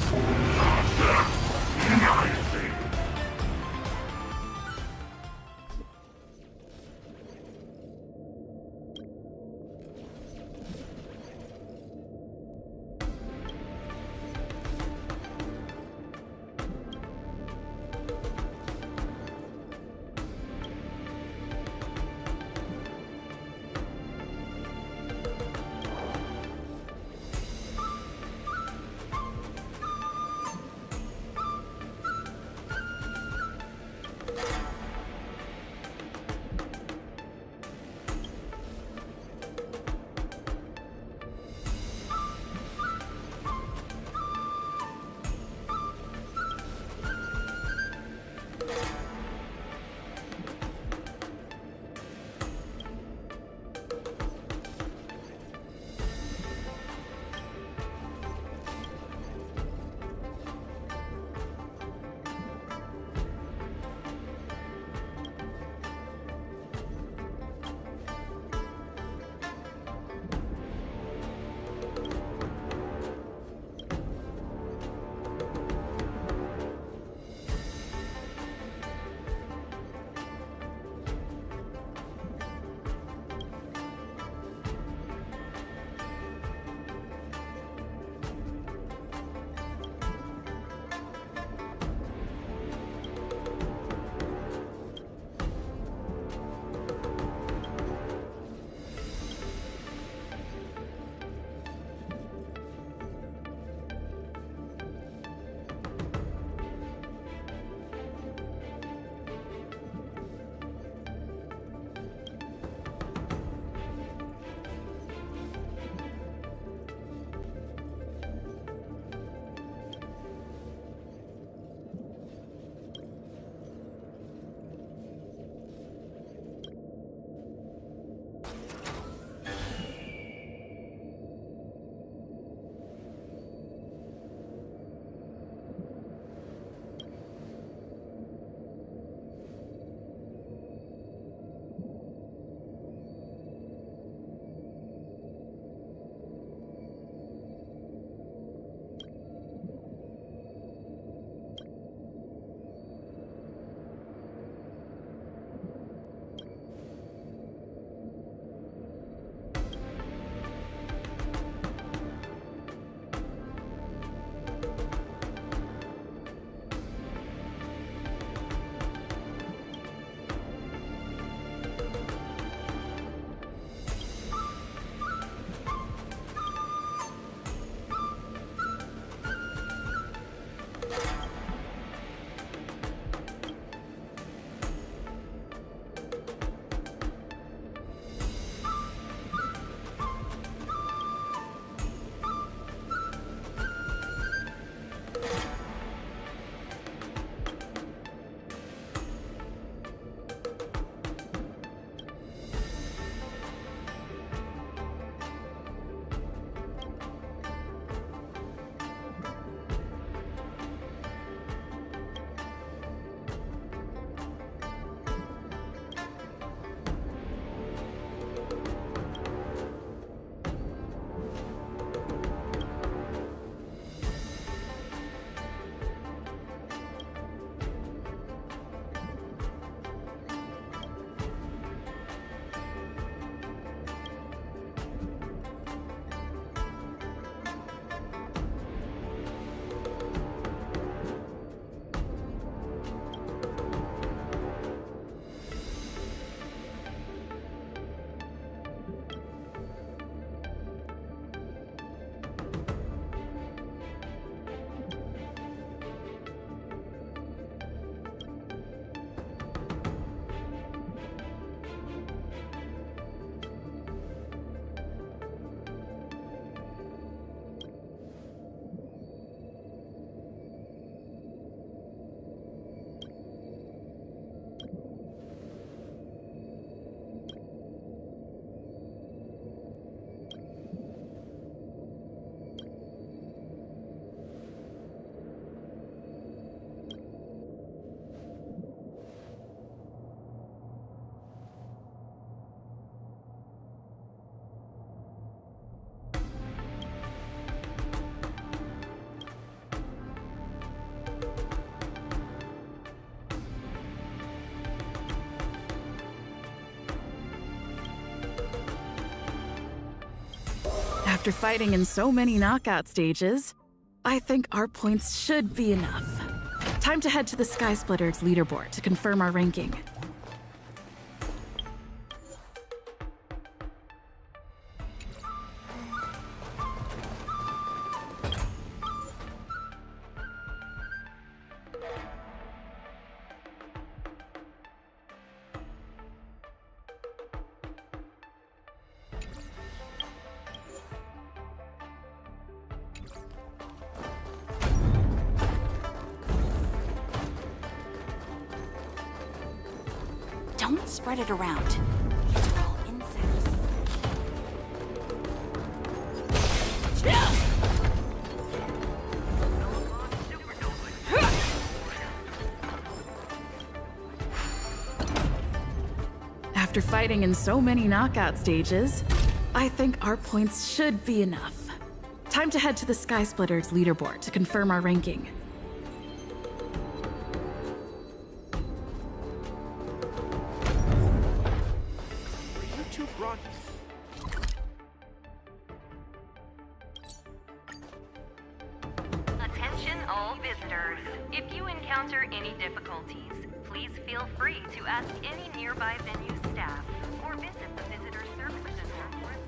After fighting in so many knockout stages, I think our points should be enough. Time to head to the Sky Splitters leaderboard to confirm our ranking. Don't spread it around. These are all insects. After fighting in so many knockout stages, I think our points should be enough. Time to head to the Sky Splitters leaderboard to confirm our ranking. Attention all visitors. If you encounter any difficulties, please feel free to ask any nearby venue staff or visit the Visitor Service Center.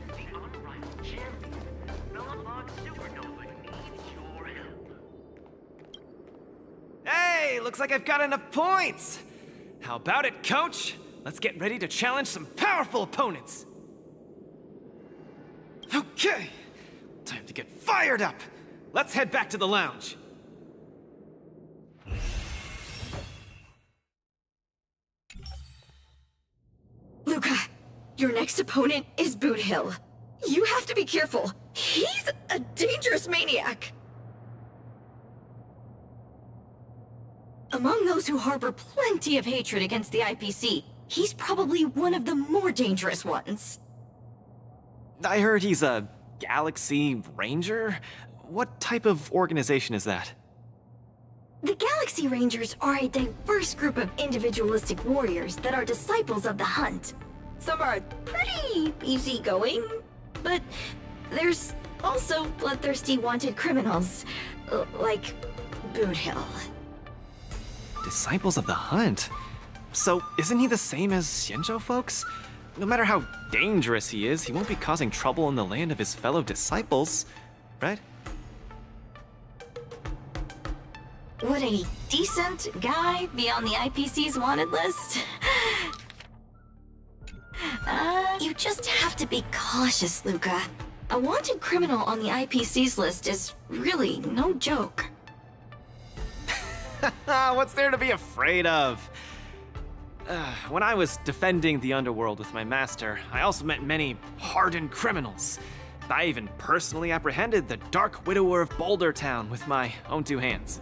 The unrivaled champion, Belobog Supernova needs your help. Hey, looks like I've got enough points! How about it, coach? Let's get ready to challenge some powerful opponents! Okay, time to get fired up! Let's head back to the lounge. Luca, your next opponent is Boot Hill. You have to be careful. He's a dangerous maniac. Among those who harbor plenty of hatred against the IPC, he's probably one of the more dangerous ones. I heard he's a Galaxy Ranger? What type of organization is that? The Galaxy Rangers are a diverse group of individualistic warriors that are disciples of the hunt. Some are pretty easygoing, but there's also bloodthirsty wanted criminals, like Boot Hill. Disciples of the Hunt? So, isn't he the same as Xianzhou folks? No matter how dangerous he is, he won't be causing trouble in the land of his fellow disciples, right? Would a decent guy be on the IPC's wanted list? You just have to be cautious, Luca. A wanted criminal on the IPC's list is really no joke. What's there to be afraid of? When I was defending the underworld with my master, I also met many hardened criminals. I even personally apprehended the Dark Widower of Boulder Town with my own two hands.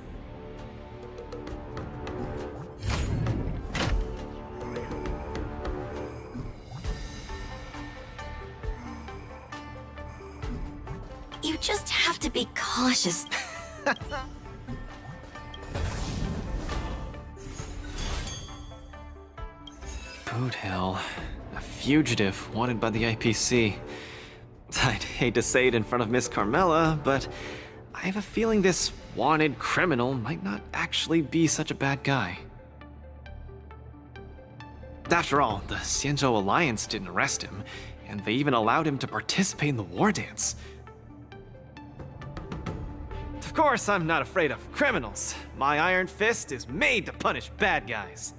You just have to be cautious. Boot Hill, a fugitive wanted by the IPC. I'd hate to say it in front of Miss Carmela, but I have a feeling this wanted criminal might not actually be such a bad guy. After all, the Xianzhou Alliance didn't arrest him, and they even allowed him to participate in the Wardance. Of course, I'm not afraid of criminals. My iron fist is made to punish bad guys.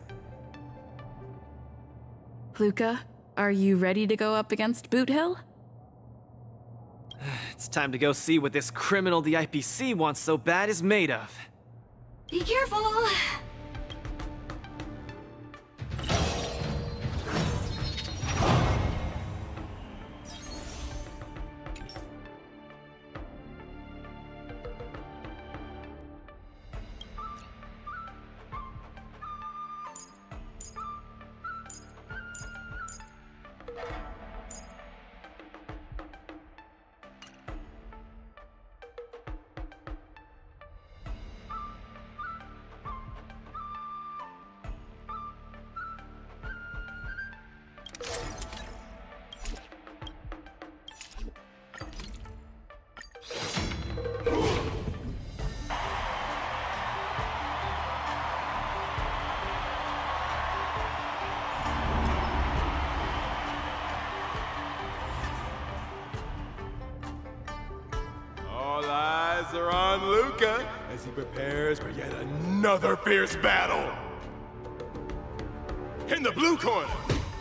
Luca, are you ready to go up against Boot Hill? It's time to go see what this criminal the IPC wants so bad is made of. Be careful! eyes are on Luca as he prepares for yet another fierce battle. In the blue corner,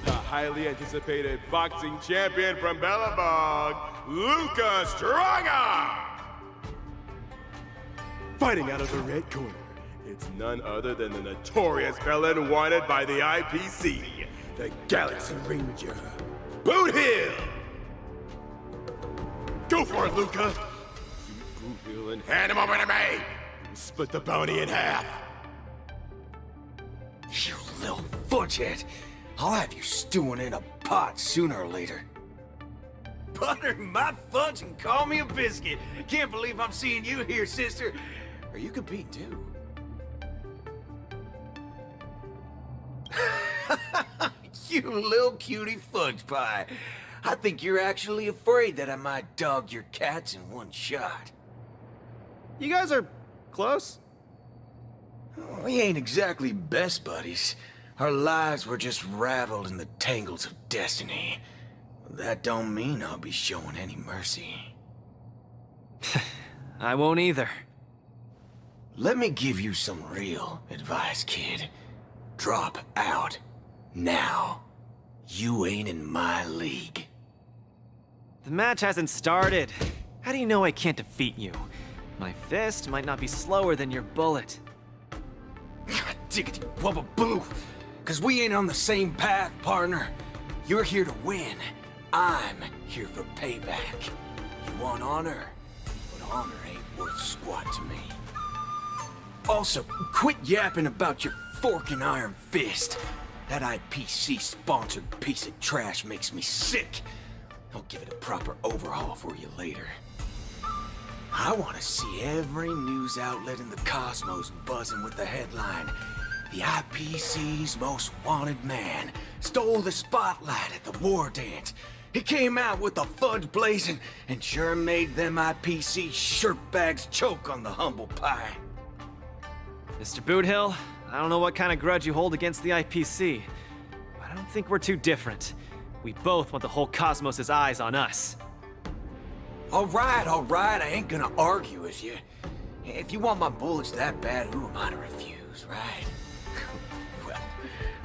the highly anticipated boxing champion from Bellabog, Luca Straga! Fighting out of the red corner, it's none other than the notorious villain wanted by the IPC, the Galaxy Ranger, Boot Hill! Go for it, Luca! Shoot Boot Hill and hand him over to me! Split the bounty in half! You little fudgehead! I'll have you stewing in a pot sooner or later. Butter my fudge and call me a biscuit. Can't believe I'm seeing you here, sister. Are you competing too? You little cutie fudge pie. I think you're actually afraid that I might dog your cats in one shot. You guys are close? We ain't exactly best buddies. Our lives were just raveled in the tangles of destiny. That don't mean I'll be showing any mercy. I won't either. Let me give you some real advice, kid. Drop out. Now. You ain't in my league. The match hasn't started. How do you know I can't defeat you? My fist might not be slower than your bullet. Diggity wubba boo! Cause we ain't on the same path, partner. You're here to win. I'm here for payback. You want honor? But honor ain't worth squat to me. Also, quit yapping about your forking iron fist. That IPC-sponsored piece of trash makes me sick. I'll give it a proper overhaul for you later. I want to see every news outlet in the cosmos buzzing with the headline, "The IPC's most wanted man stole the spotlight at the Wardance. He came out with the fudge blazing and sure made them IPC shirtbags choke on the humble pie." Mr. Boothill, I don't know what kind of grudge you hold against the IPC, but I don't think we're too different. We both want the whole cosmos' eyes on us. All right, I ain't gonna argue with you. If you want my bullets that bad, who am I to refuse, right? Well,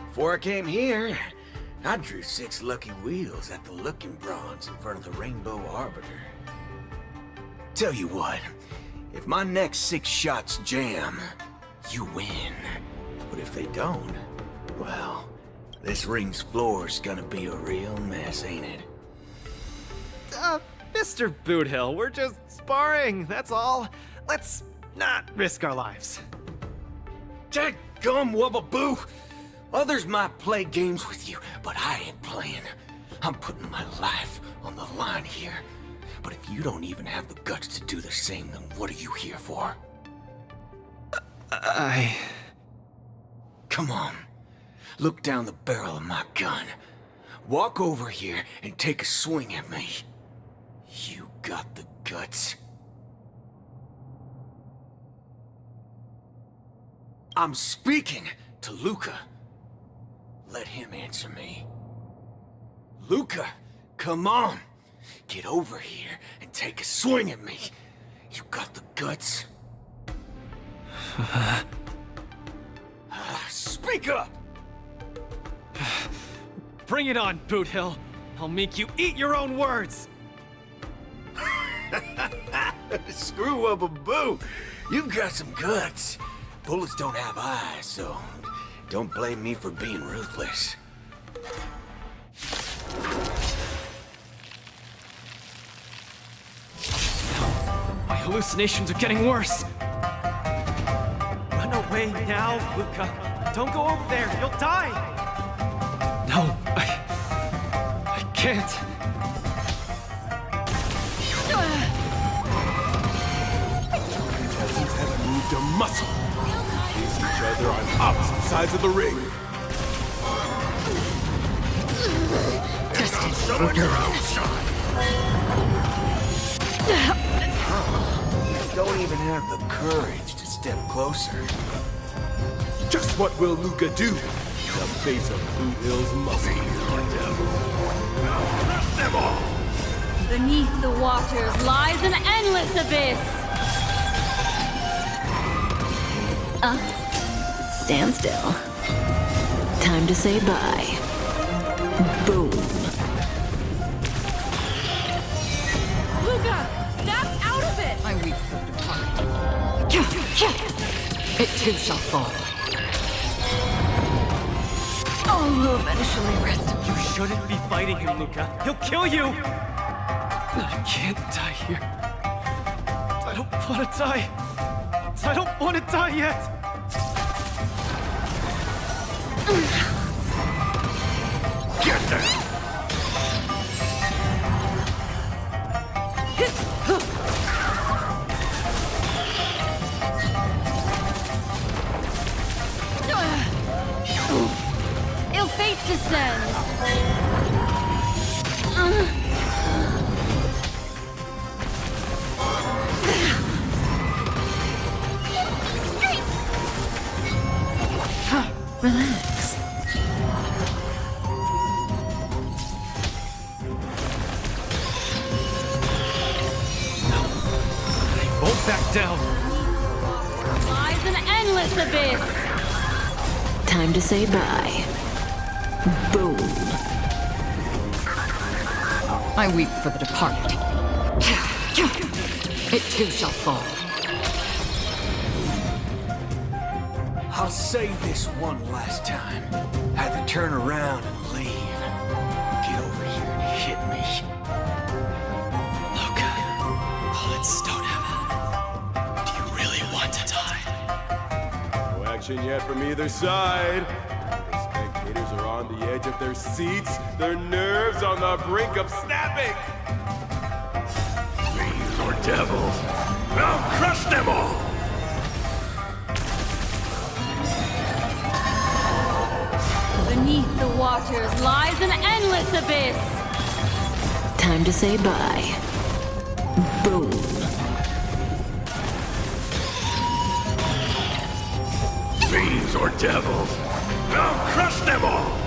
before I came here, I drew 6 lucky wheels at the Looking Bronze in front of the Rainbow Arbiter. Tell you what, if my next 6 shots jam, you win. But if they don't, well, this ring's floor's gonna be a real mess, ain't it? Mr. Boothill, we're just sparring, that's all. Let's not risk our lives. Dadgum wubba boo! Others might play games with you, but I ain't playing. I'm putting my life on the line here. But if you don't even have the guts to do the same, then what are you here for? Come on. Look down the barrel of my gun. Walk over here and take a swing at me. You got the guts? I'm speaking to Luca. Let him answer me. Luca, come on. Get over here and take a swing at me. You got the guts? Speak up! Bring it on, Boothill. I'll make you eat your own words. Screw up a boo. You've got some guts. Bullets don't have eyes, so don't blame me for being ruthless. My hallucinations are getting worse. Run away now, Luca. Don't go over there. You'll die. No, I can't. Contestants have moved a muscle. Face each other on opposite sides of the ring. Show your own shot. You don't even have the courage to step closer. Just what will Luca do? The face of Boot Hill's muscle. Them all. Beneath the waters lies an endless abyss. Stand still. Time to say bye. Boom. Luca, snap out of it! I weep for the departed. It too shall fall. All will eventually rest. You shouldn't be fighting him, Luca. He'll kill you! I can't die here. I don't want to die. I don't want to die yet! Get there! Ill fate descends. Relax. I won't back down. Lies an endless abyss. Time to say bye. Boom. I weep for the departed. It too shall fall. I'll say this one last time. Had to turn around and leave. Get over here and hit me. Luca, bullets don't have. Do you really want to die? No action yet from either side. The spectators are on the edge of their seats, their nerves on the brink of snapping. Fiends or devils, I'll crush them all! Beneath the waters lies an endless abyss. Time to say bye. Boom. Fiends or devils, I'll crush them all!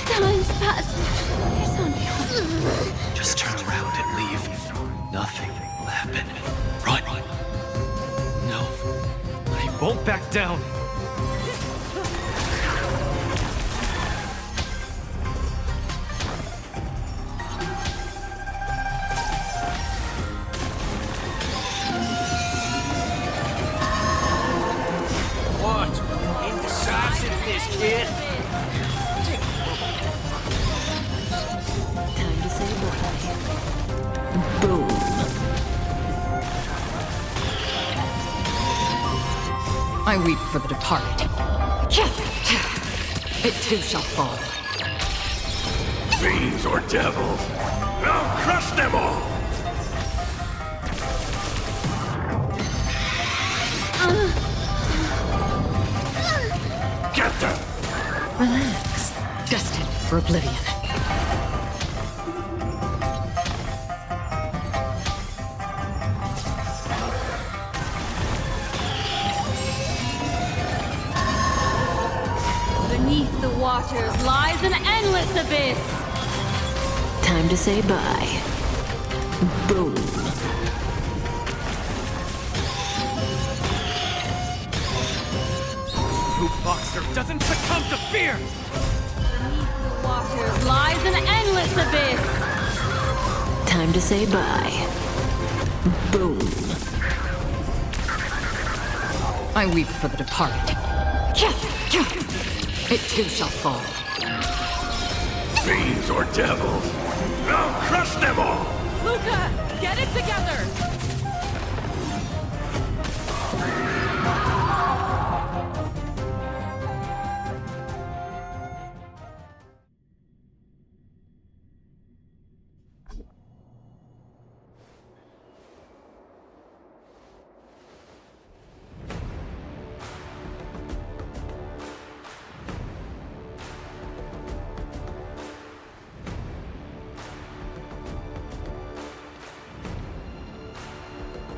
Time's passing. There's only Just turn around and leave. Nothing will happen. Run. No. I won't back down. What? Indecisiveness, kid? Time to say bye. Boom. I weep for the departed. It too shall fall. Fiends or devils, I'll crush them all! Get them! Relax. Destined for oblivion. beneath the waters lies an endless abyss. Time to say bye. Boom. Fruit Boxer doesn't succumb to fear! Beneath the waters lies an endless abyss. Time to say bye. Boom. I weep for the departed. It too shall fall. Fiends or devils, I'll crush them all! Luca, get it together!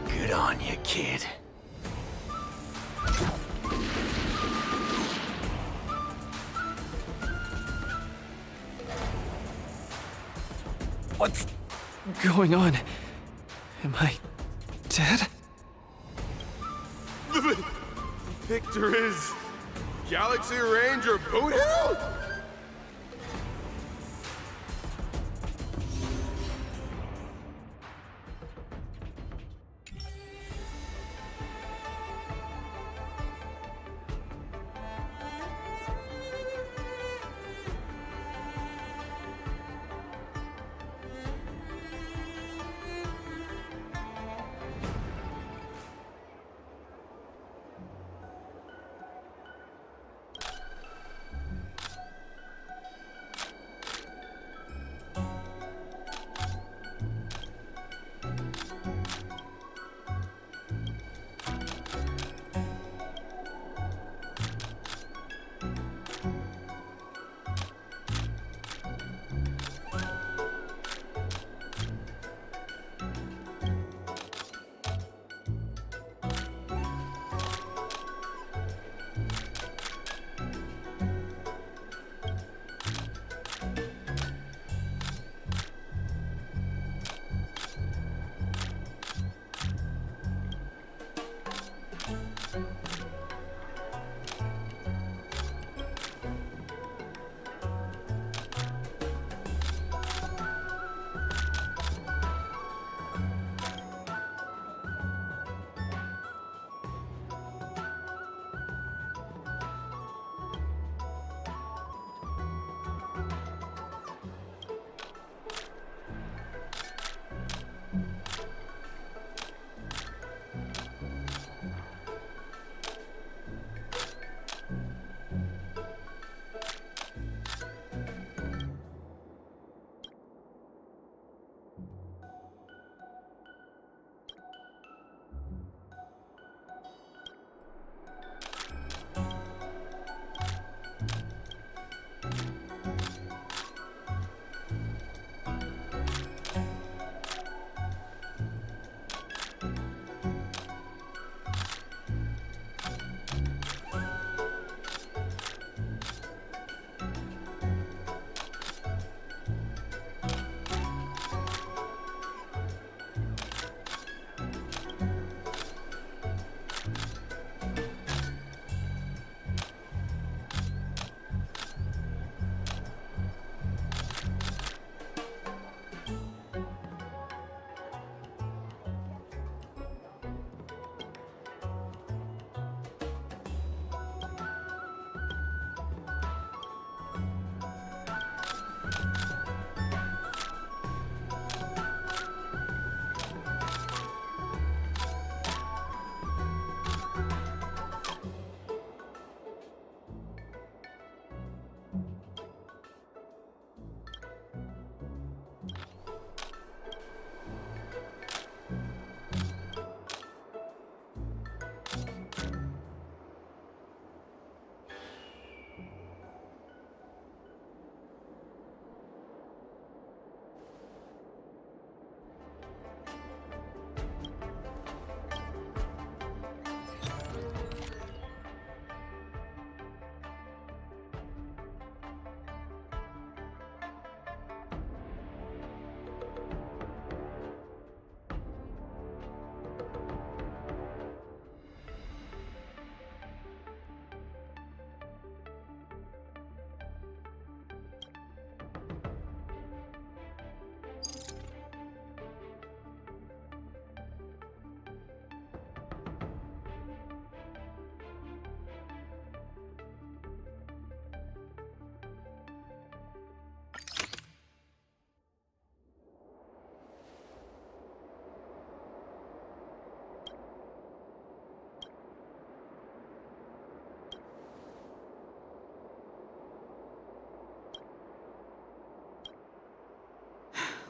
Good on you, kid. What's going on? Am I Dad? The victor is Galaxy Ranger Boothill?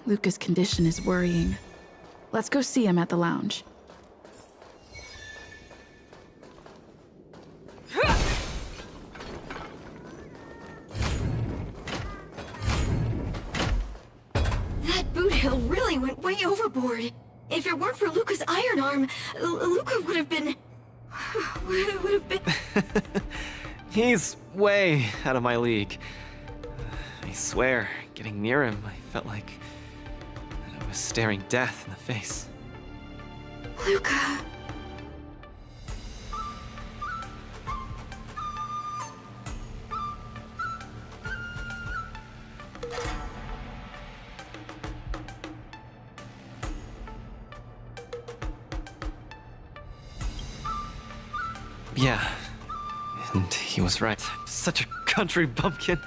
Luca's condition is worrying. Let's go see him at the lounge. That boot hill really went way overboard. If it weren't for Luca's iron arm, Luca would have been... He's way out of my league. I swear, getting near him, I felt like I was staring death in the face. Luca. Yeah, and he was right. Such a country bumpkin.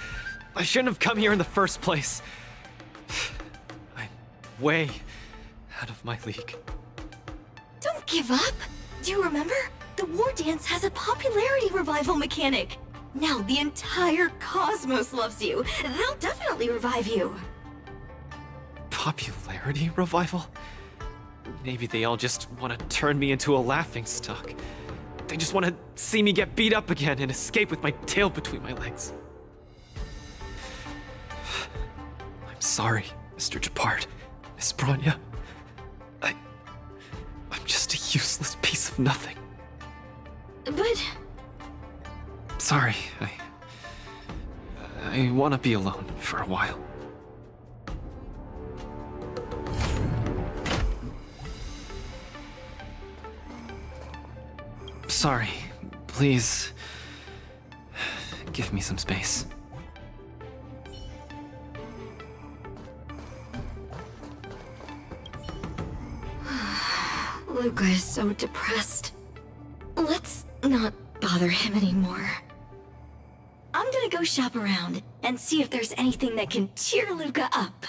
I shouldn't have come here in the first place. I'm way out of my league. Don't give up! Do you remember? The Wardance has a popularity revival mechanic. Now the entire cosmos loves you. They'll definitely revive you. Popularity revival? Maybe they all just want to turn me into a laughingstock. They just want to see me get beat up again and escape with my tail between my legs. I'm sorry, Mr. Japard, Miss Bronya. I'm just a useless piece of nothing. But... Sorry, I want to be alone for a while. Sorry, please give me some space. Luca is so depressed. Let's not bother him anymore. I'm gonna go shop around and see if there's anything that can cheer Luca up.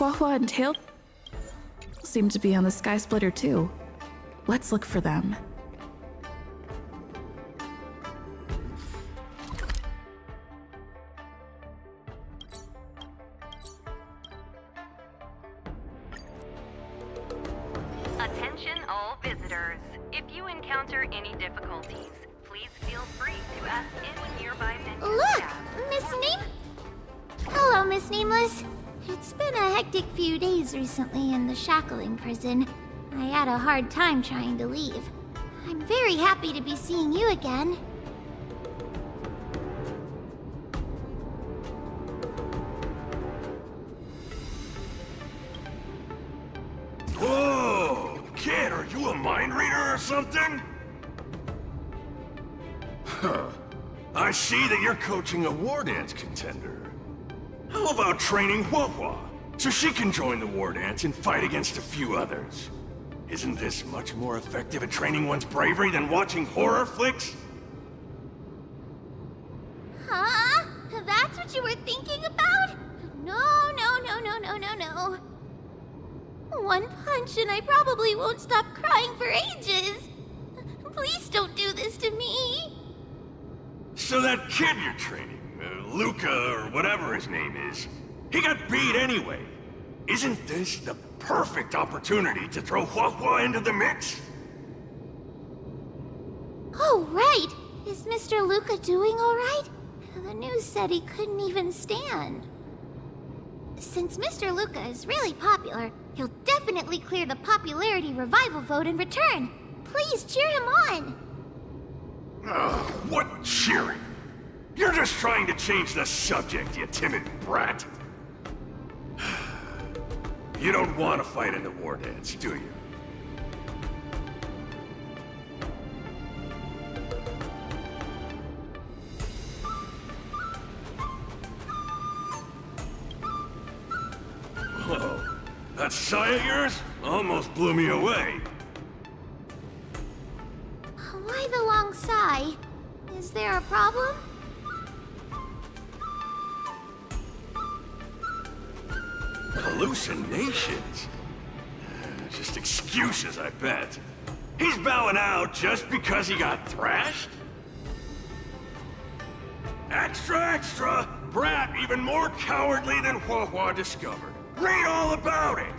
Huahua and Tail seem to be on the Sky Splitter too. Let's look for them. Attention all visitors. If you encounter any difficulties, please feel free to ask any nearby venue Look! staff. Miss Name? Hello, Miss Nameless. It's been a hectic few days recently in the shackling prison. I had a hard time trying to leave. I'm very happy to be seeing you again. Whoa! Kid, are you a mind reader or something? Huh. I see that you're coaching a Wardance contender. How about training Huahua, so she can join the Wardance and fight against a few others? Isn't this much more effective at training one's bravery than watching horror flicks? Huh? That's what you were thinking about? No, no, no, no, no, no, no. One punch and I probably won't stop crying for ages. Please don't do this to me. So that kid you're training, Luca or whatever his name is, he got beat anyway. Isn't this the perfect opportunity to throw Huahua into the mix? Oh, right. Is Mr. Luca doing all right? The news said he couldn't even stand. Since Mr. Luca is really popular, he'll definitely clear the popularity revival vote in return. Please cheer him on. Ugh, what cheering? You're just trying to change the subject, you timid brat. You don't want to fight in the Wardance, do you? That sigh of yours almost blew me away. Why the long sigh? Is there a problem? Hallucinations? Just excuses, I bet. He's bowing out just because he got thrashed? Extra, extra! Brat even more cowardly than Hua discovered. Read all about it!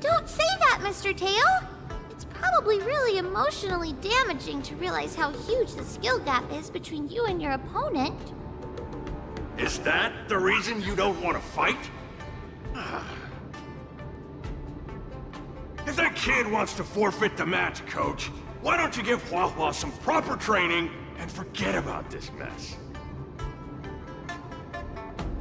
Don't say that, Mr. Tail! It's probably really emotionally damaging to realize how huge the skill gap is between you and your opponent. Is that the reason you don't want to fight? If that kid wants to forfeit the match, Coach, why don't you give Hua some proper training and forget about this mess?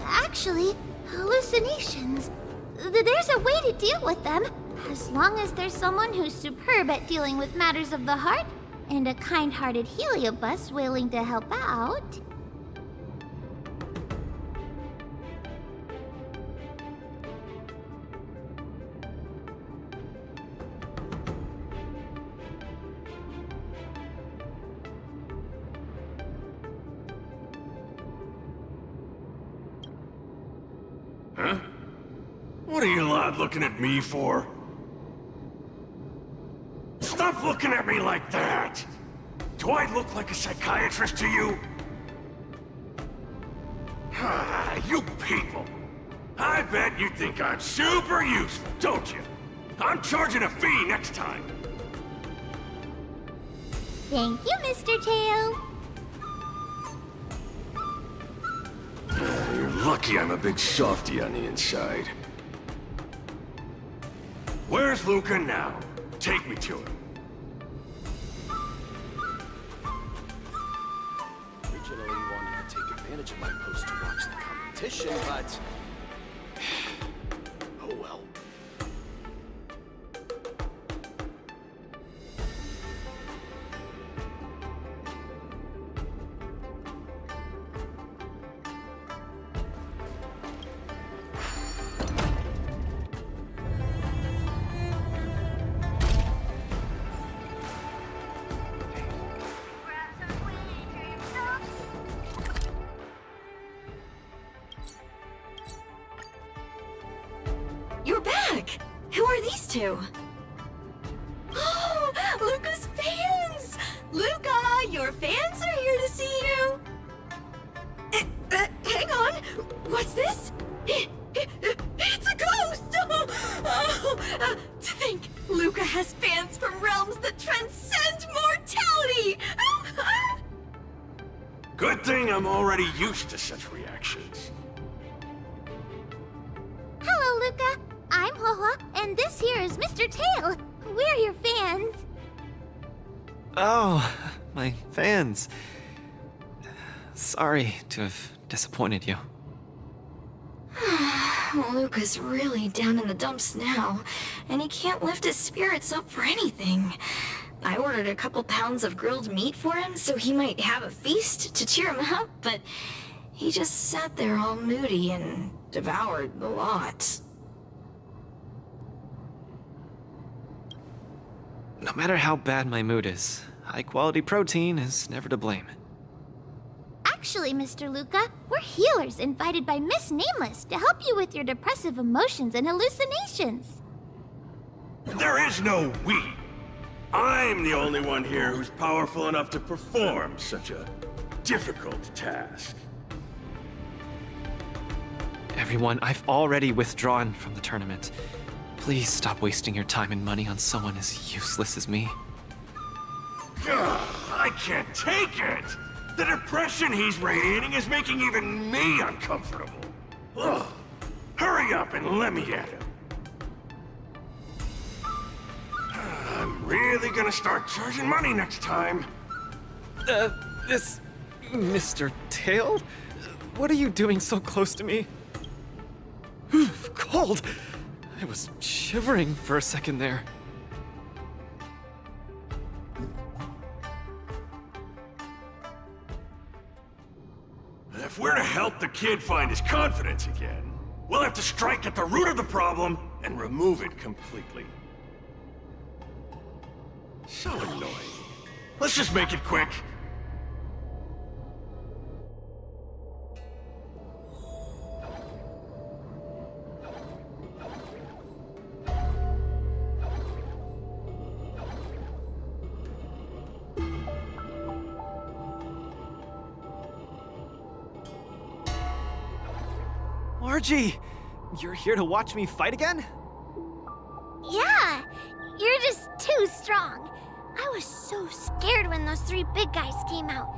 Actually, hallucinations. There's a way to deal with them, as long as there's someone who's superb at dealing with matters of the heart, and a kind-hearted Heliobus willing to help out. Huh? What are you lot looking at me for? Stop looking at me like that! Do I look like a psychiatrist to you? You people! I bet you think I'm super useful, don't you? I'm charging a fee next time! Thank you, Mr. Tail. You're lucky I'm a big softy on the inside. Where's Luca now? Take me to him. Originally wanted to take advantage of my post to watch the competition, but... oh well. You're back! Who are these two? Oh, Luca's fans! Luca, your fans are here to see you! Hang on! What's this? It's a ghost! To think, Luca has fans from realms that transcend mortality! Good thing I'm already used to such reactions. Hello, Luca. I'm Hua, and this here is Mr. Tail. We're your fans. Oh, my fans. Sorry to have disappointed you. Luca's really down in the dumps now, and he can't lift his spirits up for anything. I ordered a couple pounds of grilled meat for him so he might have a feast to cheer him up, but he just sat there all moody and devoured the lot. No matter how bad my mood is, high-quality protein is never to blame. Actually, Mr. Luca, we're healers invited by Miss Nameless to help you with your depressive emotions and hallucinations. There is no we. I'm the only one here who's powerful enough to perform such a difficult task. Everyone, I've already withdrawn from the tournament. Please stop wasting your time and money on someone as useless as me. I can't take it! The depression he's radiating is making even me uncomfortable. Ugh. Hurry up and let me at him. I'm really gonna start charging money next time. This... Mr. Tail? What are you doing so close to me? Cold! I was shivering for a second there. If we're to help the kid find his confidence again, We'll have to strike at the root of the problem and remove it completely. So annoying. Let's just make it quick. Margie! You're here to watch me fight again? Yeah, you're just too strong. I was so scared when those 3 big guys came out,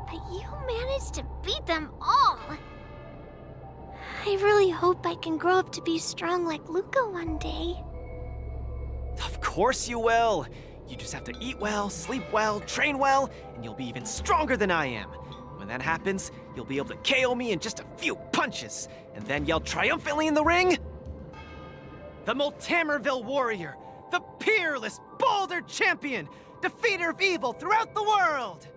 but you managed to beat them all. I really hope I can grow up to be strong like Luca one day. Of course you will! You just have to eat well, sleep well, train well, and you'll be even stronger than I am. When that happens, you'll be able to KO me in just a few punches, and then yell triumphantly in the ring, "The Multamerville Warrior, the peerless Boulder Champion, defeater of evil throughout the world!"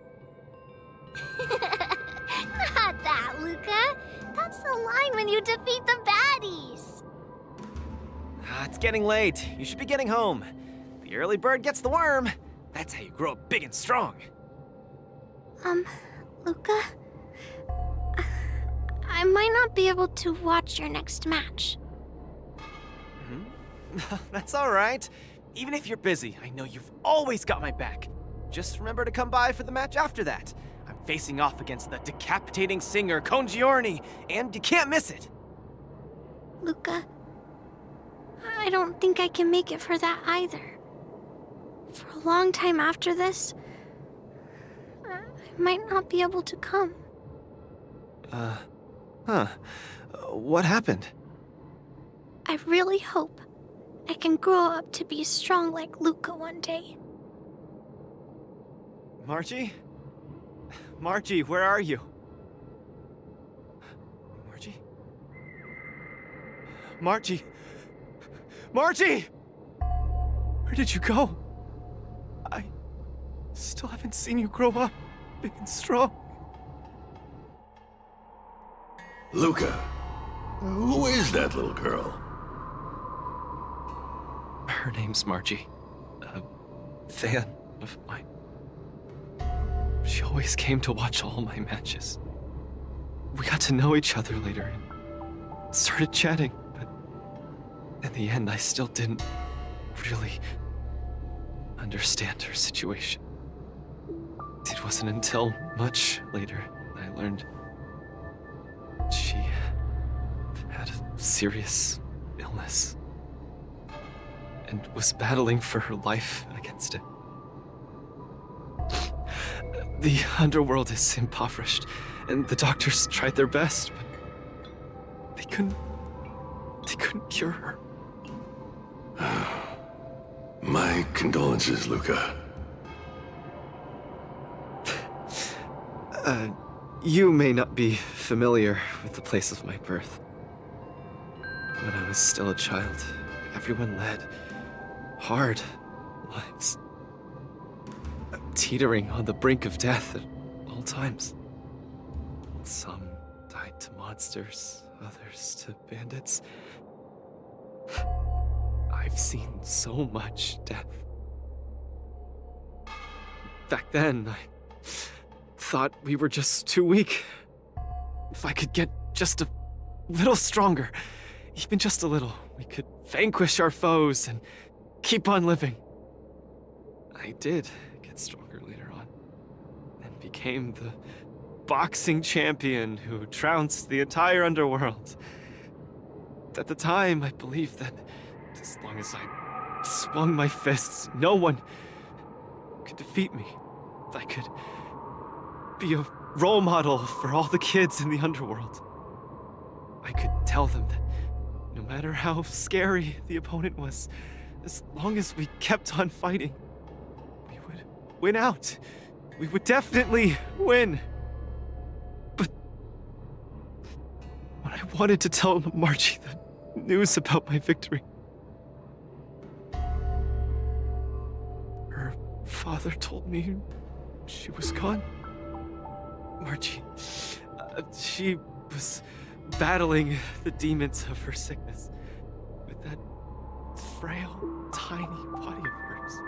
Not that, Luca. That's the line when you defeat the baddies. It's getting late. You should be getting home. The early bird gets the worm. That's how you grow up big and strong. Luca? I might not be able to watch your next match. That's all right. Even if you're busy, I know you've always got my back. Just remember to come by for the match after that. I'm facing off against the decapitating singer Congiorni, and you can't miss it. Luca, I don't think I can make it for that either. For a long time after this, I might not be able to come. What happened? I really hope I can grow up to be strong like Luca one day. Margie? Margie, where are you? Margie? Margie? Margie! Where did you go? I still haven't seen you grow up big and strong. Luca, who is that little girl? Her name's Margie. A fan of mine. She always came to watch all my matches. We got to know each other later and started chatting, but in the end, I still didn't really understand her situation. It wasn't until much later that I learned she had a serious illness and was battling for her life against it. The underworld is impoverished, and the doctors tried their best, but they couldn't cure her. My condolences, Luca. You may not be familiar with the place of my birth. When I was still a child, everyone led hard lives, teetering on the brink of death at all times. Some died to monsters, others to bandits. I've seen so much death. Back then, I thought we were just too weak. If I could get just a little stronger, even just a little, we could vanquish our foes and keep on living. I did get stronger later on, and became the boxing champion who trounced the entire underworld. At the time, I believed that as long as I swung my fists, no one could defeat me. I could be a role model for all the kids in the underworld. I could tell them that no matter how scary the opponent was, as long as we kept on fighting, we would win out. We would definitely win. But when I wanted to tell Margie the news about my victory, her father told me she was gone. Margie, she was battling the demons of her sickness with that frail, tiny body of hers.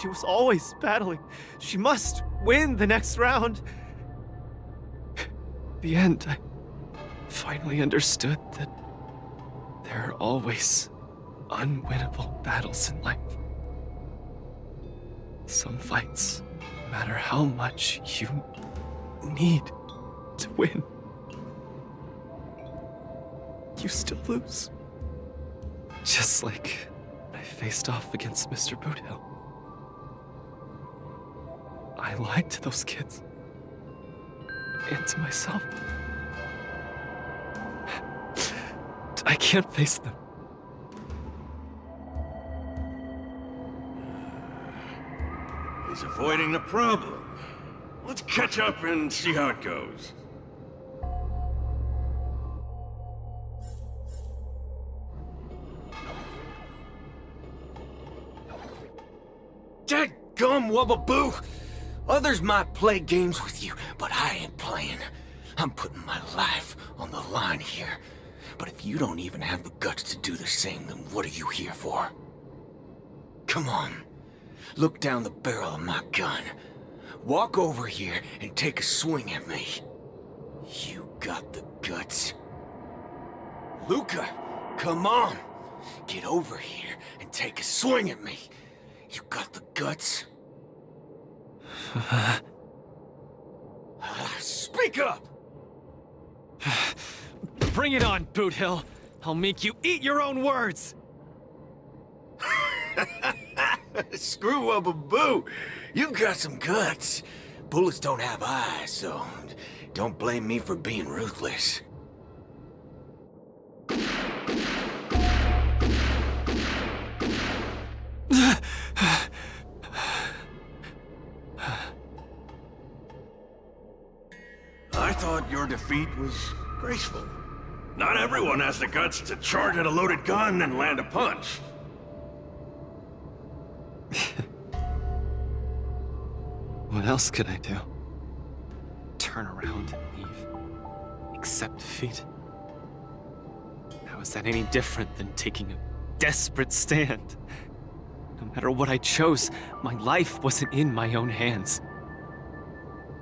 She was always battling. She must win the next round. At the end, I finally understood that there are always unwinnable battles in life. Some fights, no matter how much you need to win, you still lose. Just like when I faced off against Mr. Boothill. I lied to those kids. And to myself. I can't face them. He's avoiding the problem. Let's catch up and see how it goes. Dadgum Wubbaboo! Others might play games with you, but I ain't playing. I'm putting my life on the line here. But if you don't even have the guts to do the same, then what are you here for? Come on. Look down the barrel of my gun. Walk over here and take a swing at me. You got the guts. Luca, come on. Get over here and take a swing at me. You got the guts? Speak up! Bring it on, Boothill. I'll make you eat your own words. Screw up a boo. You've got some guts. Bullets don't have eyes, so don't blame me for being ruthless. I thought your defeat was graceful. Not everyone has the guts to charge at a loaded gun and land a punch. What else could I do? Turn around and leave? Accept defeat? How is that any different than taking a desperate stand? No matter what I chose, my life wasn't in my own hands.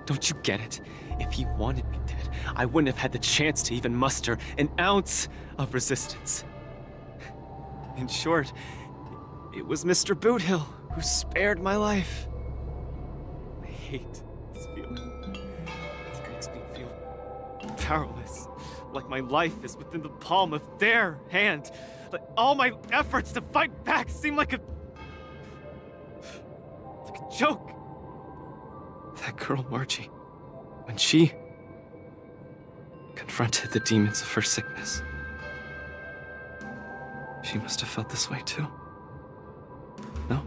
Don't you get it? If he wanted me dead, I wouldn't have had the chance to even muster an ounce of resistance. In short, it was Mr. Boothill who spared my life. I hate this feeling. It makes me feel powerless, like my life is within the palm of their hand. Like all my efforts to fight back seem like a joke. That girl, Margie, when she confronted the demons of her sickness, she must have felt this way too. No?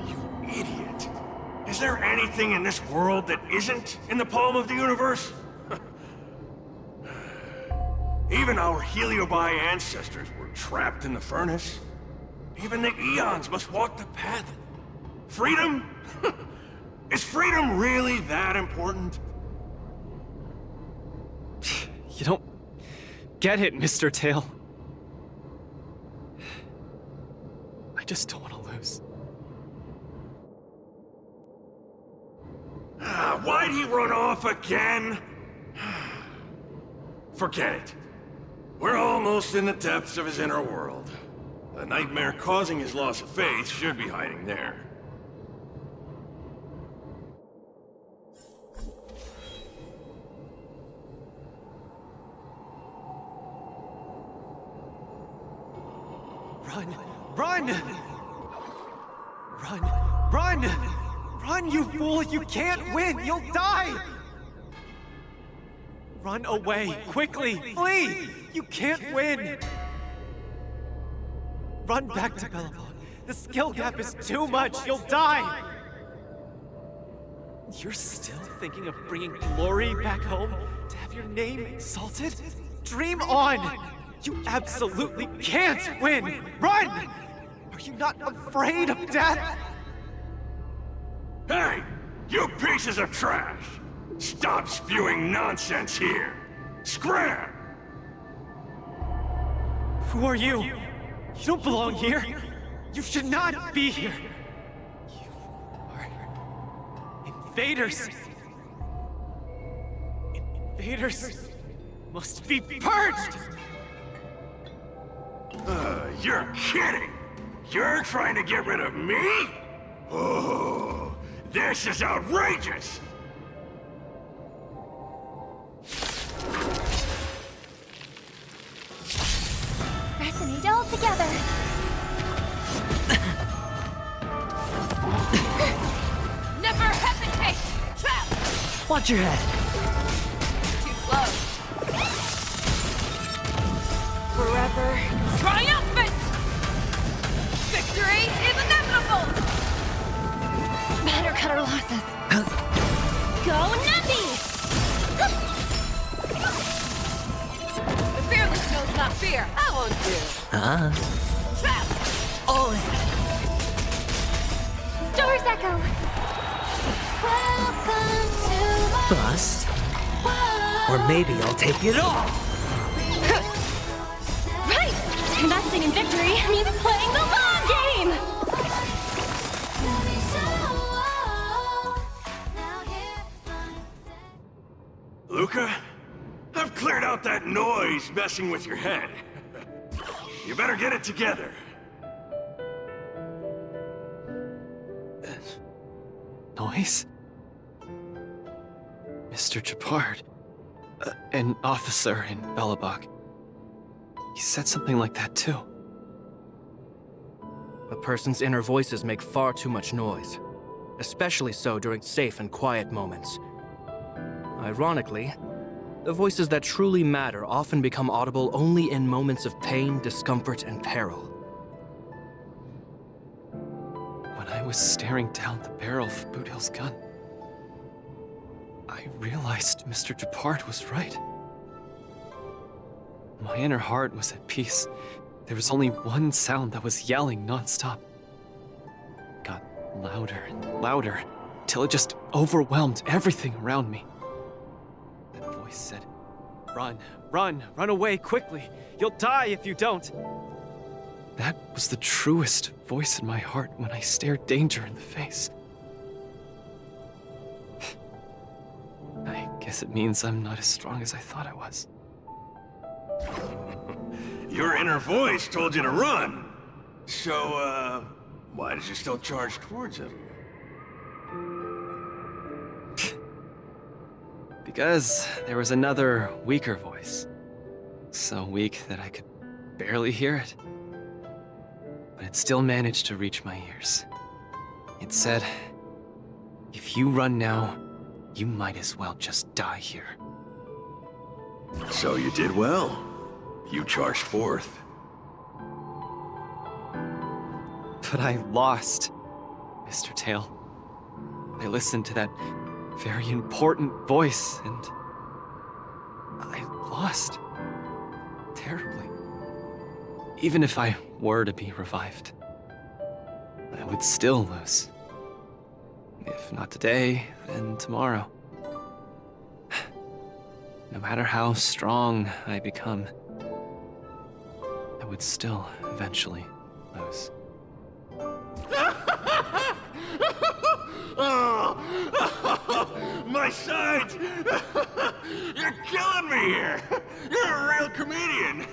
You idiot. Is there anything in this world that isn't in the palm of the universe? Even our Heliobi ancestors were trapped in the furnace. Even the eons must walk the path. Freedom? Is freedom really that important? You don't get it, Mr. Tail. I just don't want to lose. Why'd he run off again? Forget it. We're almost in the depths of his inner world. The nightmare causing his loss of faith should be hiding there. Run! Run! Run! Run! Run, you fool! You can't win! You'll die! Run away! Quickly! Flee! You can't win! Run back to Belleville. The skill gap is too much! You'll die! You're still thinking of bringing glory back home? To have your name exalted? Dream on! You absolutely can't win! Run! Are you not afraid of death? Hey! You pieces of trash! Stop spewing nonsense here! Scram! Who are you? You don't belong here. You should not be here. You are invaders. Invaders must be purged. You're kidding! You're trying to get rid of me? Oh, this is outrageous! Resonate all together. Never hesitate! Trap! Watch your head. Too close. Forever triumphant! Victory is inevitable! Better cut our losses. Go Navi! The fearless knows not fear. I won't do. Trap! All in. Stars echo. Welcome to my Bust. Or maybe I'll take it all. Right! Investing in victory means playing the long game! Luca, I've cleared out that noise messing with your head. You better get it together. Noise? Mr. Chapard. An officer in Belobog. He said something like that too. A person's inner voices make far too much noise, especially so during safe and quiet moments. Ironically, the voices that truly matter often become audible only in moments of pain, discomfort, and peril. When I was staring down the barrel of Boudil's gun, I realized Mr. Chapard was right. My inner heart was at peace. There was only one sound that was yelling nonstop. It got louder and louder, till it just overwhelmed everything around me. That voice said, "Run, run, run away quickly. You'll die if you don't." That was the truest voice in my heart when I stared danger in the face. I guess it means I'm not as strong as I thought I was. Your inner voice told you to run. So, why did you still charge towards him? Because there was another, weaker voice. So weak that I could barely hear it. But it still managed to reach my ears. It said, "If you run now, you might as well just die here." So you did well. You charged forth. But I lost, Mr. Tail. I listened to that very important voice, and I lost. Terribly. Even if I were to be revived, I would still lose. If not today, then tomorrow. No matter how strong I become, I would still eventually lose. Oh, my sides! You're killing me here! You're a real comedian!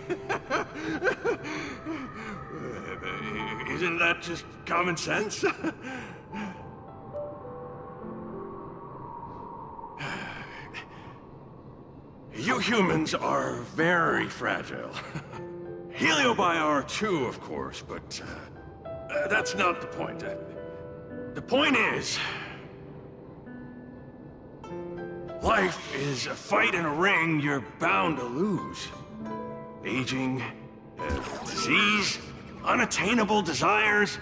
Isn't that just common sense? You humans are very fragile. Heliobi are too, of course, but that's not the point. The point is, life is a fight in a ring you're bound to lose. Aging, disease, unattainable desires,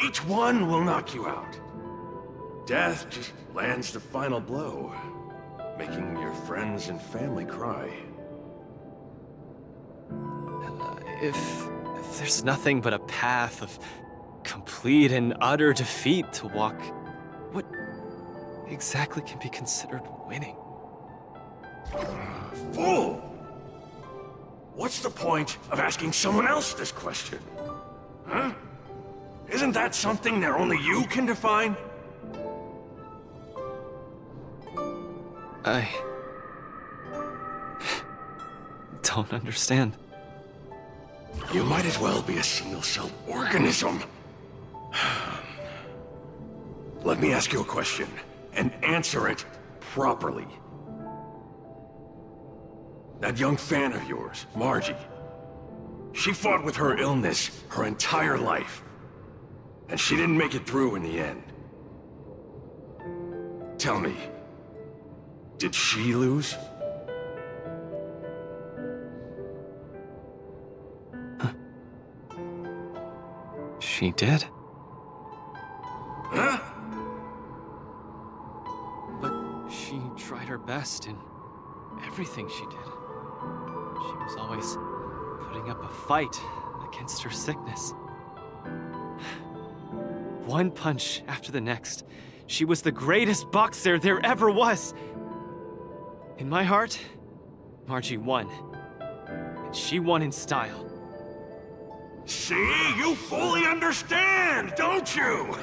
each one will knock you out. Death just lands the final blow, making your friends and family cry. If there's nothing but a path of complete and utter defeat to walk, what exactly can be considered winning? Fool! What's the point of asking someone else this question? Huh? Isn't that something that only you can define? I don't understand. You might as well be a single-celled organism. Let me ask you a question, and answer it properly. That young fan of yours, Margie, she fought with her illness her entire life, and she didn't make it through in the end. Tell me, did she lose? She did? Huh? But she tried her best in everything she did. She was always putting up a fight against her sickness. One punch after the next. She was the greatest boxer there ever was. In my heart, Margie won. And she won in style. See? You fully understand, don't you?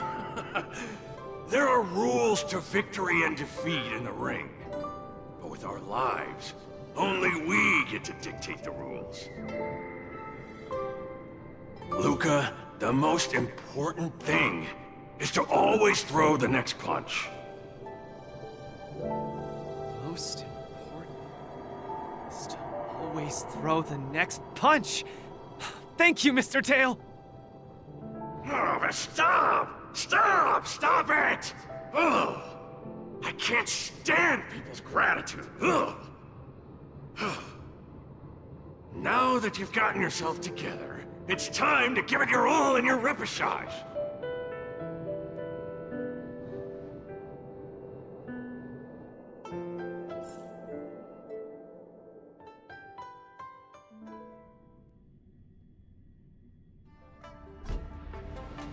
There are rules to victory and defeat in the ring. But with our lives, only we get to dictate the rules. Luca, the most important thing is to always throw the next punch. Most important is to always throw the next punch. Thank you, Mr. Tail. Oh, but stop! Stop! Stop it! Ugh. I can't stand people's gratitude. Ugh. Now that you've gotten yourself together, it's time to give it your all in your repechage.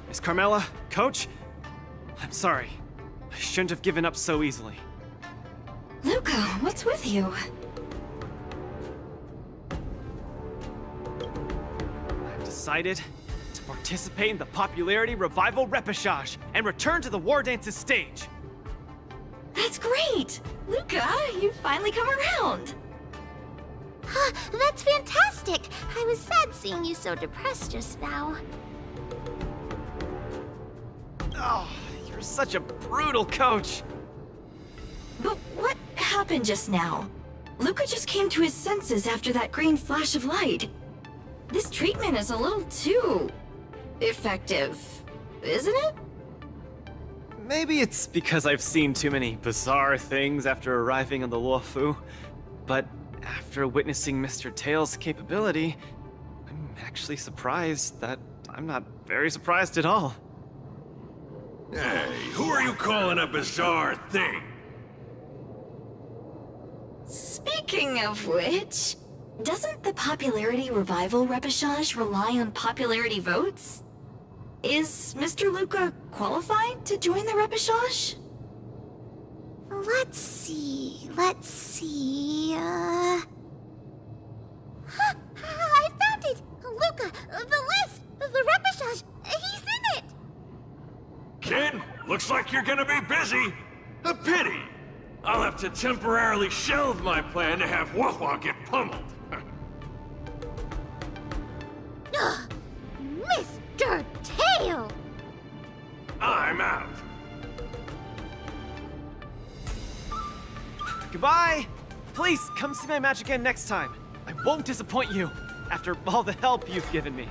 Miss Carmela, Coach, I'm sorry. I shouldn't have given up so easily. Luca, what's with you? I've decided to participate in the Popularity Revival Repechage and return to the Wardance's stage. That's great! Luca, you've finally come around! That's fantastic! I was sad seeing you so depressed just now. Oh, you're such a brutal coach! But what happened just now? Luca just came to his senses after that green flash of light. This treatment is a little too... effective, isn't it? Maybe it's because I've seen too many bizarre things after arriving on the Luofu, but after witnessing Mr. Tail's capability, I'm actually surprised that I'm not very surprised at all. Hey, who are you calling a bizarre thing? Speaking of which, doesn't the Popularity Revival Repechage rely on popularity votes? Is Mr. Luca qualified to join the Repechage? Let's see. I found it! Luca, the list! The Repechage! He's in it! Kid, looks like you're gonna be busy. A pity. I'll have to temporarily shelve my plan to have Wawa get pummeled. Mr. Tail! I'm out. Goodbye! Please, come see my match again next time. I won't disappoint you, after all the help you've given me.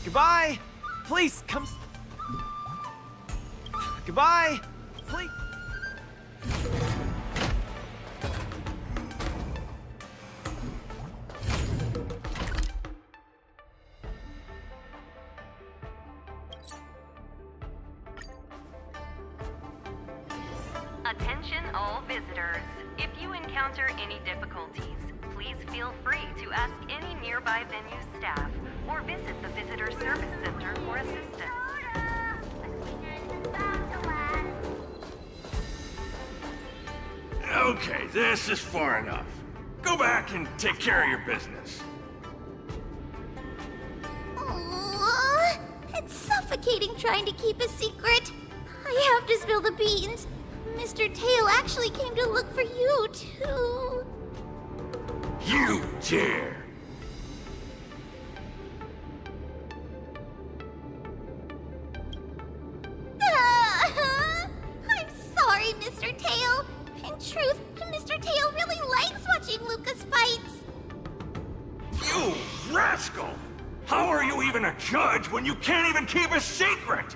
Goodbye! Please, come... Goodbye! Please... Attention all visitors. If you encounter any difficulties, please feel free to ask any nearby venue staff or visit the Visitor Service Center for assistance. Okay, this is far enough. Go back and take care of your business. Aww, it's suffocating trying to keep a secret. I have to spill the beans. Mr. Tail actually came to look for you, too. You dare! I'm sorry, Mr. Tail. In truth, Mr. Tail really likes watching Lucas fights. You rascal! How are you even a judge when you can't even keep a secret?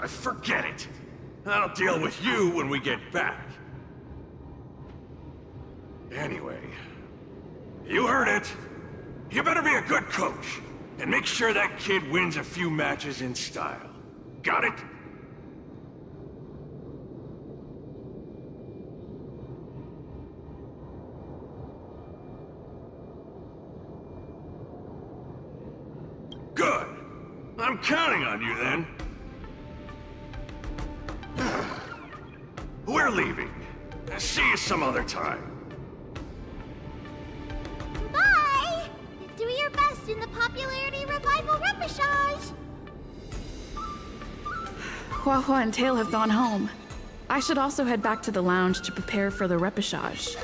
Forget it. I'll deal with you when we get back. Anyway, you heard it. You better be a good coach and make sure that kid wins a few matches in style. Got it? Good. I'm counting on you then. We're leaving. See you some other time. Bye! Do your best in the popularity revival repechage. Hua Hua and Tail have gone home. I should also head back to the lounge to prepare for the repechage.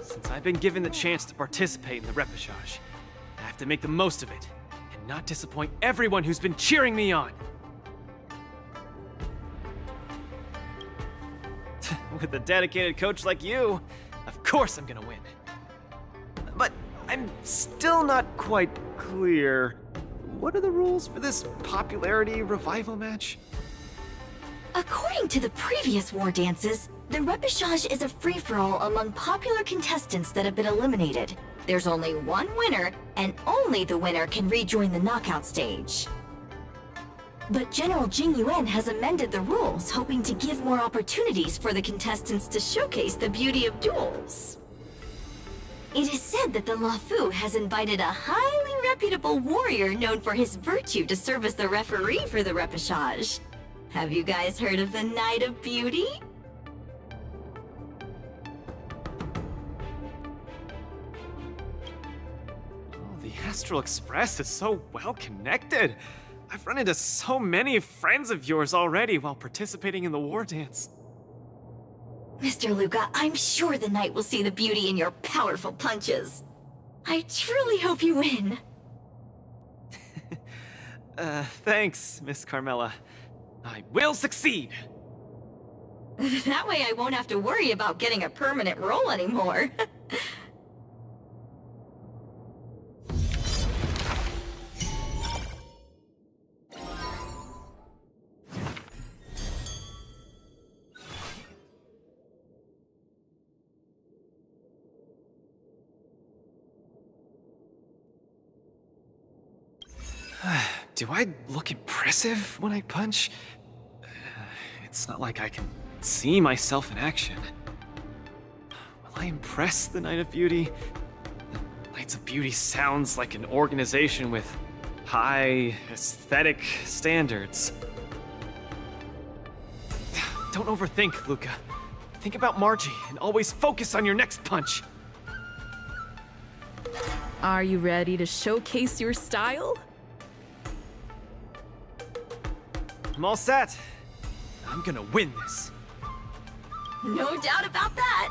Since I've been given the chance to participate in the repechage, I have to make the most of it and not disappoint everyone who's been cheering me on. With a dedicated coach like you, of course I'm gonna win. But I'm still not quite clear. What are the rules for this popularity revival match? According to the previous war dances, the repechage is a free-for-all among popular contestants that have been eliminated. There's only one winner, and only the winner can rejoin the knockout stage. But General Jing Yuan has amended the rules, hoping to give more opportunities for the contestants to showcase the beauty of duels. It is said that the Luofu has invited a highly reputable warrior known for his virtue to serve as the referee for the repechage. Have you guys heard of the Knight of Beauty? The Astral Express is so well connected. I've run into so many friends of yours already while participating in the war dance. Mr. Luca, I'm sure the knight will see the beauty in your powerful punches. I truly hope you win. Thanks, Miss Carmela. I will succeed. That way I won't have to worry about getting a permanent role anymore. Do I look impressive when I punch? It's not like I can see myself in action. Will I impress the Knight of Beauty? The Knights of Beauty sounds like an organization with high aesthetic standards. Don't overthink, Luca. Think about Margie and always focus on your next punch. Are you ready to showcase your style? I'm all set. I'm gonna win this. No doubt about that.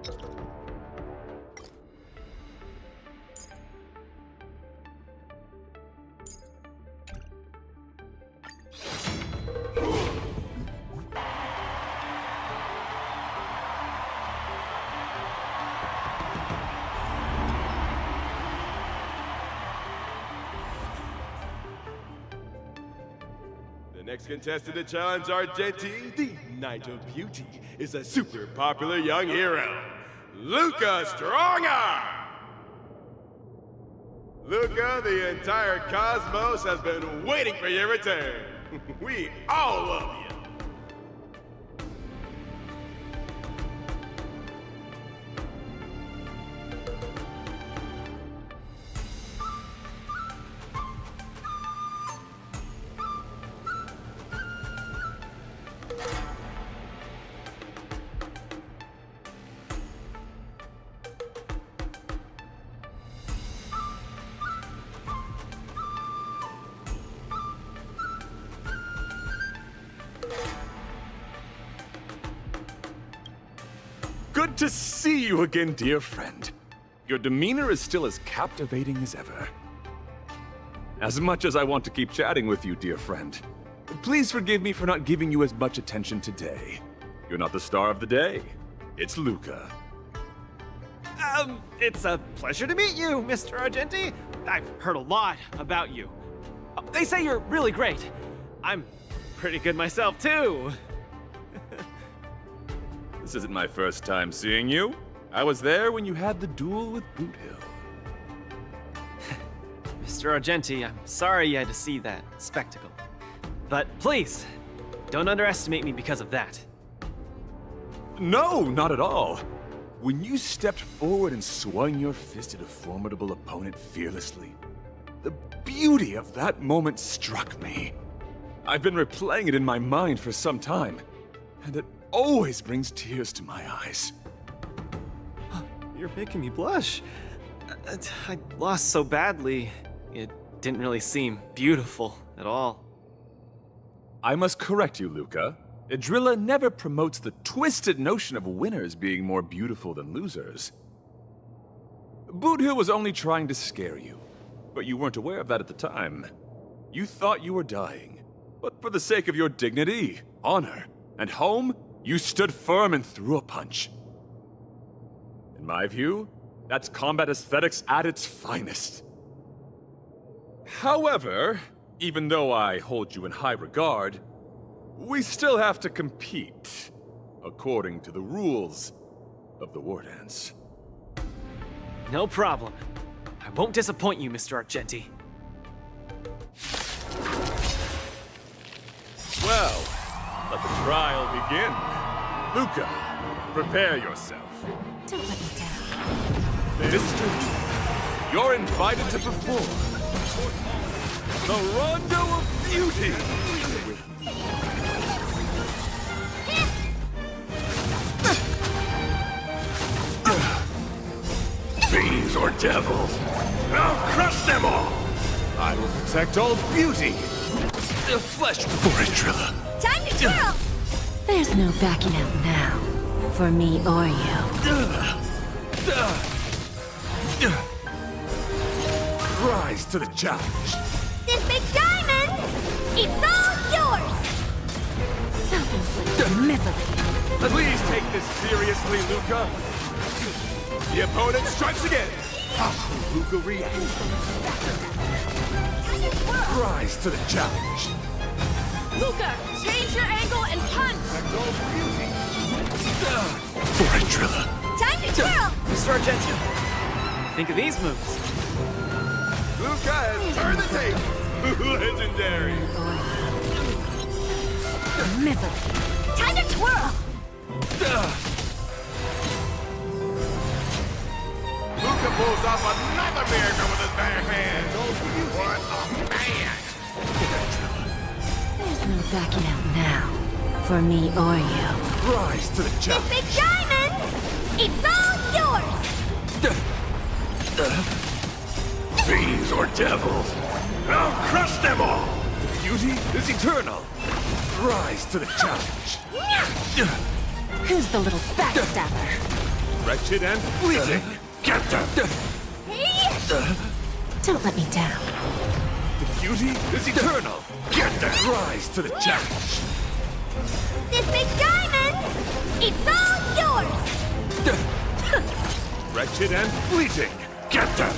The next contestant to challenge Argenti, the Knight of Beauty, is a super popular young hero, Luca Strongarm! Luca, the entire cosmos has been waiting for your return. We all love you. Good to see you again, dear friend. Your demeanor is still as captivating as ever. As much as I want to keep chatting with you, dear friend, please forgive me for not giving you as much attention today. You're not the star of the day. It's Luca. It's a pleasure to meet you, Mr. Argenti. I've heard a lot about you. They say you're really great. I'm pretty good myself, too. This isn't my first time seeing you. I was there when you had the duel with Boot Hill. Mr. Argenti, I'm sorry you had to see that spectacle. But please, don't underestimate me because of that. No, not at all. When you stepped forward and swung your fist at a formidable opponent fearlessly, the beauty of that moment struck me. I've been replaying it in my mind for some time, and it always brings tears to my eyes. You're making me blush. I lost so badly, it didn't really seem beautiful at all. I must correct you, Luca. Idrilla never promotes the twisted notion of winners being more beautiful than losers. Boot Hill was only trying to scare you, but you weren't aware of that at the time. You thought you were dying, but for the sake of your dignity, honor, and home, you stood firm and threw a punch. In my view, that's combat aesthetics at its finest. However, even though I hold you in high regard, we still have to compete, according to the rules of the Wardance. No problem. I won't disappoint you, Mr. Argenti. Well, let the trial begin. Luca, prepare yourself. Don't let me down. Mr. Luca, you're invited to perform the Rondo of Beauty with Fiends or devils, I'll crush them all! I will protect all beauty. The flesh for Idrilla. Time to twirl! There's no backing out now, for me or you. Rise to the challenge. This big diamond, it's all yours! Self-inflicted misery. Please take this seriously, Luca. The opponent strikes again. How will Luca react? Rise to the challenge. Luca, change your angle and punch! For Idrilla. Time to twirl! Mr. Argenti, think of these moves. Luca has turned the tape. Legendary. Misery. Time to twirl! Luca pulls off another miracle with his bare hands. What a man! There's no backing out now, for me or you. Rise to the This challenge. big diamond, it's all yours! Fiends or devils, I'll crush them all! Beauty is eternal. Rise to the challenge. Who's the little backstabber? Wretched and fleeting! Get them! Don't let me down. The beauty is eternal! Get them! Rise to the challenge! This big diamond, it's all yours! Wretched and fleeting! Get them!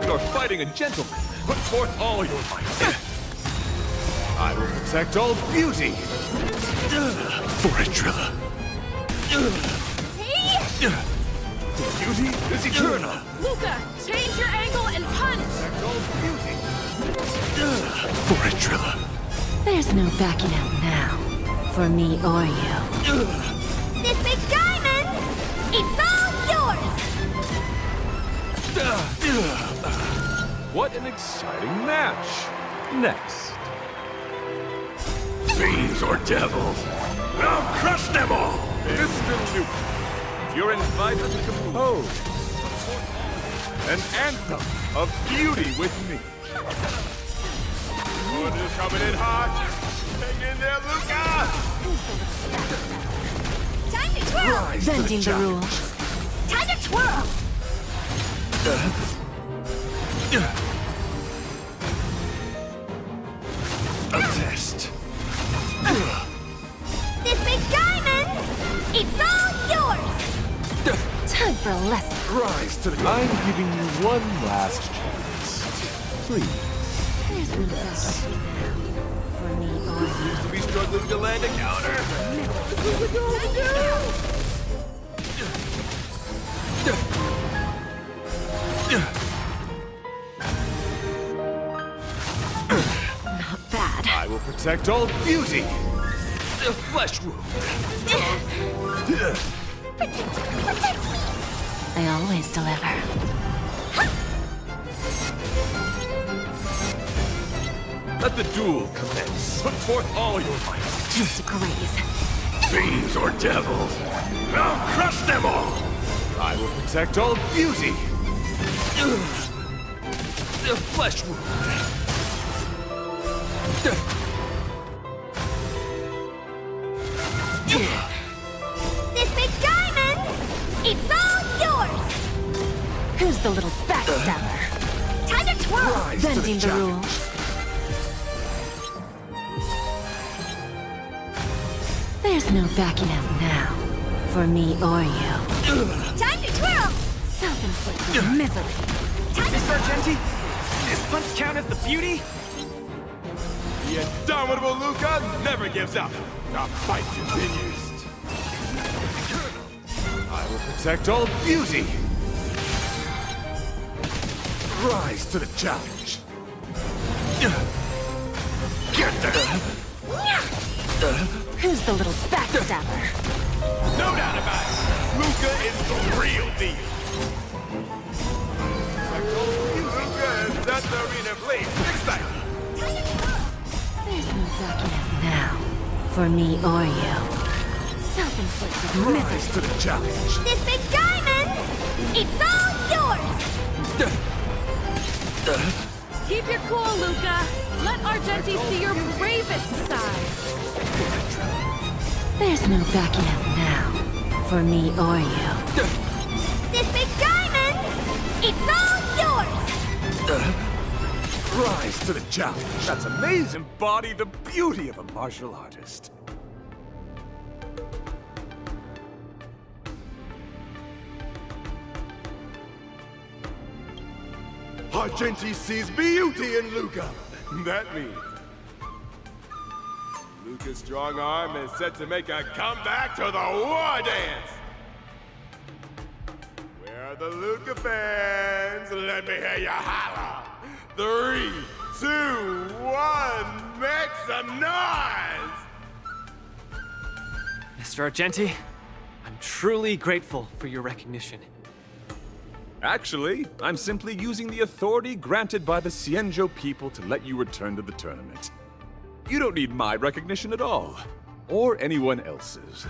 You're fighting a gentleman! Put forth all your might! I will protect all beauty! For a Trilla! The beauty is eternal! Luca, change your angle and punch! Protect all beauty! For a Trilla. There's no backing out now. For me or you. This big diamond, it's all yours! What an exciting match! Next. Fiends or devils, I'll crush them all! Mr. Luke, you're invited to compose an anthem of beauty with me. Order's coming in hot. Hang in there, Luca! Time to twirl! Rise to Bending the challenge. rules. Time to twirl! A test. This big diamond, it's all yours! Time for a lesson. Rise to the... I'm giving you one last chance. Please. There's no backing out now. For me or you. Seems to be struggling to land a counter. Not bad. I will protect all beauty. The flesh wound. I always deliver. Let the duel commence. Put forth all your might. Just a graze. Fiends or devils, I'll crush them all! I will protect all beauty. The flesh wound. This big diamond, it's all yours! Who's the little backstabber? Time to twirl! Rise to Bending the challenge. rules. There's no backing out now. For me or you. Time to twirl! Self-inflicted misery. Miss Argenti, this punch count as the beauty? The indomitable Luca never gives up. The fight continues. I will protect all beauty. Rise to the challenge. Get there. Who's the little backstabber? No doubt about it. Luca is the real deal. Luca has set the arena ablaze. Exciting. There's no backing out now. For me or you. Self-inflicted Rise misery. to the challenge. This big diamond, it's all yours! Keep your cool, Luca. Let Argenti see your bravest side. There's no backing out now. For me or you. This big diamond, it's all yours! Rise to the challenge. That's amazing. Embody the beauty of a martial artist. Argenti sees beauty in Luca. That means Luca's strong arm is set to make a comeback to the Wardance. Where are the Luca fans? Let me hear you holler. 3, 2, 1, make some noise! Mr. Argenti, I'm truly grateful for your recognition. Actually, I'm simply using the authority granted by the Cienjo people to let you return to the tournament. You don't need my recognition at all, or anyone else's.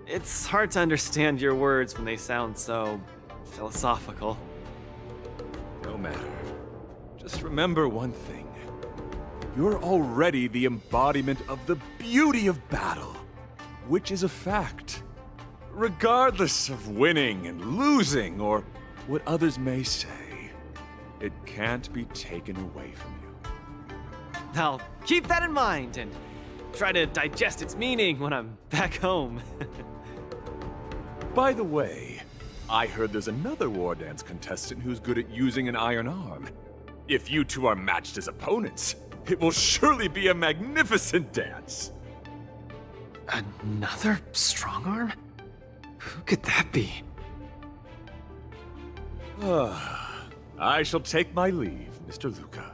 It's hard to understand your words when they sound so philosophical. No matter. Just remember one thing. You're already the embodiment of the beauty of battle, which is a fact. Regardless of winning and losing, or what others may say, it can't be taken away from you. I'll keep that in mind and try to digest its meaning when I'm back home. By the way, I heard there's another Wardance contestant who's good at using an iron arm. If you two are matched as opponents, it will surely be a magnificent dance. Another strong arm? Who could that be? I shall take my leave, Mr. Luca.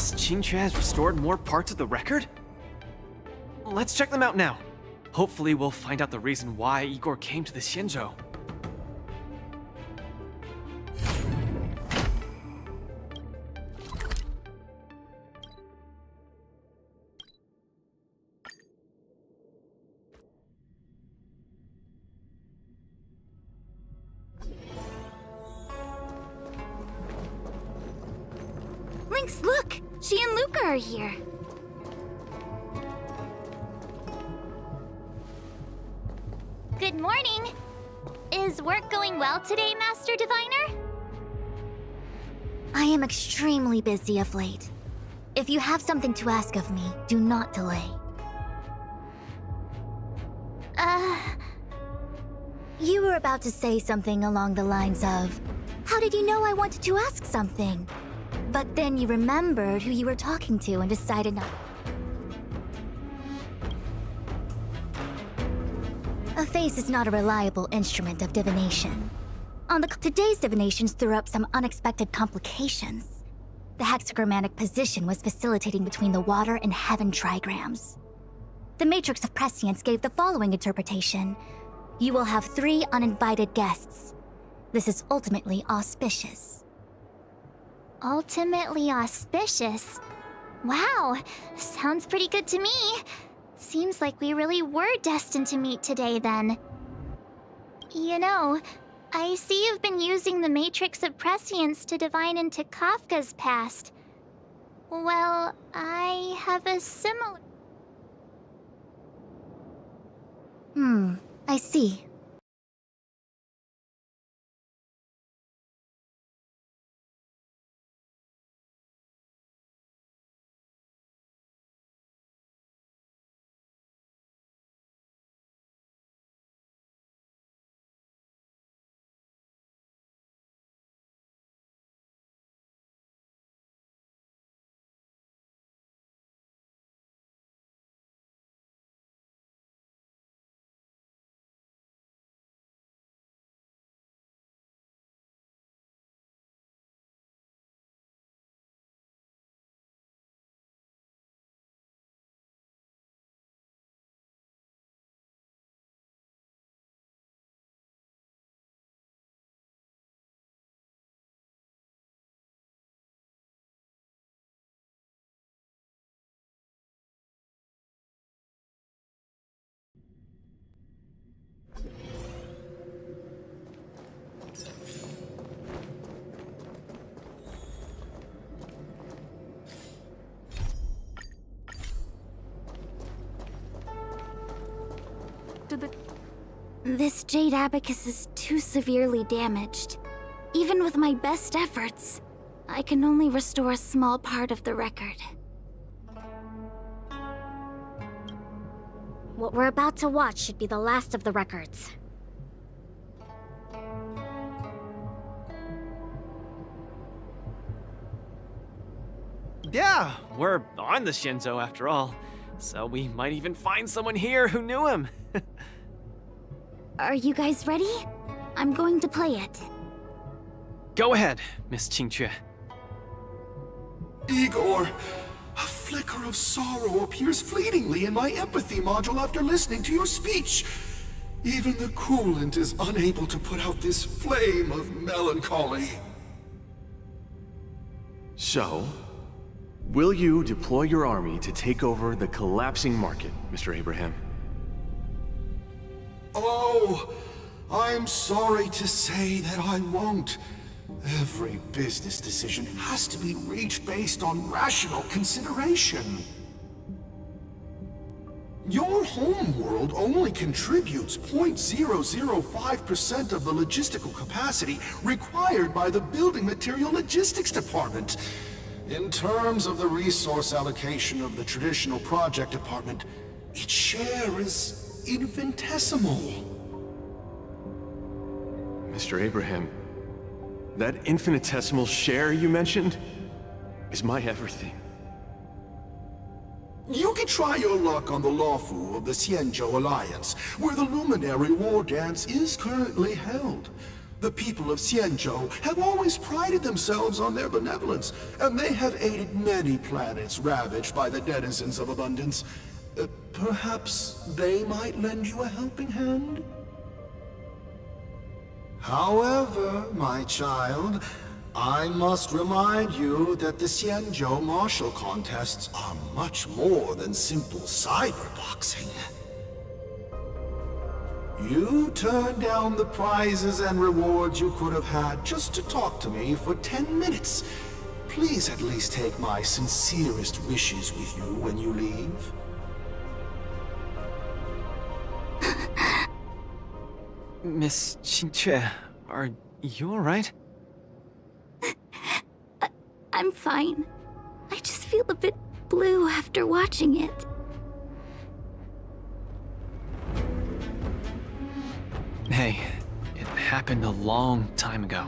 Miss Qingque has restored more parts of the record? Let's check them out now. Hopefully we'll find out the reason why Igor came to the Xianzhou. Lynx, look! She and Luca are here. Good morning. Is work going well today, Master Diviner? I am extremely busy of late. If you have something to ask of me, do not delay. You were about to say something along the lines of, "How did you know I wanted to ask something?" But then you remembered who you were talking to and decided not. A face is not a reliable instrument of divination. Today's divinations threw up some unexpected complications. The hexagrammatic position was facilitating between the water and heaven trigrams. The matrix of prescience gave the following interpretation. You will have 3 uninvited guests. This is ultimately auspicious. Ultimately auspicious? Wow, sounds pretty good to me. Seems like we really were destined to meet today then. You know, I see you've been using the Matrix of Prescience to divine into Kafka's past. Well, I have a similar... I see. This jade abacus is too severely damaged. Even with my best efforts, I can only restore a small part of the record. What we're about to watch should be the last of the records. Yeah, we're on the Xianzhou after all, so we might even find someone here who knew him. Are you guys ready? I'm going to play it. Go ahead, Miss Qingque. Igor, a flicker of sorrow appears fleetingly in my empathy module after listening to your speech. Even the coolant is unable to put out this flame of melancholy. So, will you deploy your army to take over the collapsing market, Mr. Abraham? Oh, I'm sorry to say that I won't. Every business decision has to be reached based on rational consideration. Your homeworld only contributes 0.005% of the logistical capacity required by the Building Material Logistics Department. In terms of the resource allocation of the traditional project department, its share is infinitesimal. Mr. Abraham, that infinitesimal share you mentioned is my everything. You can try your luck on the Lawfu of the Xianzhou Alliance, where the Luminary Wardance is currently held. The people of Xianzhou have always prided themselves on their benevolence, and they have aided many planets ravaged by the denizens of abundance. Perhaps they might lend you a helping hand? However, my child, I must remind you that the Xianzhou martial contests are much more than simple cyberboxing. You turned down the prizes and rewards you could have had just to talk to me for 10 minutes. Please at least take my sincerest wishes with you when you leave. Miss Qingque, are you alright? I'm fine. I just feel a bit blue after watching it. Hey, it happened a long time ago.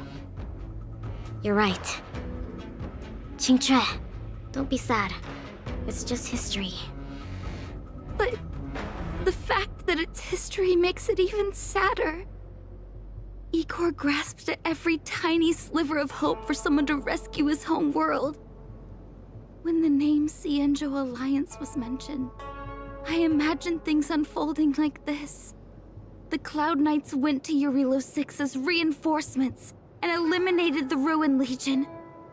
You're right. Qingque, don't be sad. It's just history. But the fact that it's history makes it even sadder. Igor grasped at every tiny sliver of hope for someone to rescue his home world. When the name Xianzhou Alliance was mentioned, I imagined things unfolding like this. The Cloud Knights went to Eurilo 6 as reinforcements and eliminated the Ruin Legion,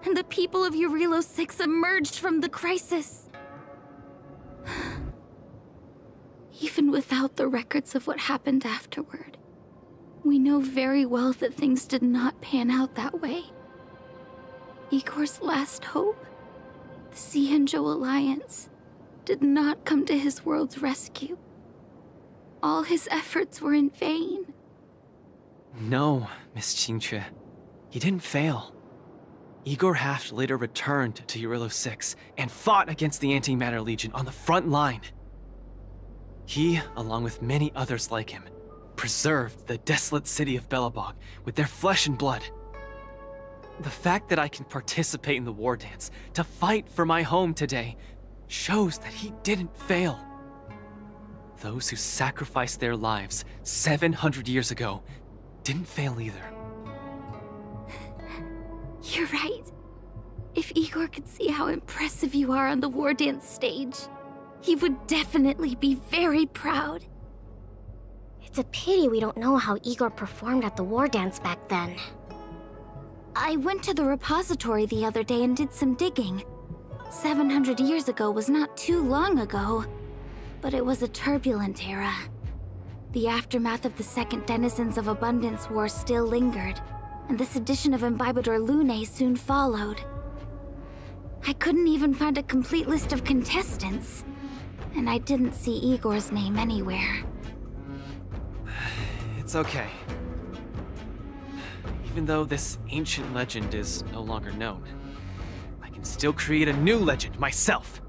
and the people of Eurilo 6 emerged from the crisis. Even without the records of what happened afterward, we know very well that things did not pan out that way. Igor's last hope, the Xianzhou Alliance, did not come to his world's rescue. All his efforts were in vain. No, Miss Qingque. He didn't fail. Igor Haft later returned to Eurilo 6 and fought against the Antimatter Legion on the front line. He, along with many others like him, preserved the desolate city of Belobog with their flesh and blood. The fact that I can participate in the Wardance to fight for my home today shows that he didn't fail. Those who sacrificed their lives 700 years ago didn't fail either. You're right. If Igor could see how impressive you are on the Wardance stage, he would definitely be very proud. It's a pity we don't know how Igor performed at the Wardance back then. I went to the repository the other day and did some digging. 700 years ago was not too long ago, but it was a turbulent era. The aftermath of the Second Denizens of Abundance War still lingered, and the sedition of Imbibador Lune soon followed. I couldn't even find a complete list of contestants, and I didn't see Igor's name anywhere. It's okay. Even though this ancient legend is no longer known, I can still create a new legend myself.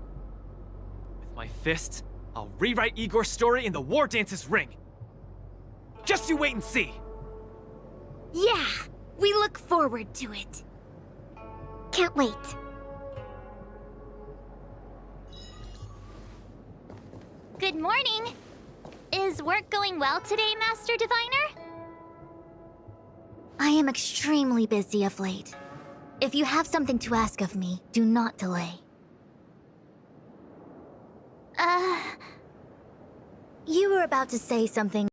With my fists, I'll rewrite Igor's story in the Wardance's ring. Just you wait and see. Yeah, we look forward to it. Can't wait. Good morning. Is work going well today, Master Diviner? I am extremely busy of late. If you have something to ask of me, do not delay. You were about to say something.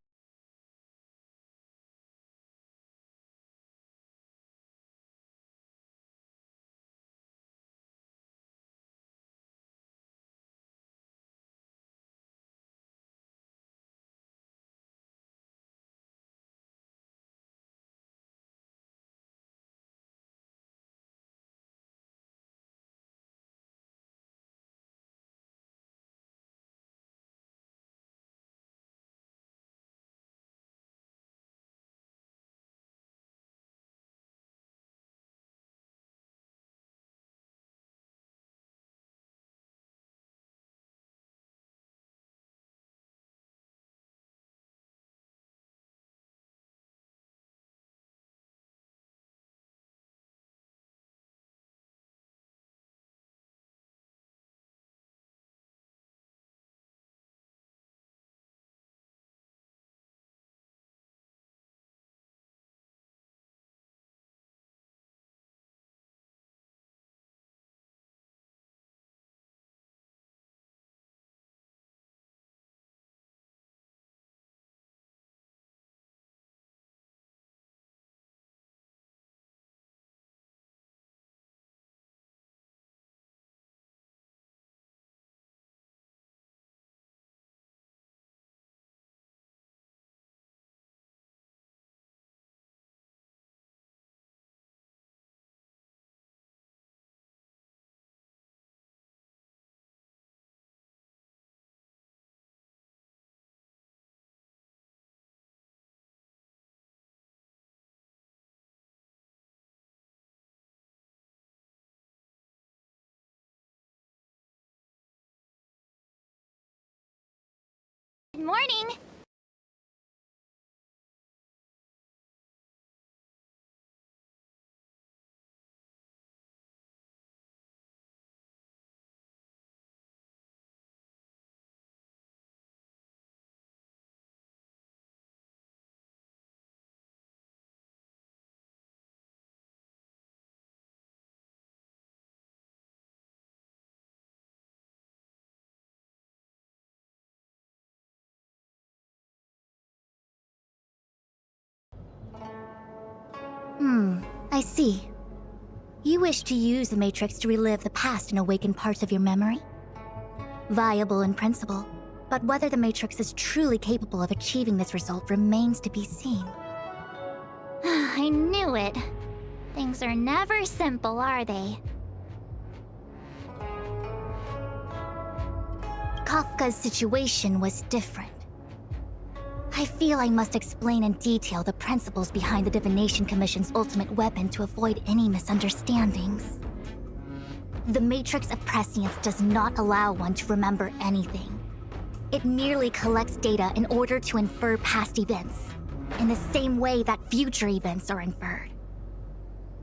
Good morning. I see. You wish to use the Matrix to relive the past and awaken parts of your memory? Viable in principle, but whether the Matrix is truly capable of achieving this result remains to be seen. I knew it. Things are never simple, are they? Kafka's situation was different. I feel I must explain in detail the principles behind the Divination Commission's ultimate weapon to avoid any misunderstandings. The Matrix of Prescience does not allow one to remember anything. It merely collects data in order to infer past events, in the same way that future events are inferred.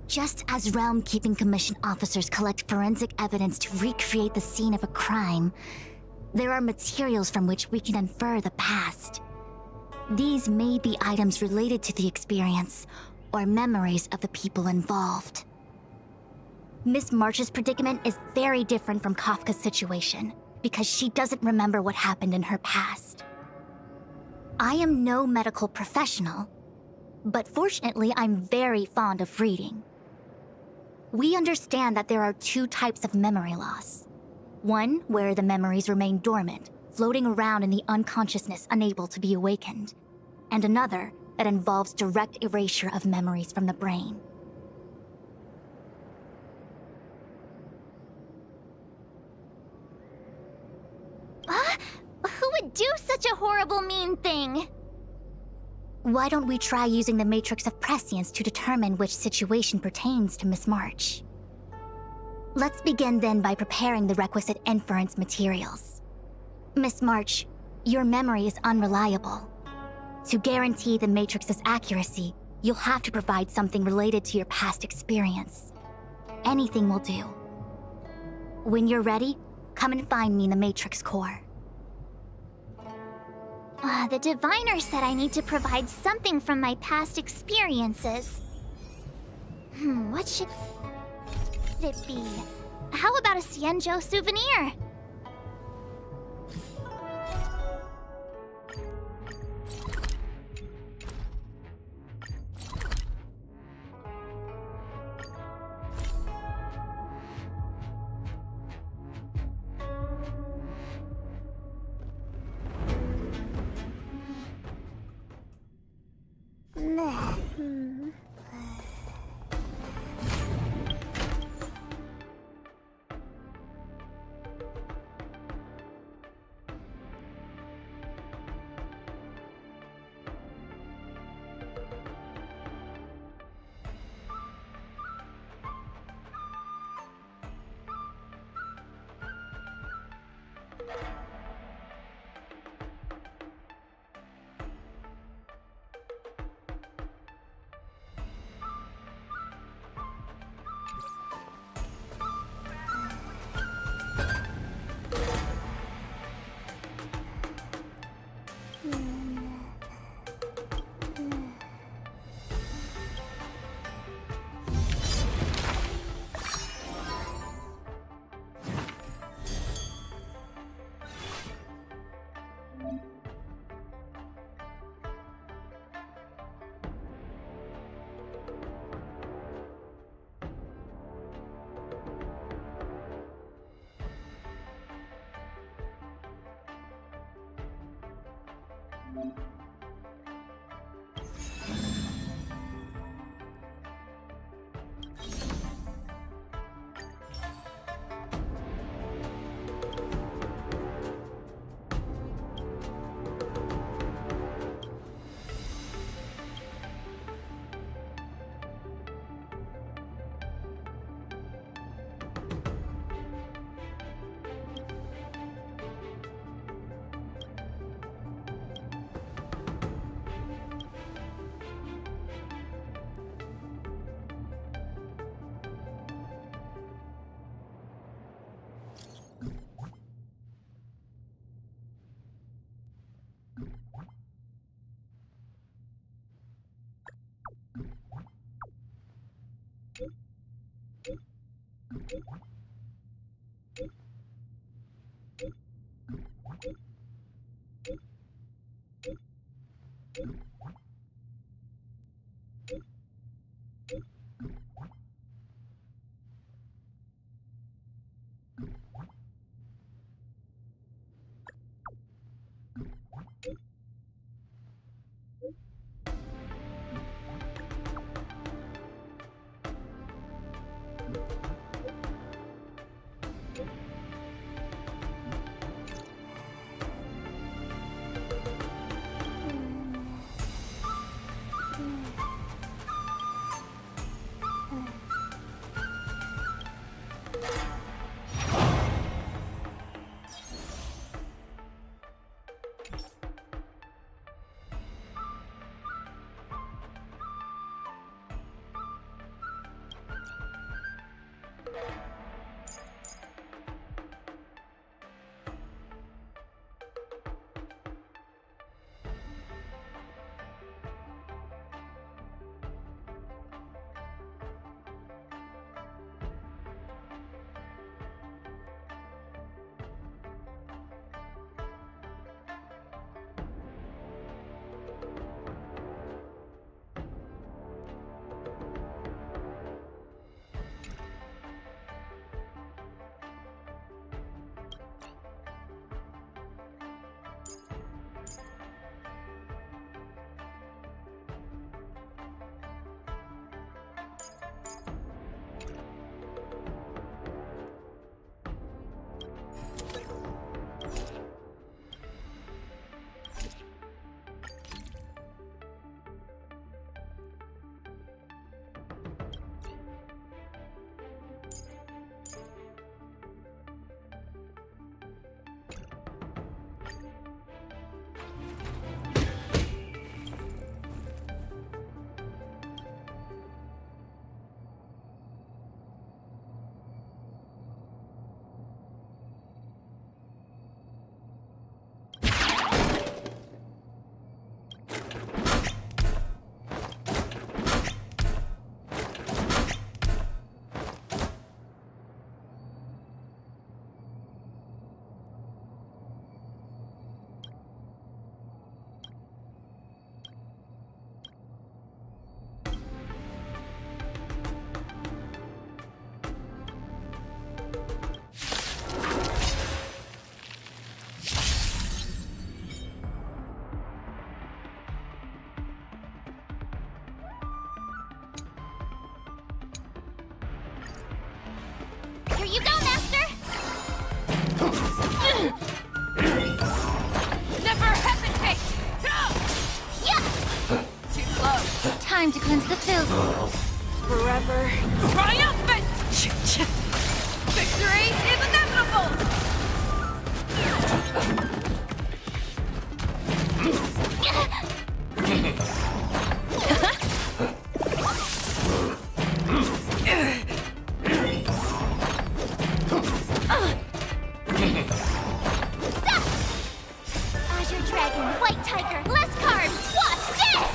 Just as Realm Keeping Commission officers collect forensic evidence to recreate the scene of a crime, there are materials from which we can infer the past. These may be items related to the experience, or memories of the people involved. Miss March's predicament is very different from Kafka's situation, because she doesn't remember what happened in her past. I am no medical professional, but fortunately I'm very fond of reading. We understand that there are two types of memory loss. One where the memories remain dormant, floating around in the unconsciousness unable to be awakened, and another that involves direct erasure of memories from the brain. Who would do such a horrible, mean thing? Why don't we try using the Matrix of Prescience to determine which situation pertains to Miss March? Let's begin then by preparing the requisite inference materials. Miss March, your memory is unreliable. To guarantee the Matrix's accuracy, you'll have to provide something related to your past experience. Anything will do. When you're ready, come and find me in the Matrix core. The diviner said I need to provide something from my past experiences. What should it be? How about a Cienjo souvenir? Here you go, Master! Never hesitate! Yeah! Too close. Time to cleanse the filth. Forever triumphant! Victory is inevitable! Azure Dragon, White Tiger, less carbs! What's this?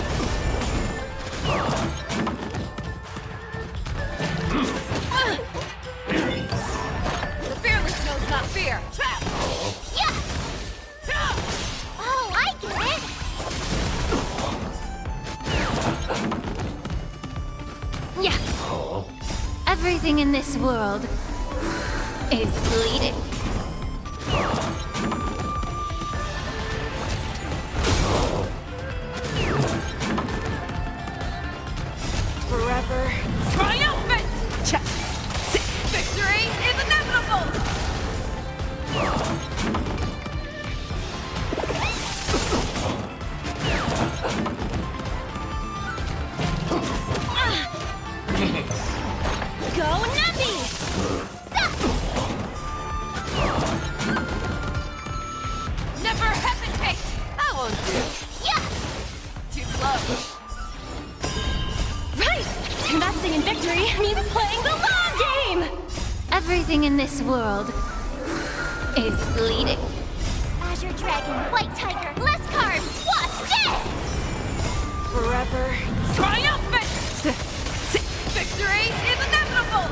The fearless knows not fear! Trap! Yeah! Oh, I get it! Yeah. Everything in this world is bleeding. Forever triumphant! Victory is inevitable! Go Navi! Never hesitate! I won't do. Yeah! Too close. Right! Investing in victory means playing the long game! Everything in this world is bleeding. Azure Dragon, White Tiger, less carbs! What's this? Forever triumphant! Victory is inevitable!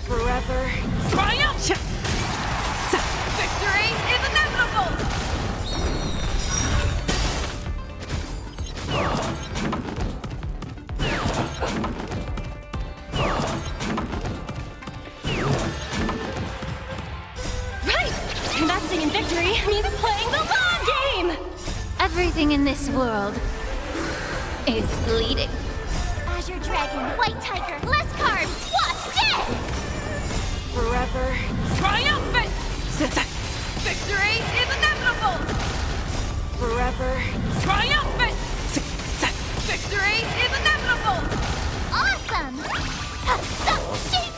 Forever. Triumph! Victory is inevitable! Right! Investing in victory means playing the long game! Everything in this world is bleeding. Azure Dragon, White Tiger, less carbs, what's dead? Forever. Triumphant! Victory is inevitable! Forever. Triumphant! Victory is inevitable! Awesome! Ding!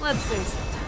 Let's save some time.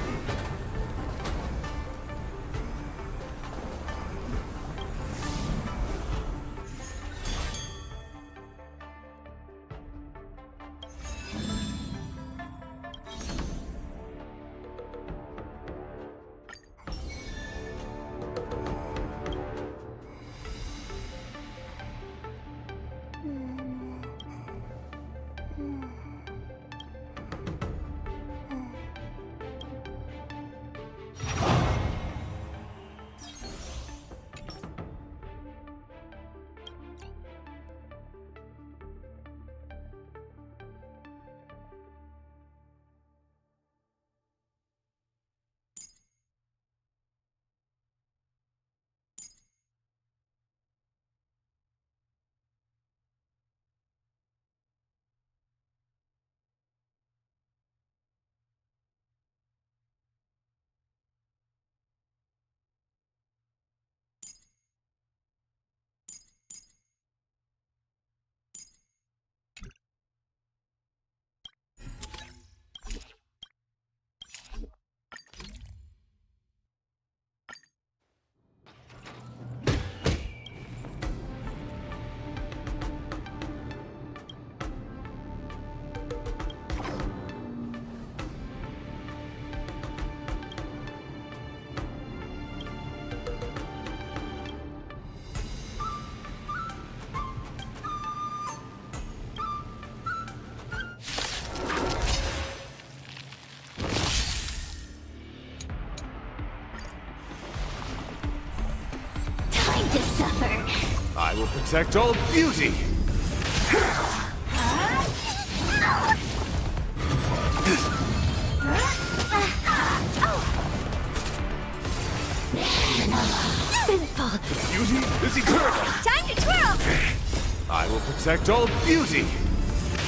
To suffer. I will protect all beauty! Sinful. Beauty is eternal! Time to twirl! I will protect all beauty!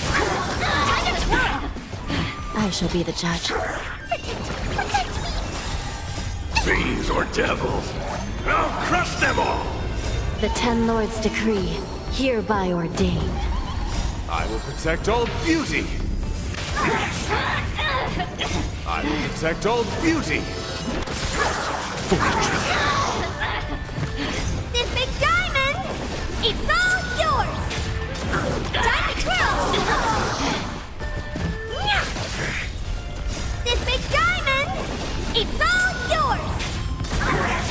Time to twirl! I shall be the judge. Fiends or devils, I'll crush them all! The Ten Lords' decree, hereby ordained. I will protect all beauty! I will protect all beauty! This big diamond, it's all yours! Time to twirl! This big diamond, it's all yours!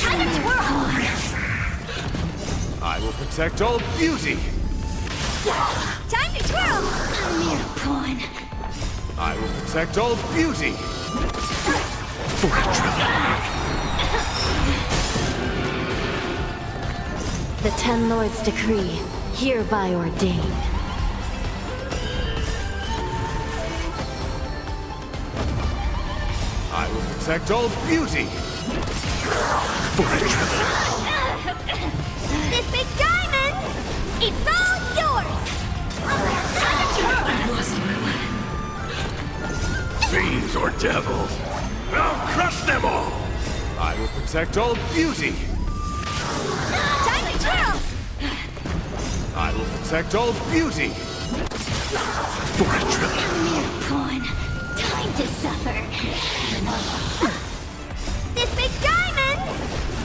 Time to twirl! I will protect protect all beauty! Time to twirl! I'm your pawn. I will protect all beauty! The Ten Lords' decree, hereby ordained. I will protect all beauty! This big diamond! It's all yours! Fiends or devils! I'll crush them all! I will protect all beauty! Time to twirl! I will protect all beauty! I'm your pawn. Time to suffer. This big diamond!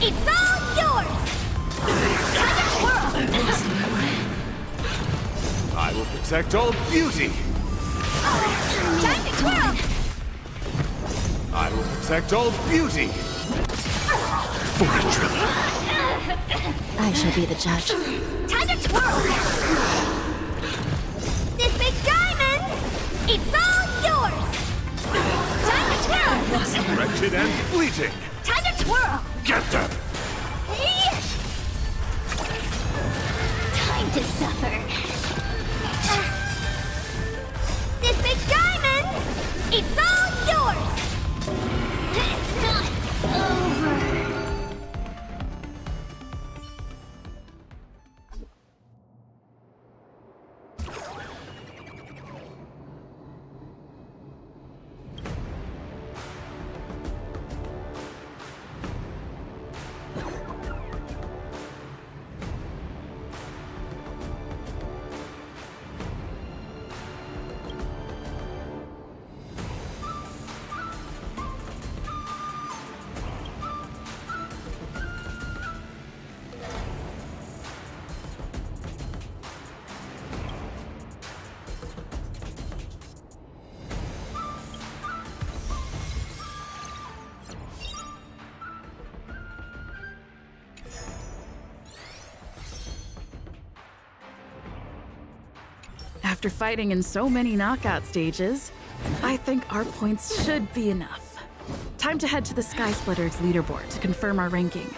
It's all yours! Time to twirl! I will protect all beauty! Time to twirl! I will protect all beauty! I shall be the judge. Time to twirl! This big diamond! It's all yours! Time to twirl! Wretched and fleeting! Time to twirl! Get them! Time to suffer. This big diamond! It's all yours! It's not over. After fighting in so many knockout stages, I think our points should be enough. Time to head to the Sky Splitters leaderboard to confirm our ranking.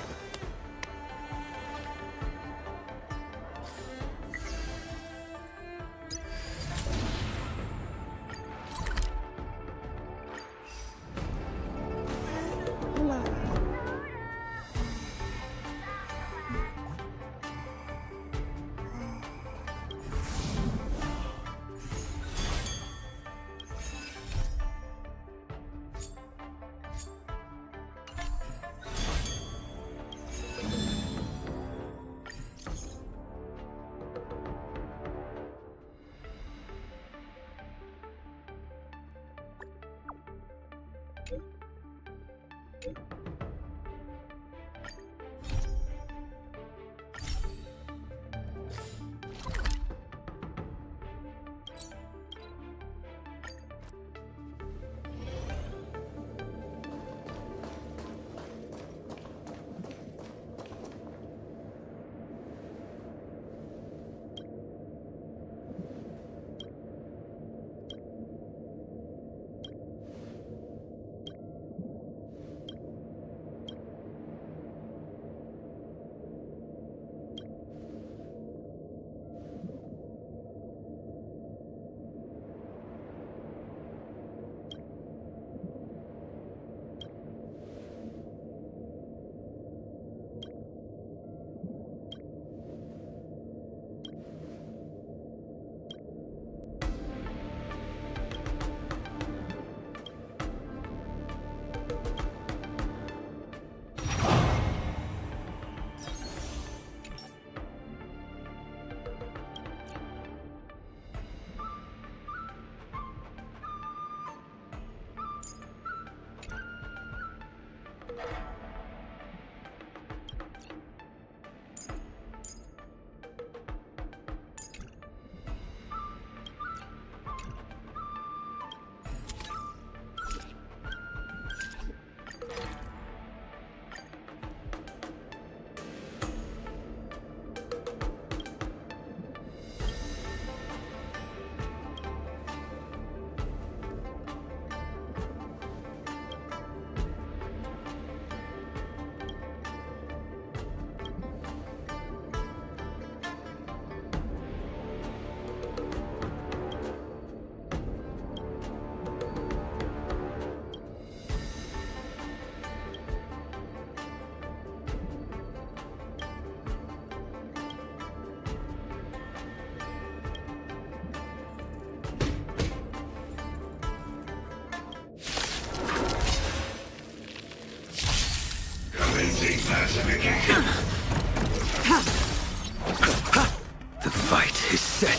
The fight is set.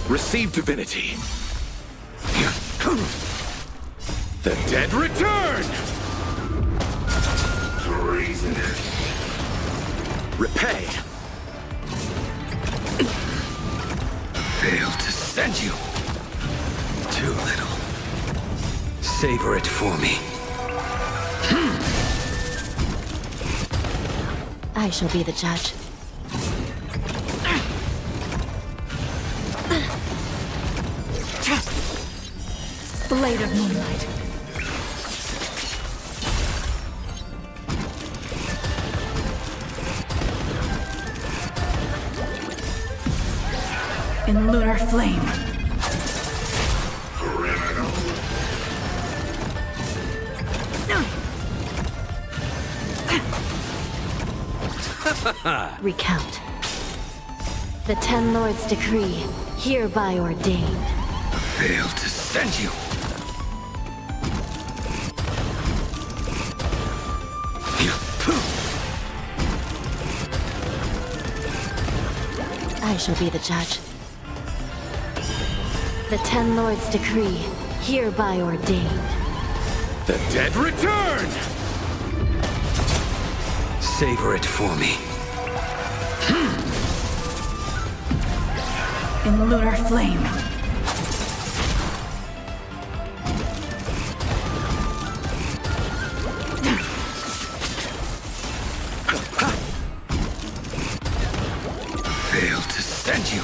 Receive divinity. The dead return! Treasonous. Repay. Failed to send you. Too little. Savor it for me. I shall be the judge. Blade of moonlight. In lunar flame. Recount. The Ten Lords' decree, hereby ordained. Failed to send you. I shall be the judge. The Ten Lords' decree, hereby ordained. The dead return! Savor it for me. In lunar flame. Failed to send you.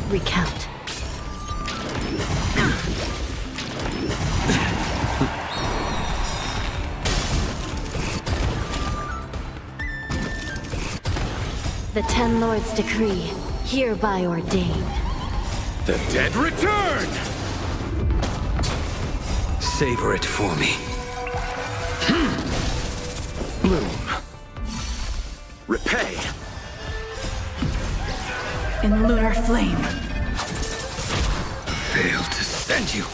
Recount. The Ten Lords' decree, hereby ordained. The dead return! Savor it for me. Bloom. Repay. In lunar flame. Failed to send you.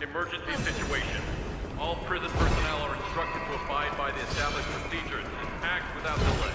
Emergency situation. All prison personnel are instructed to abide by the established procedures and act without delay.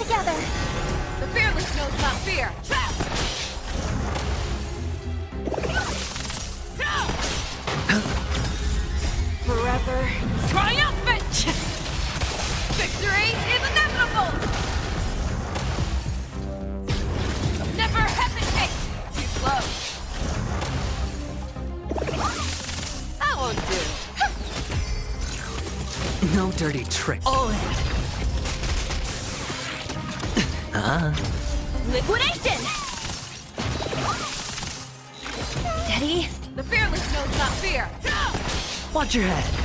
together. The fearless knows not fear. Forever triumphant! Victory is inevitable! Never hesitate! Too slow. That won't do. No dirty trick. All in. Liquidation! Steady. The fearless knows not fear. Watch your head.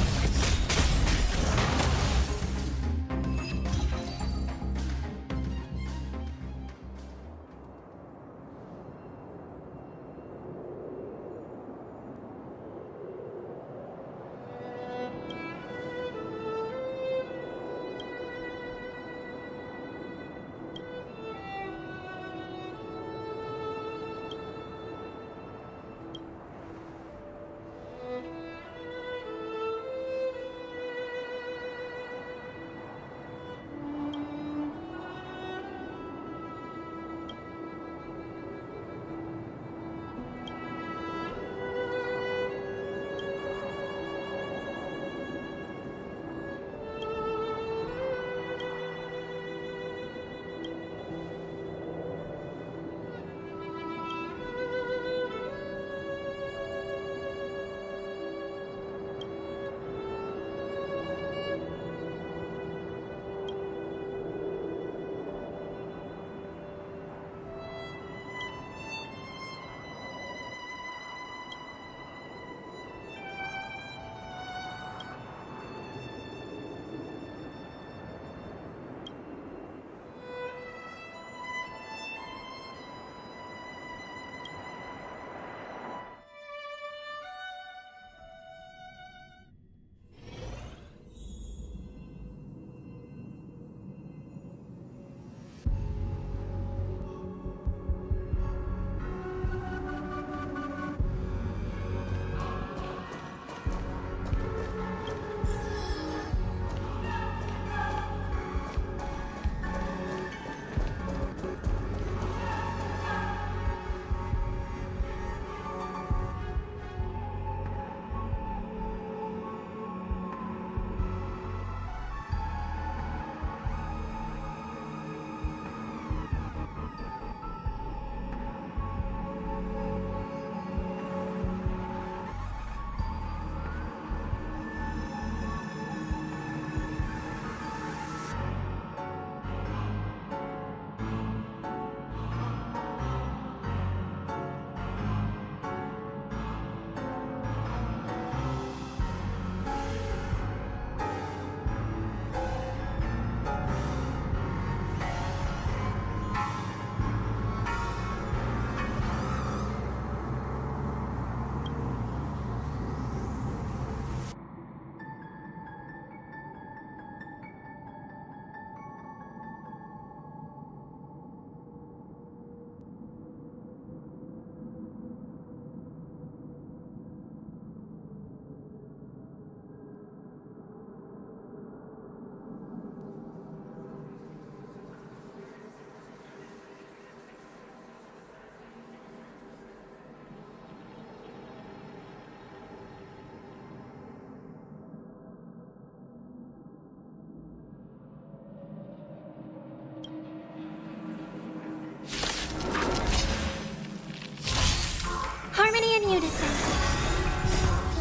Harmony and unison.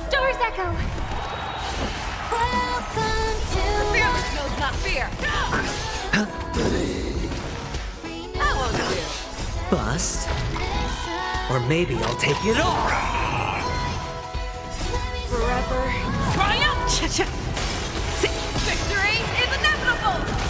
Stars echo. Welcome to The fearless knows not fear. That won't do. Bust. Or maybe I'll take it all. Forever triumph! Victory is inevitable!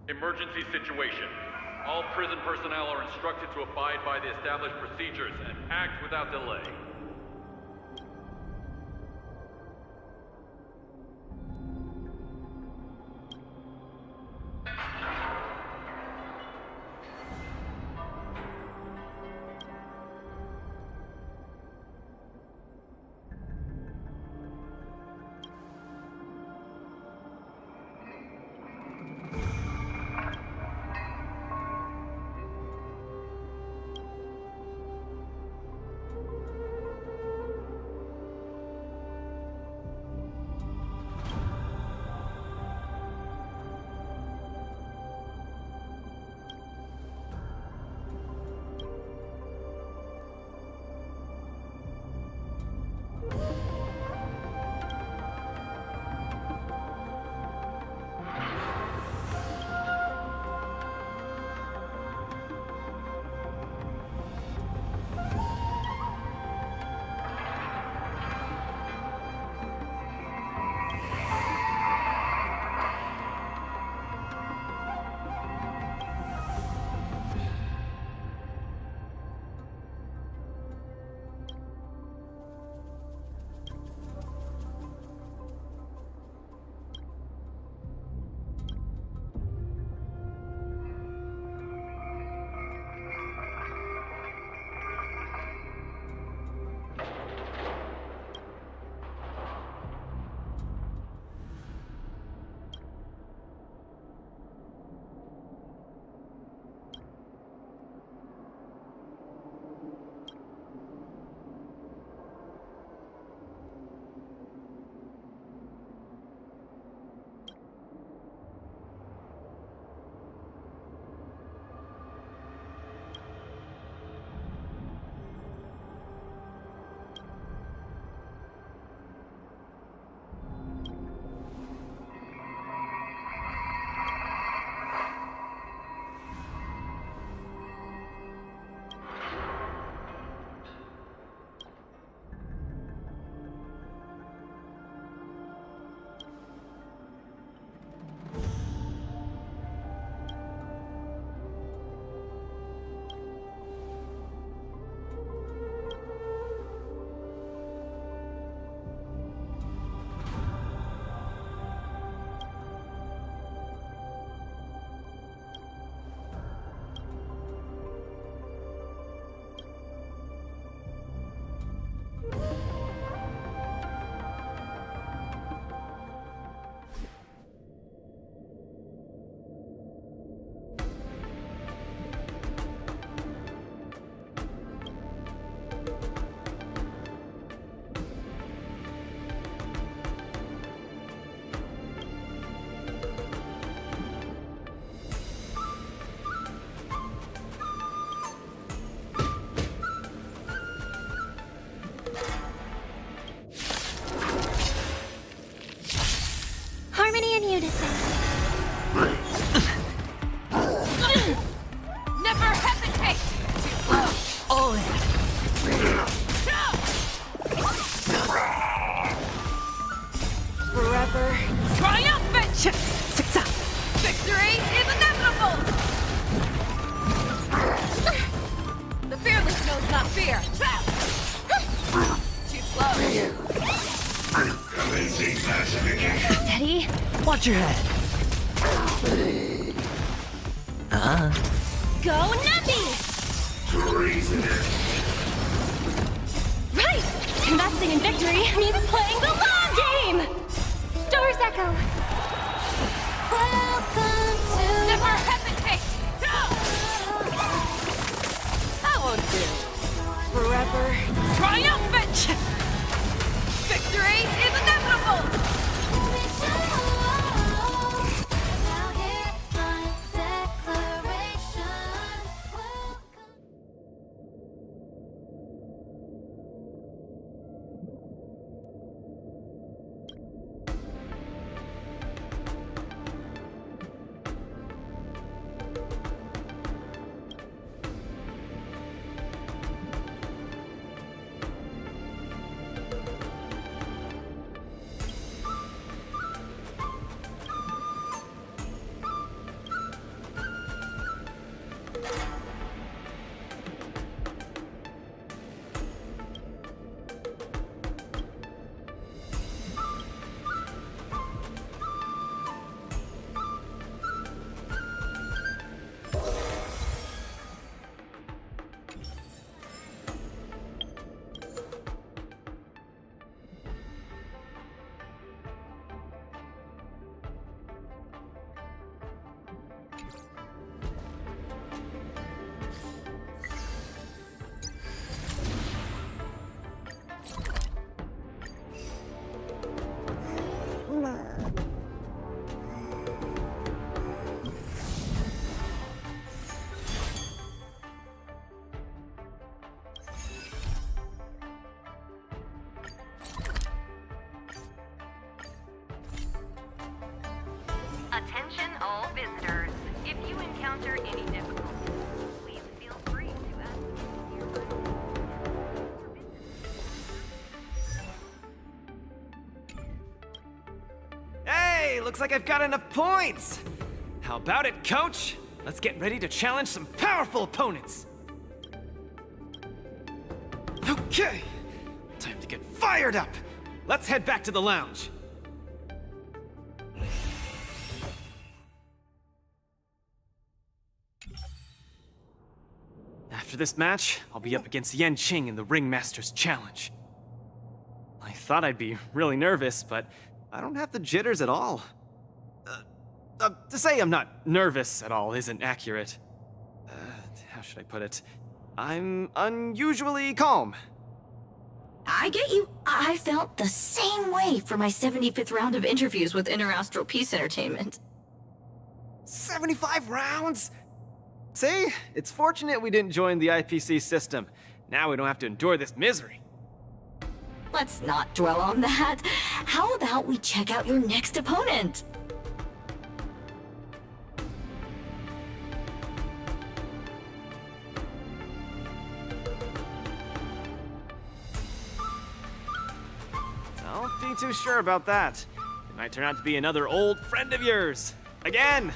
Emergency situation. All prison personnel are instructed to abide by the established procedures and act without delay. Never hesitate! fear! Too slow. Commencing classification. Steady. Watch your head. Go Nuppy! Treasonous. Right! Investing in victory means playing the long game! Stars Echo! Welcome to... Never hesitate! That won't do. Forever triumphant! Victory is inevitable! Attention all visitors. If you encounter any difficulties, please feel free to ask any nearby Hey, looks like I've got enough points! How about it, coach? Let's get ready to challenge some powerful opponents! Okay, time to get fired up! Let's head back to the lounge. After this match, I'll be up against Yen Qing in the Ringmaster's Challenge. I thought I'd be really nervous, but I don't have the jitters at all. To say I'm not nervous at all isn't accurate. How should I put it? I'm unusually calm. I get you. I felt the same way for my 75th round of interviews with Interastral Peace Entertainment. 75 rounds? See? It's fortunate we didn't join the IPC system. Now we don't have to endure this misery. Let's not dwell on that. How about we check out your next opponent? Don't be too sure about that. It might turn out to be another old friend of yours. Again!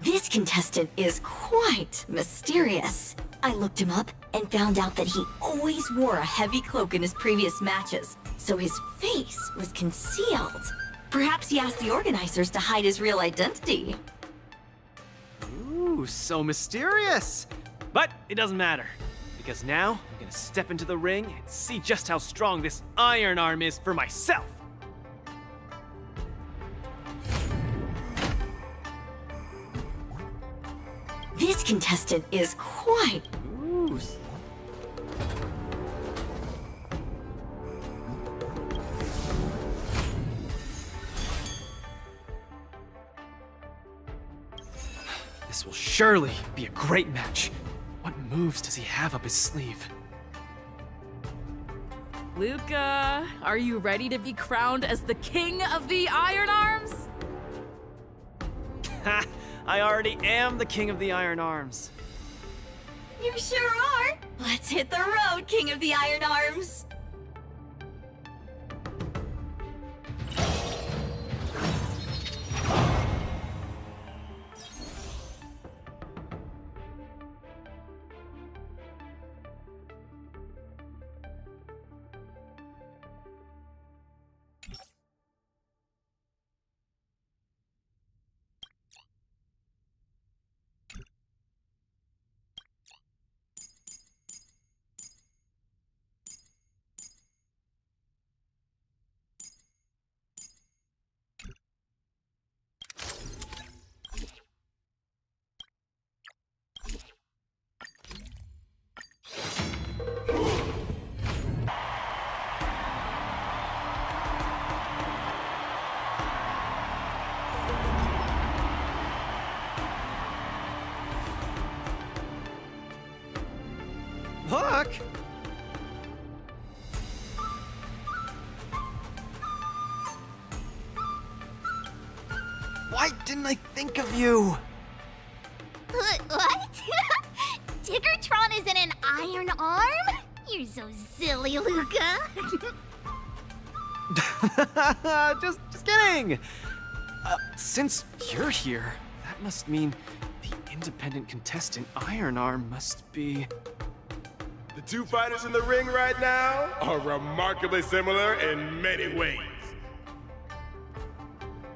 This contestant is quite mysterious. I looked him up and found out that he always wore a heavy cloak in his previous matches, so his face was concealed. Perhaps he asked the organizers to hide his real identity. Ooh, so mysterious! But it doesn't matter, because now I'm gonna step into the ring and see just how strong this iron arm is for myself! This contestant is quite... Ooh. This will surely be a great match. What moves does he have up his sleeve? Luca, are you ready to be crowned as the king of the Iron Arms? Ha! I already am the king of the Iron Arms. You sure are! Let's hit the road, King of the Iron Arms! didn't I think of you? What? Tiggertron is in an iron arm? You're so silly, Luca. just kidding! Since you're here, that must mean the independent contestant Iron Arm must be... The two fighters in the ring right now are remarkably similar in many ways.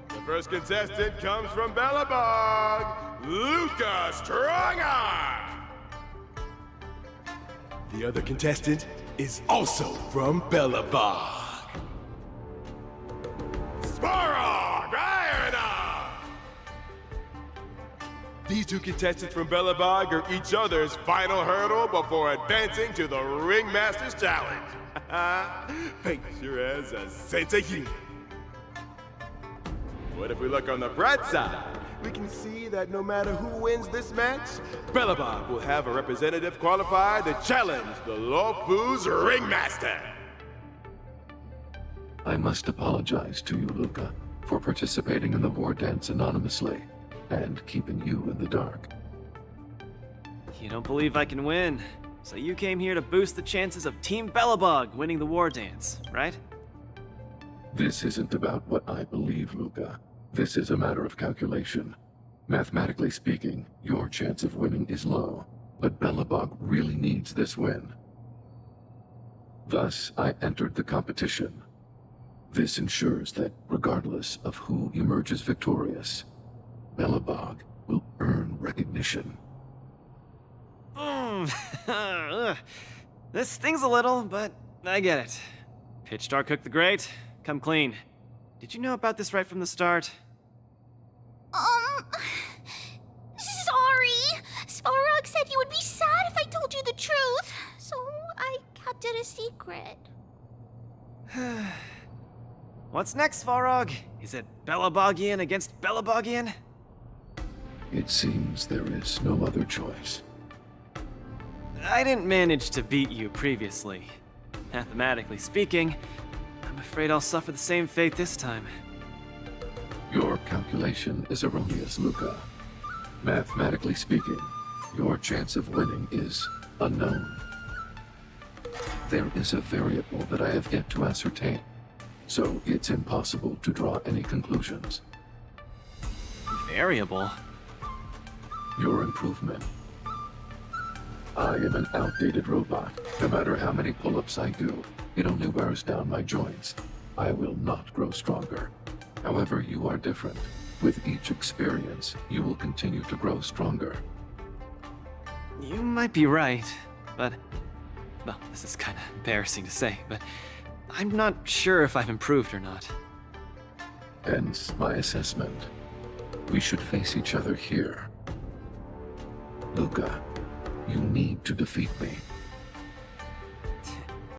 The first contestant comes from Bellabog, Luca Strongarm. The other contestant is also from Bellabog, Svarog Iron Arm. These two contestants from Bellabog are each other's final hurdle before advancing to the Ringmaster's Challenge. Fate sure has a sense of humor. But if we look on the bright side, we can see that no matter who wins this match, Bellabog will have a representative qualified to challenge the Lawfu's Ringmaster. I must apologize to you, Luca, for participating in the Wardance anonymously and keeping you in the dark. You don't believe I can win, so you came here to boost the chances of Team Bellabog winning the Wardance, right? This isn't about what I believe, Luca. This is a matter of calculation. Mathematically speaking, your chance of winning is low, but Bellabog really needs this win. Thus, I entered the competition. This ensures that, regardless of who emerges victorious, Bellabog will earn recognition. This stings a little, but I get it. Pitchstar Cook the Great, come clean. Did you know about this right from the start? Sorry. Svarog said you would be sad if I told you the truth, so I kept it a secret. What's next, Svarog? Is it Bellabogian against Bellabogian? It seems there is no other choice. I didn't manage to beat you previously. Mathematically speaking, I'm afraid I'll suffer the same fate this time. Your calculation is erroneous, Luca. Mathematically speaking, your chance of winning is unknown. There is a variable that I have yet to ascertain, so it's impossible to draw any conclusions. Variable? Your improvement. I am an outdated robot. No matter how many pull-ups I do, it only wears down my joints. I will not grow stronger. However, you are different. With each experience, you will continue to grow stronger. You might be right, but... Well, this is kinda embarrassing to say, but I'm not sure if I've improved or not. Hence my assessment. We should face each other here. Luca, you need to defeat me.